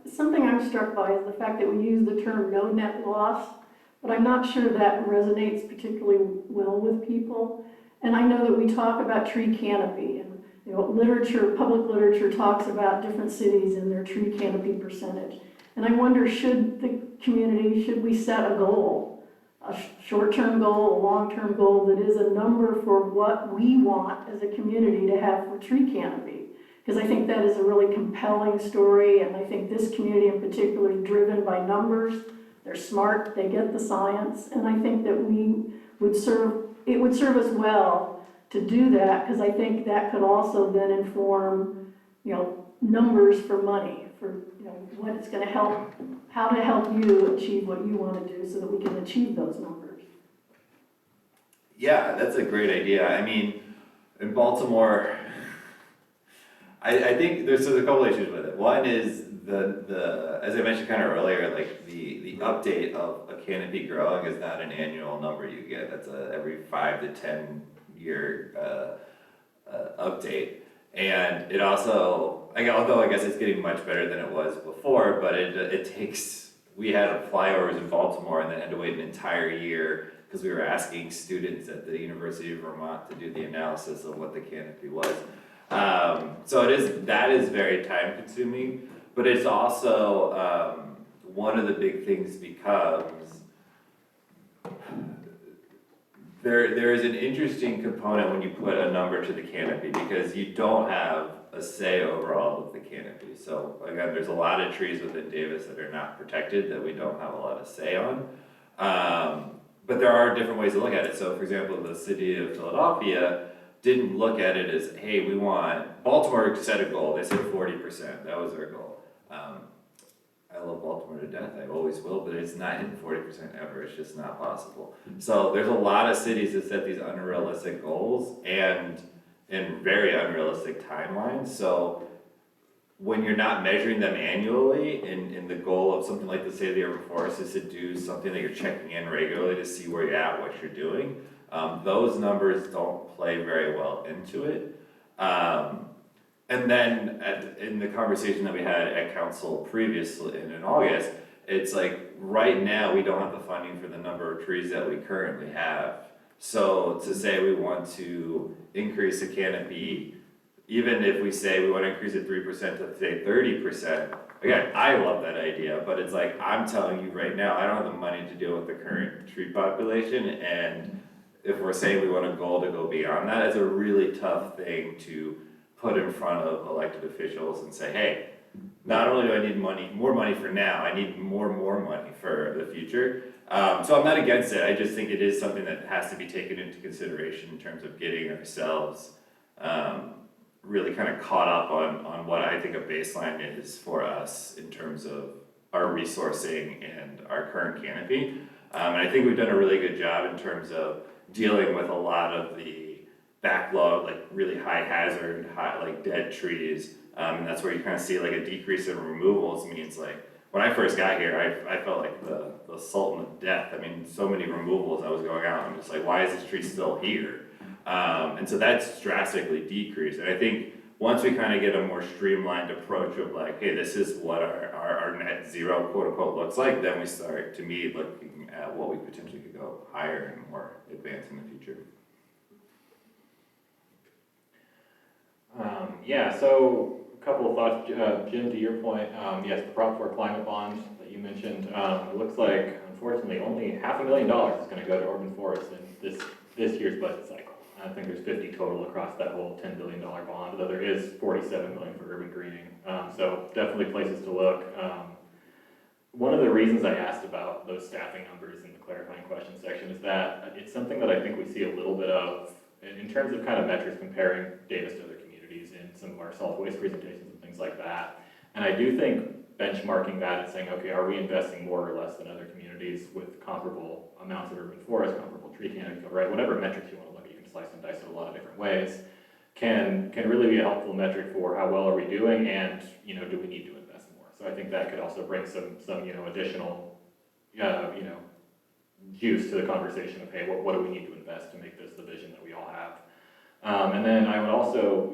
Something I'm struck by is the fact that we use the term no net loss, but I'm not sure that resonates particularly well with people. And I know that we talk about tree canopy, and you know, literature, public literature talks about different cities and their tree canopy percentage. And I wonder, should the community, should we set a goal, a short-term goal, a long-term goal that is a number for what we want as a community to have for tree canopy? Because I think that is a really compelling story, and I think this community in particular is driven by numbers. They're smart, they get the science, and I think that it would serve us well to do that, because I think that could also then inform, you know, numbers for money, for, you know, what it's gonna help, how to help you achieve what you wanna do so that we can achieve those numbers. Yeah, that's a great idea. I mean, in Baltimore, I think there's a couple issues with it. One is the as I mentioned kind of earlier, like the update of a canopy growing is not an annual number you get. That's a every 5 to 10 year update. And it also, although I guess it's getting much better than it was before, but it takes, we had flyovers in Baltimore and then had to wait an entire year because we were asking students at the University of Vermont to do the analysis of what the canopy was. So that is very time consuming, but it's also, one of the big things becomes, there is an interesting component when you put a number to the canopy because you don't have a say over all of the canopy. So again, there's a lot of trees within Davis that are not protected that we don't have a lot of say on. But there are different ways to look at it. So for example, the city of Philadelphia didn't look at it as, hey, we want, Baltimore set a goal, they said 40%, that was their goal. I love Baltimore to death, I always will, but it's not hitting 40% ever, it's just not possible. So there's a lot of cities that set these unrealistic goals and very unrealistic timelines. So when you're not measuring them annually, and the goal of something like the State of the Urban Forest is to do something that you're checking in regularly to see where you're at, what you're doing, those numbers don't play very well into it. And then in the conversation that we had at council previously in August, it's like right now we don't have the funding for the number of trees that we currently have. So to say we want to increase the canopy, even if we say we want to increase it 3% to say 30%, again, I love that idea, but it's like, I'm telling you right now, I don't have the money to deal with the current tree population, and if we're saying we want a goal to go beyond that, it's a really tough thing to put in front of elected officials and say, hey, not only do I need more money for now, I need more money for the future. So I'm not against it, I just think it is something that has to be taken into consideration in terms of getting ourselves really kind of caught up on what I think a baseline is for us in terms of our resourcing and our current canopy. And I think we've done a really good job in terms of dealing with a lot of the backlog, like really high hazard, like dead trees. And that's where you kind of see like a decrease in removals. Means like, when I first got here, I felt like the sultan of death. I mean, so many removals I was going out, I'm just like, why is this tree still here? And so that's drastically decreased. And I think once we kind of get a more streamlined approach of like, hey, this is what our net zero quote unquote looks like, then we start, to me, looking at what we potentially could go higher and more advanced in the future. Yeah, so a couple of thoughts, Jim, to your point, yes, the Prop 4 climate bond that you mentioned, it looks like, unfortunately, only $500,000 is going to go to urban forests in this year's budget cycle. I think there's 50 total across that whole $10 billion bond, though there is $47 million for urban greening. So definitely places to look. One of the reasons I asked about those staffing numbers in the clarifying question section is that it's something that I think we see a little bit of in terms of kind of metrics comparing Davis to other communities in some of our solid waste presentations and things like that. And I do think benchmarking that and saying, okay, are we investing more or less than other communities with comparable amounts of urban forest, comparable tree canopy, right? Whatever metrics you want to look at, you can slice and dice it a lot of different ways, can really be a helpful metric for how well are we doing, and do we need to invest more? So I think that could also bring some additional juice to the conversation of, hey, what do we need to invest to make this the vision that we all have? And then I would also,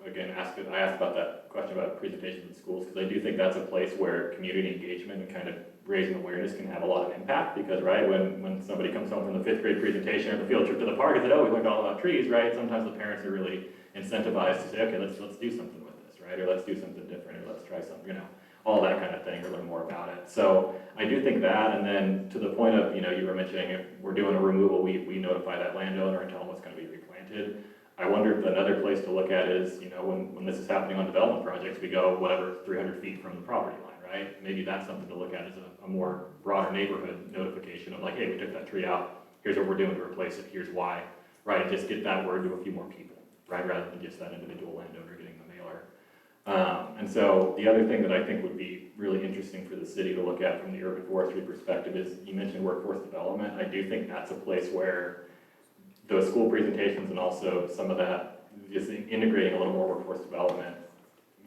again, I asked about that question about presentations in schools, because I do think that's a place where community engagement and kind of raising awareness can have a lot of impact, because, right, when somebody comes home from the 5th grade presentation or the field trip to the park and said, oh, we learned all about trees, right, sometimes the parents are really incentivized to say, okay, let's do something with this, right, or let's do something different, or let's try something, all that kind of thing, or learn more about it. So I do think that, and then to the point of, you were mentioning if we're doing a removal, we notify that landowner and tell them what's going to be replanted. I wonder if another place to look at is, when this is happening on development projects, we go, 300 feet from the property line, right? Maybe that's something to look at as a more broader neighborhood notification of like, hey, we took that tree out, here's what we're doing to replace it, here's why, right? And just get that word to a few more people, right? Rather than just that individual landowner getting the mailer. And so the other thing that I think would be really interesting for the city to look at from the urban forestry perspective is, you mentioned workforce development. I do think that's a place where those school presentations and also some of that, just integrating a little more workforce development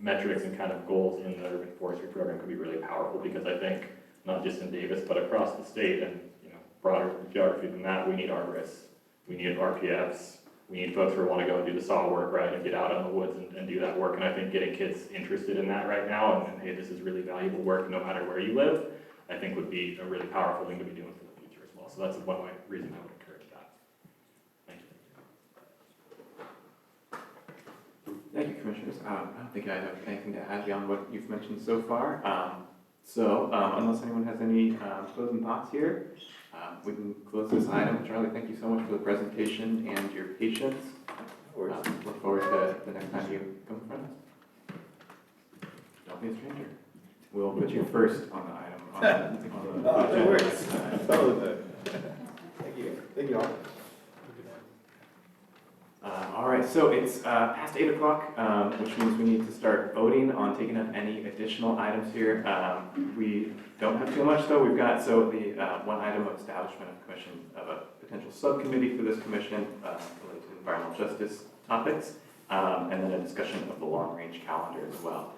metrics and kind of goals in the urban forestry program could be really powerful, because I think not just in Davis, but across the state and, you know, broader geography than that, we need arborists, we need RPFs, we need folks who want to go and do the saw work, right, and get out in the woods and do that work. And I think getting kids interested in that right now, and hey, this is really valuable work no matter where you live, I think would be a really powerful thing to be doing for the future as well. So that's one way, reason I would encourage that. Thank you. Thank you, Commissioners. I don't think I have anything to add beyond what you've mentioned so far. Unless anyone has any closing thoughts here, we can close this item. Charlie, thank you so much for the presentation and your patience. Look forward to the next time you come in front of us. Don't be a stranger. We'll put you first on the item. It works. Thank you. Thank you all. All right, so it's past 8 o'clock, which means we need to start voting on taking up any additional items here. We don't have too much, though. We've got, the one item of establishment of commission, of a potential subcommittee for this commission related to environmental justice topics, and then a discussion of the long-range calendar as well.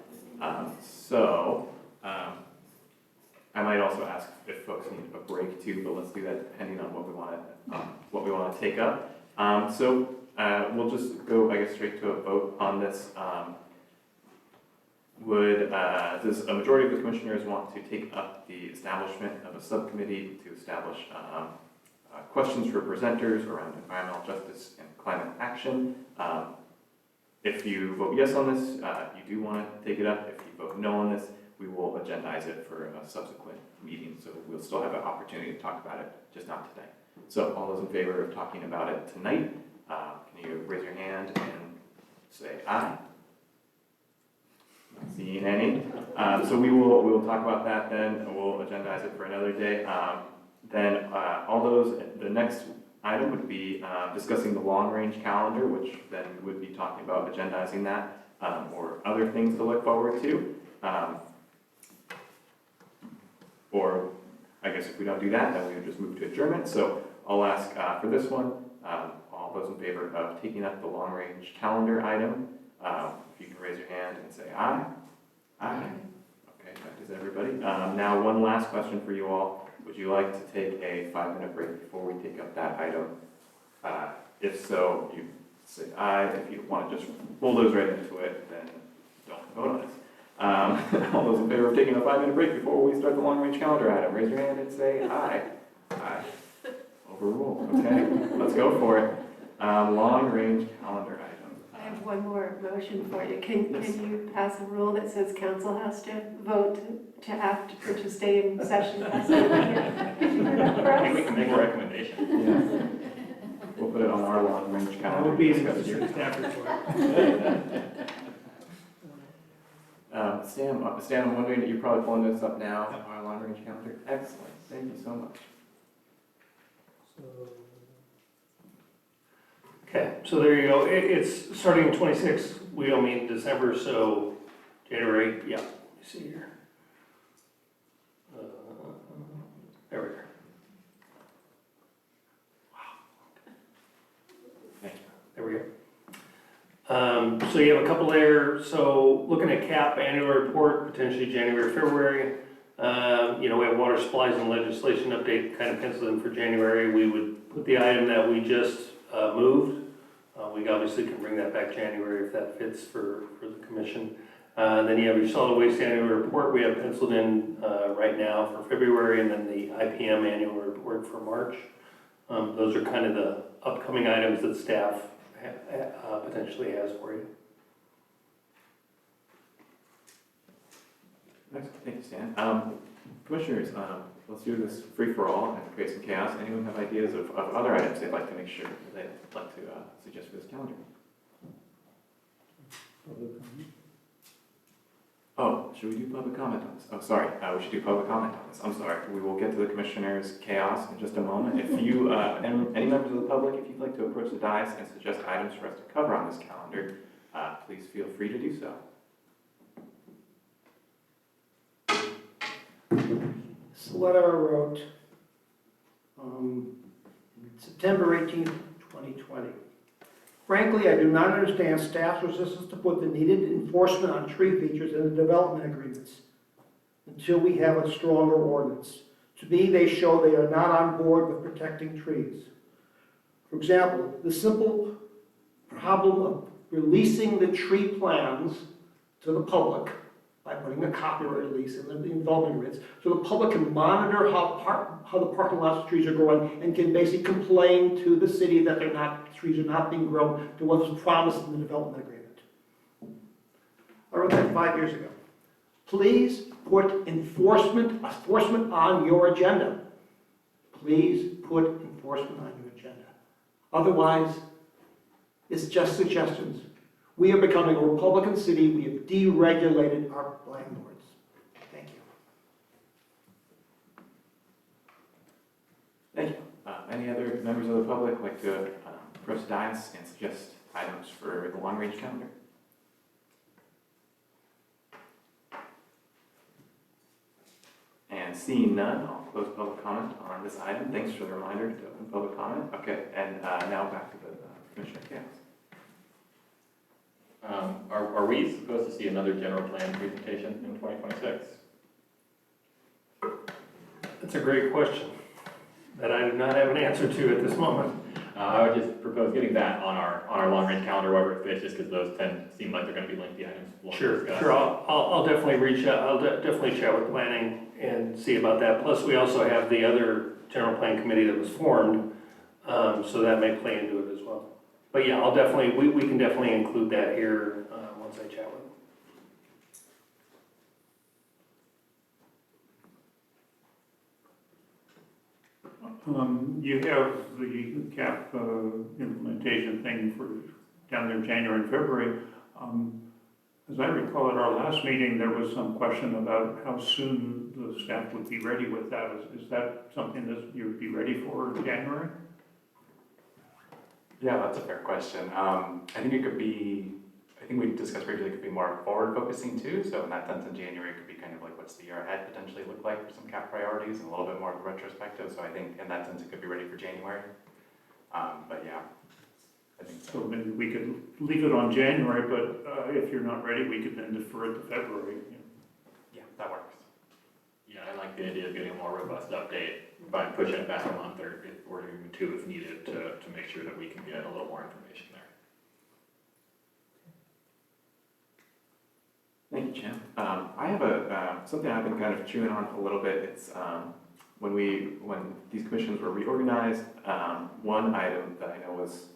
I might also ask if folks need a break too, but let's do that depending on what we want to take up. We'll just go, I guess, straight to a vote on this. Does a majority of the commissioners want to take up the establishment of a subcommittee to establish questions for presenters around environmental justice and climate action? If you vote yes on this, you do want to take it up. If you vote no on this, we will agendize it for a subsequent meeting. So we'll still have an opportunity to talk about it, just not today. So all those in favor of talking about it tonight, can you raise your hand and say aye? Not seeing any. So we will talk about that then, and we'll agendize it for another day. The next item would be discussing the long-range calendar, which then we would be talking about agendizing that, or other things to look forward to. Or I guess if we don't do that, then we would just move to adjournment. So I'll ask for this one, all those in favor of taking up the long-range calendar item, if you can raise your hand and say aye. Aye. Okay, that is everybody. Now, one last question for you all. Would you like to take a 5-minute break before we take up that item? If so, you say aye. If you want to just bulldoze right into it, then don't vote on it. All those in favor of taking a 5-minute break before we start the long-range calendar item, raise your hand and say aye. Aye. Overruled. Okay, let's go for it. Long-range calendar item. I have one more motion for you. Can you pass a rule that says council has to vote to act or to stay in session? I think we can make a recommendation. Yeah. We'll put it on our long-range calendar. That would be the staff report. Stan, I'm wondering that you're probably pulling this up now, our long-range calendar. Excellent. Thank you so much. Okay, so there you go. It's starting in 26. We don't meet in December, so January, yeah, let me see here. There we go. Wow. Thank you. There we go. So you have a couple there. So looking at CAP annual report, potentially January, February. We have water supplies and legislation update kind of penciled in for January. We would put the item that we just moved. We obviously can bring that back January if that fits for the commission. Then you have your solid waste annual report. We have penciled in right now for February, and then the IPM annual report for March. Those are kind of the upcoming items that staff potentially has for you. Excellent. Thank you, Stan. Commissioners, let's do this free-for-all and create some chaos. Anyone have ideas of other items they'd like to make sure that they'd like to suggest for this calendar? Oh, should we do public comment on this? Oh, sorry, we should do public comment on this. I'm sorry. We will get to the commissioners' chaos in just a moment. If you, any members of the public, if you'd like to approach the dais and suggest items for us to cover on this calendar, please feel free to do so. It's a letter I wrote September 18th, 2020. Frankly, I do not understand staff's resistance to put the needed enforcement on tree features in the development agreements until we have a stronger ordinance. To me, they show they are not on board with protecting trees. For example, the simple problem of releasing the tree plans to the public by putting a copyright release in the development agreements, so the public can monitor how the parking lots trees are growing and can basically complain to the city that trees are not being grown to what was promised in the development agreement. I wrote that 5 years ago. Please put enforcement on your agenda. Please put enforcement on your agenda. Otherwise, it's just suggestions. We are becoming a Republican city. We have deregulated our landlords. Thank you. Thank you. Any other members of the public like to approach the dais and suggest items for the long-range calendar? And seeing none, I'll close public comment on this item. Thanks for the reminder to open public comment. Okay, and now back to the Commissioner Chaos. Are we supposed to see another general plan presentation in 2026? That's a great question that I do not have an answer to at this moment. I would just propose getting that on our long-range calendar, wherever it fits, just because those seem like they're going to be lengthy items. Sure. I'll definitely reach out. I'll definitely chat with planning and see about that. Plus, we also have the other general plan committee that was formed, so that may play into it as well. But yeah, I'll definitely, we can definitely include that here once I chat with them. You have the CAP implementation thing for down there in January and February. As I recall at our last meeting, there was some question about how soon the staff would be ready with that. Is that something that you would be ready for in January? Yeah, that's a fair question. I think it could be, I think we discussed briefly, it could be more forward-focusing too. So in that sense, in January, it could be kind of like what's the year ahead potentially look like for some CAP priorities and a little bit more of a retrospective. So I think in that sense, it could be ready for January. But yeah, I think so. So maybe we could leave it on January, but if you're not ready, we could then defer it to February. Yeah, that works. Yeah, I like the idea of getting a more robust update by pushing it back a month or even two if needed to make sure that we can get a little more information there. Thank you, Jim. I have something I've been kind of chewing on a little bit. It's when these commissions were reorganized, one item that I know was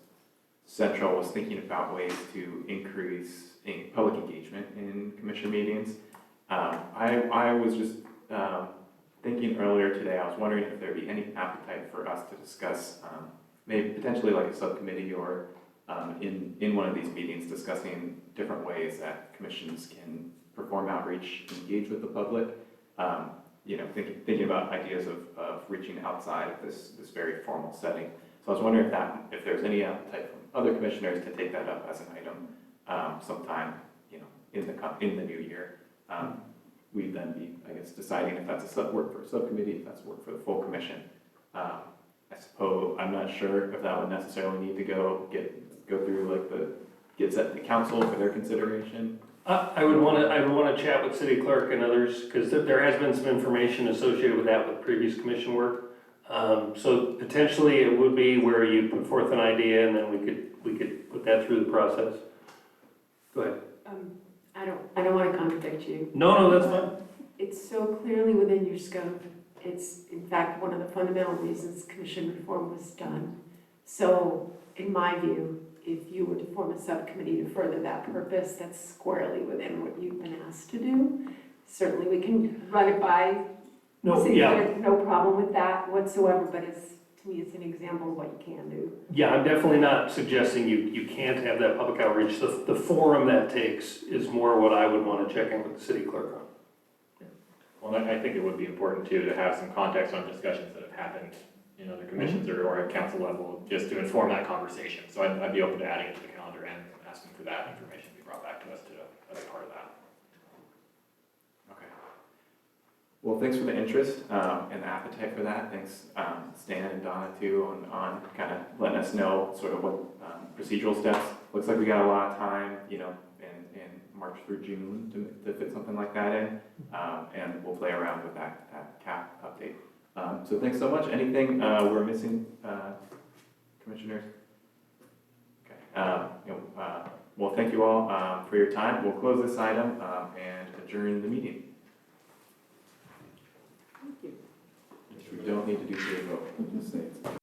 central was thinking about ways to increase public engagement in commission meetings. I was just thinking earlier today, I was wondering if there'd be any appetite for us to discuss maybe potentially like a subcommittee or in one of these meetings discussing different ways that commissions can perform outreach, engage with the public. Thinking about ideas of reaching outside of this very formal setting. So I was wondering if there's any appetite from other commissioners to take that up as an item sometime, in the new year. We'd then be, I guess, deciding if that's work for a subcommittee, if that's work for the full commission. I suppose, I'm not sure if that would necessarily need to go through get set to council for their consideration. I would want to chat with city clerk and others because there has been some information associated with that with previous commission work. So potentially it would be where you put forth an idea and then we could put that through the process. Go ahead. I don't want to contradict you. No, that's fine. It's so clearly within your scope. It's, in fact, one of the fundamental reasons commission reform was done. So, in my view, if you were to form a subcommittee to further that purpose, that's squarely within what you've been asked to do. Certainly, we can run it by. There's no problem with that whatsoever, but to me, it's an example of what you can do. Yeah, I'm definitely not suggesting you can't have that public outreach. The forum that takes is more what I would want to check in with the city clerk on. Well, I think it would be important too to have some context on discussions that have happened in other commissions or at council level, just to inform that conversation. So I'd be open to adding it to the calendar and asking for that information to be brought back to us as a part of that. Okay. Well, thanks for the interest and the appetite for that. Thanks, Stan and Donna too, on kind of letting us know sort of what procedural steps. Looks like we got a lot of time, you know, in March through June to fit something like that in, and we'll play around with that cap update. So thanks so much. Anything we're missing, commissioners? Okay. Well, thank you all for your time. We'll close this item and adjourn the meeting. Thank you. We don't need to do a vote. Just say it's